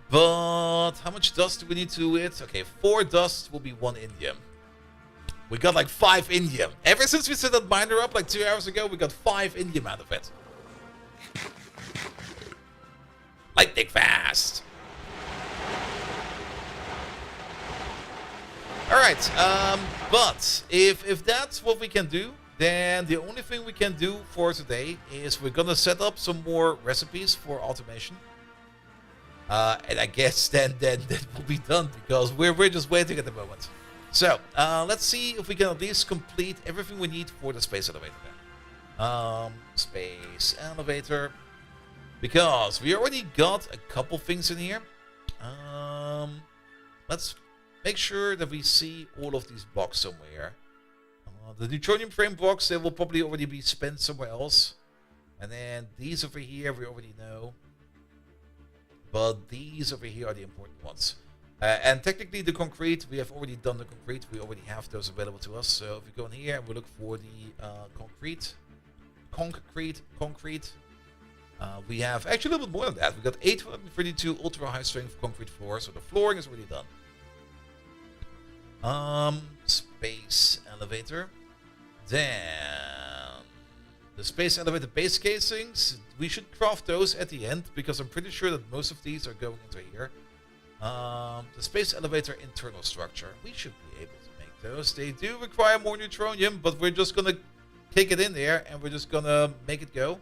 But how much dust do we need to do it? Okay, 4 dust will be 1 indium. We got like 5 indium. Ever since we set that miner up like 2 hours ago, we got 5 indium out of it. Lightning fast. Alright, but if that's what we can do, then the only thing we can do for today is we're gonna set up some more recipes for automation. And I guess then that will be done because we're just waiting at the moment. So, let's see if we can at least complete everything we need for the space elevator then. Space elevator. Because we already got a couple things in here. Let's make sure that we see all of these blocks somewhere. The neutronium frame blocks, they will probably already be spent somewhere else. And then these over here, we already know. But these over here are the important ones. And technically the concrete, we have already done the concrete. We already have those available to us. So if we go in here and we look for the concrete. We have actually a little bit more than that. We got 832 ultra high strength concrete floors. So the flooring is already done. Space elevator. Then the space elevator base casings. We should craft those at the end because I'm pretty sure that most of these are going into here. The space elevator internal structure. We should be able to make those. They do require more neutronium, but we're just gonna kick it in there and we're just gonna make it go.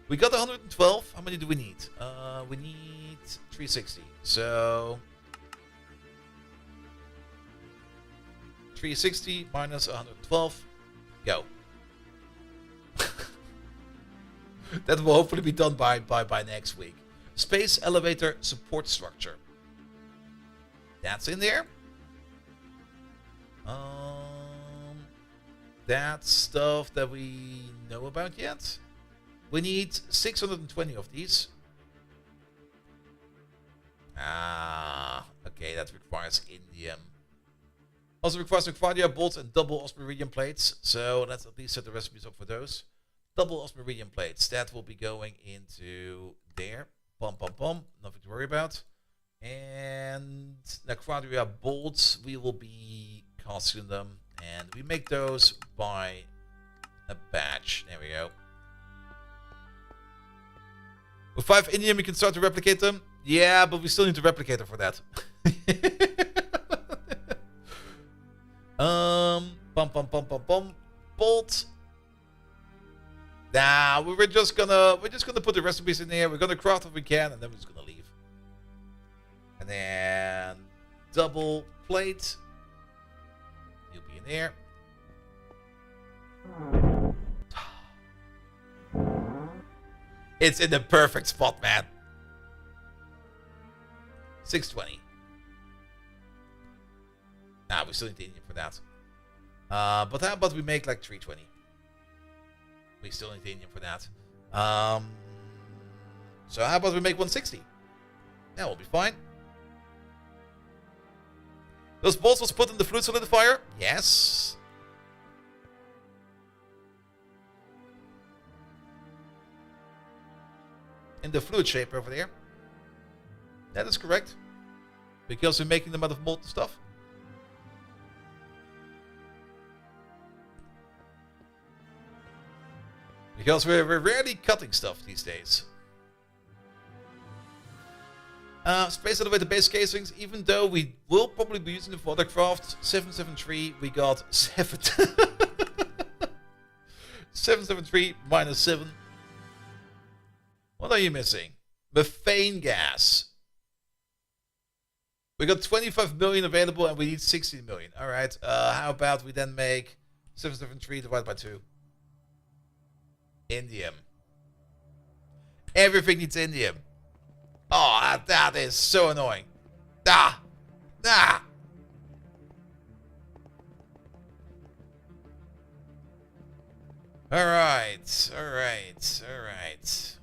We got 112. How many do we need? We need 360. So 360 minus 112. Go. That will hopefully be done by next week. Space elevator support structure. That's in there. That's stuff that we know about yet. We need 620 of these. Okay, that requires indium. Also requires Aquadia bolts and double osmiridium plates. So let's at least set the recipes up for those. Double osmiridium plates. That will be going into there. Bum, bum, bum. Nothing to worry about. And the Aquadia bolts, we will be casting them. And we make those by a batch. There we go. With 5 indium, you can start to replicate them. Yeah, but we still need to replicate them for that. Bolt. Nah, we're just gonna put the recipes in here. We're gonna craft what we can, and then we're just gonna leave. And then double plate. You'll be in there. It's in the perfect spot, man. 620. Nah, we still need the indium for that. But how about we make like 320? We still need the indium for that. So how about we make 160? That will be fine. Those bolts was put in the fluid solidifier? Yes. In the fluid shape over there. That is correct. Because we're making them out of molten stuff. Because we're rarely cutting stuff these days. Space elevator base casings, even though we will probably be using them for other crafts. 773, we got 7. 773 minus 7. What are you missing? Methane gas. We got 25 million available and we need 16 million. Alright, how about we then make 773 divided by 2. Indium. Everything needs indium. Oh, that is so annoying. Ah! Ah! Alright, alright, alright.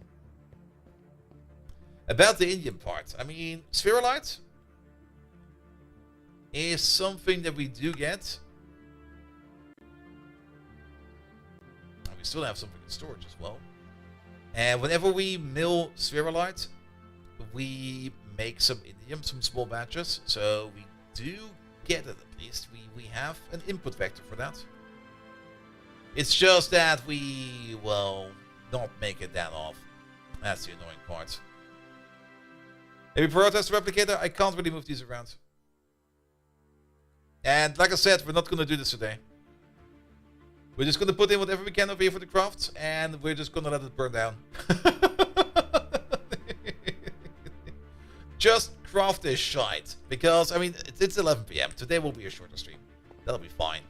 About the indium part. I mean, spherolite is something that we do get. We still have something in storage as well. And whenever we mill spherolite, we make some indium, some small batches. So we do get it at least. We have an input vector for that. It's just that we, well, don't make it that often. That's the annoying part. Maybe protest replicator, I can't really move these around. And like I said, we're not going to do this today. We're just going to put in whatever we can over here for the crafts, and we're just going to let it burn down. Just craft this shite. Because, I mean, it's 11 PM. Today will be a shorter stream. That'll be fine.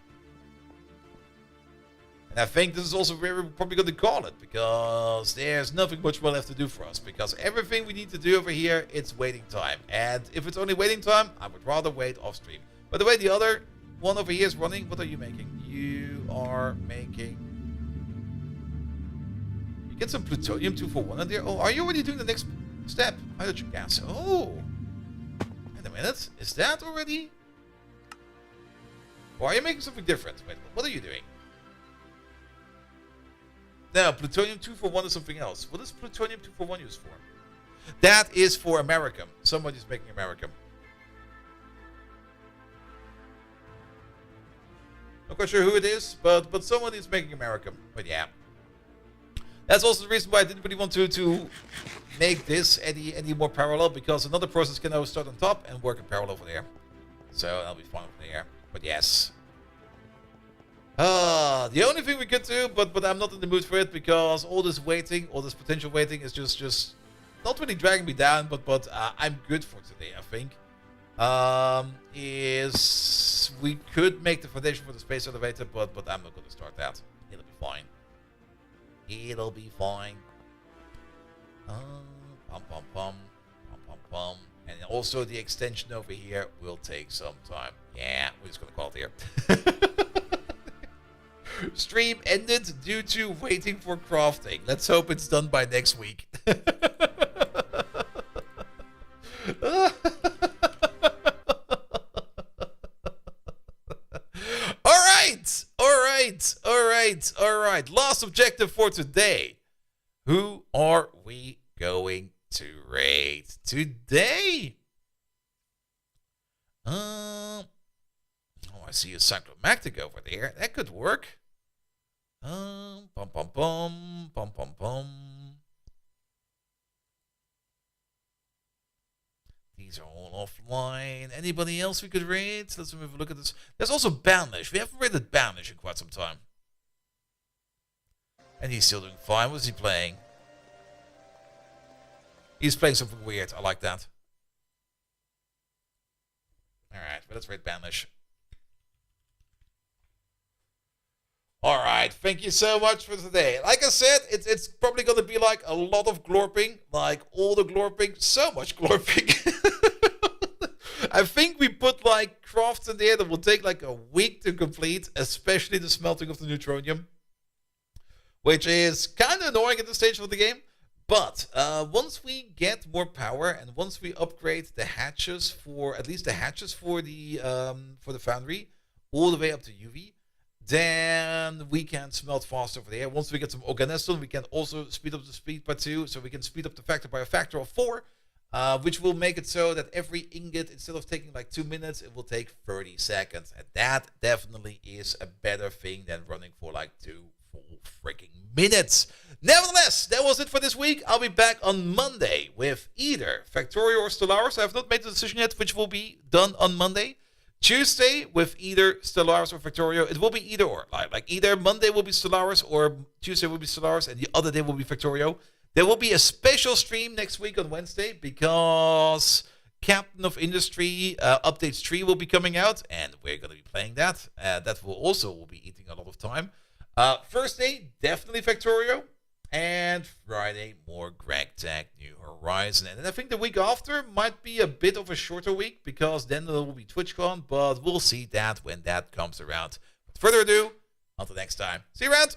And I think this is also where we're probably going to call it. Because there's nothing much more left to do for us. Because everything we need to do over here, it's waiting time. And if it's only waiting time, I would rather wait off stream. By the way, the other one over here is running. What are you making? You are making... Get some plutonium 241 in there. Oh, are you already doing the next step? Hydrogen gas. Oh. Wait a minute. Is that already? Or are you making something different? Wait, what are you doing? No, plutonium 241 is something else. What is plutonium 241 used for? That is for America. Somebody's making America. Not quite sure who it is, but someone is making America. But yeah. That's also the reason why I didn't really want to make this any more parallel, because another process can now start on top and work in parallel over there. So that'll be fun over there. But yes. The only thing we could do, but I'm not in the mood for it, because all this waiting, all this potential waiting is just not really dragging me down, but I'm good for today, I think. Is we could make the foundation for the space elevator, but I'm not going to start that. It'll be fine. It'll be fine. Pum pum pum, pum pum pum, and also the extension over here will take some time. Yeah, we're just gonna call it here. Stream ended due to waiting for crafting. Let's hope it's done by next week. All right. Last objective for today. Who are we going to raid today? Oh, I see a cyclomactic over there. That could work. Bum bum bum bum bum bum. These are all offline. Anybody else we could raid? Let's have a look at this. There's also Banish. We haven't raided Banish in quite some time. And he's still doing fine. What's he playing? He's playing something weird. I like that. Alright, let's raid Banish. Alright, thank you so much for today. Like I said, it's probably going to be like a lot of glorping. Like all the glorping. So much glorping. I think we put like crafts in there that will take like a week to complete. Especially the smelting of the neutronium. Which is kind of annoying at this stage of the game. But once we get more power and once we upgrade the hatches for, at least the hatches for the foundry, all the way up to UV, then we can smelt faster over there. Once we get some organeston, we can also speed up the speed by 2, so we can speed up the factor by a factor of 4, which will make it so that every ingot, instead of taking like 2 minutes, it will take 30 seconds. And that definitely is a better thing than running for like 2 full freaking minutes. Nevertheless, that was it for this week. I'll be back on Monday with either Factorio or Stellaris. I have not made the decision yet which will be done on Monday. Tuesday with either Stellaris or Factorio. It will be either or. Like either Monday will be Stellaris or Tuesday will be Stellaris and the other day will be Factorio. There will be a special stream next week on Wednesday because Captain of Industry Updates 3 will be coming out and we're going to be playing that. That will be eating a lot of time. Thursday, definitely Factorio. And Friday, more GregTech New Horizon. And then I think the week after might be a bit of a shorter week because then there will be TwitchCon, but we'll see that when that comes around. Without further ado, until next time, see you around!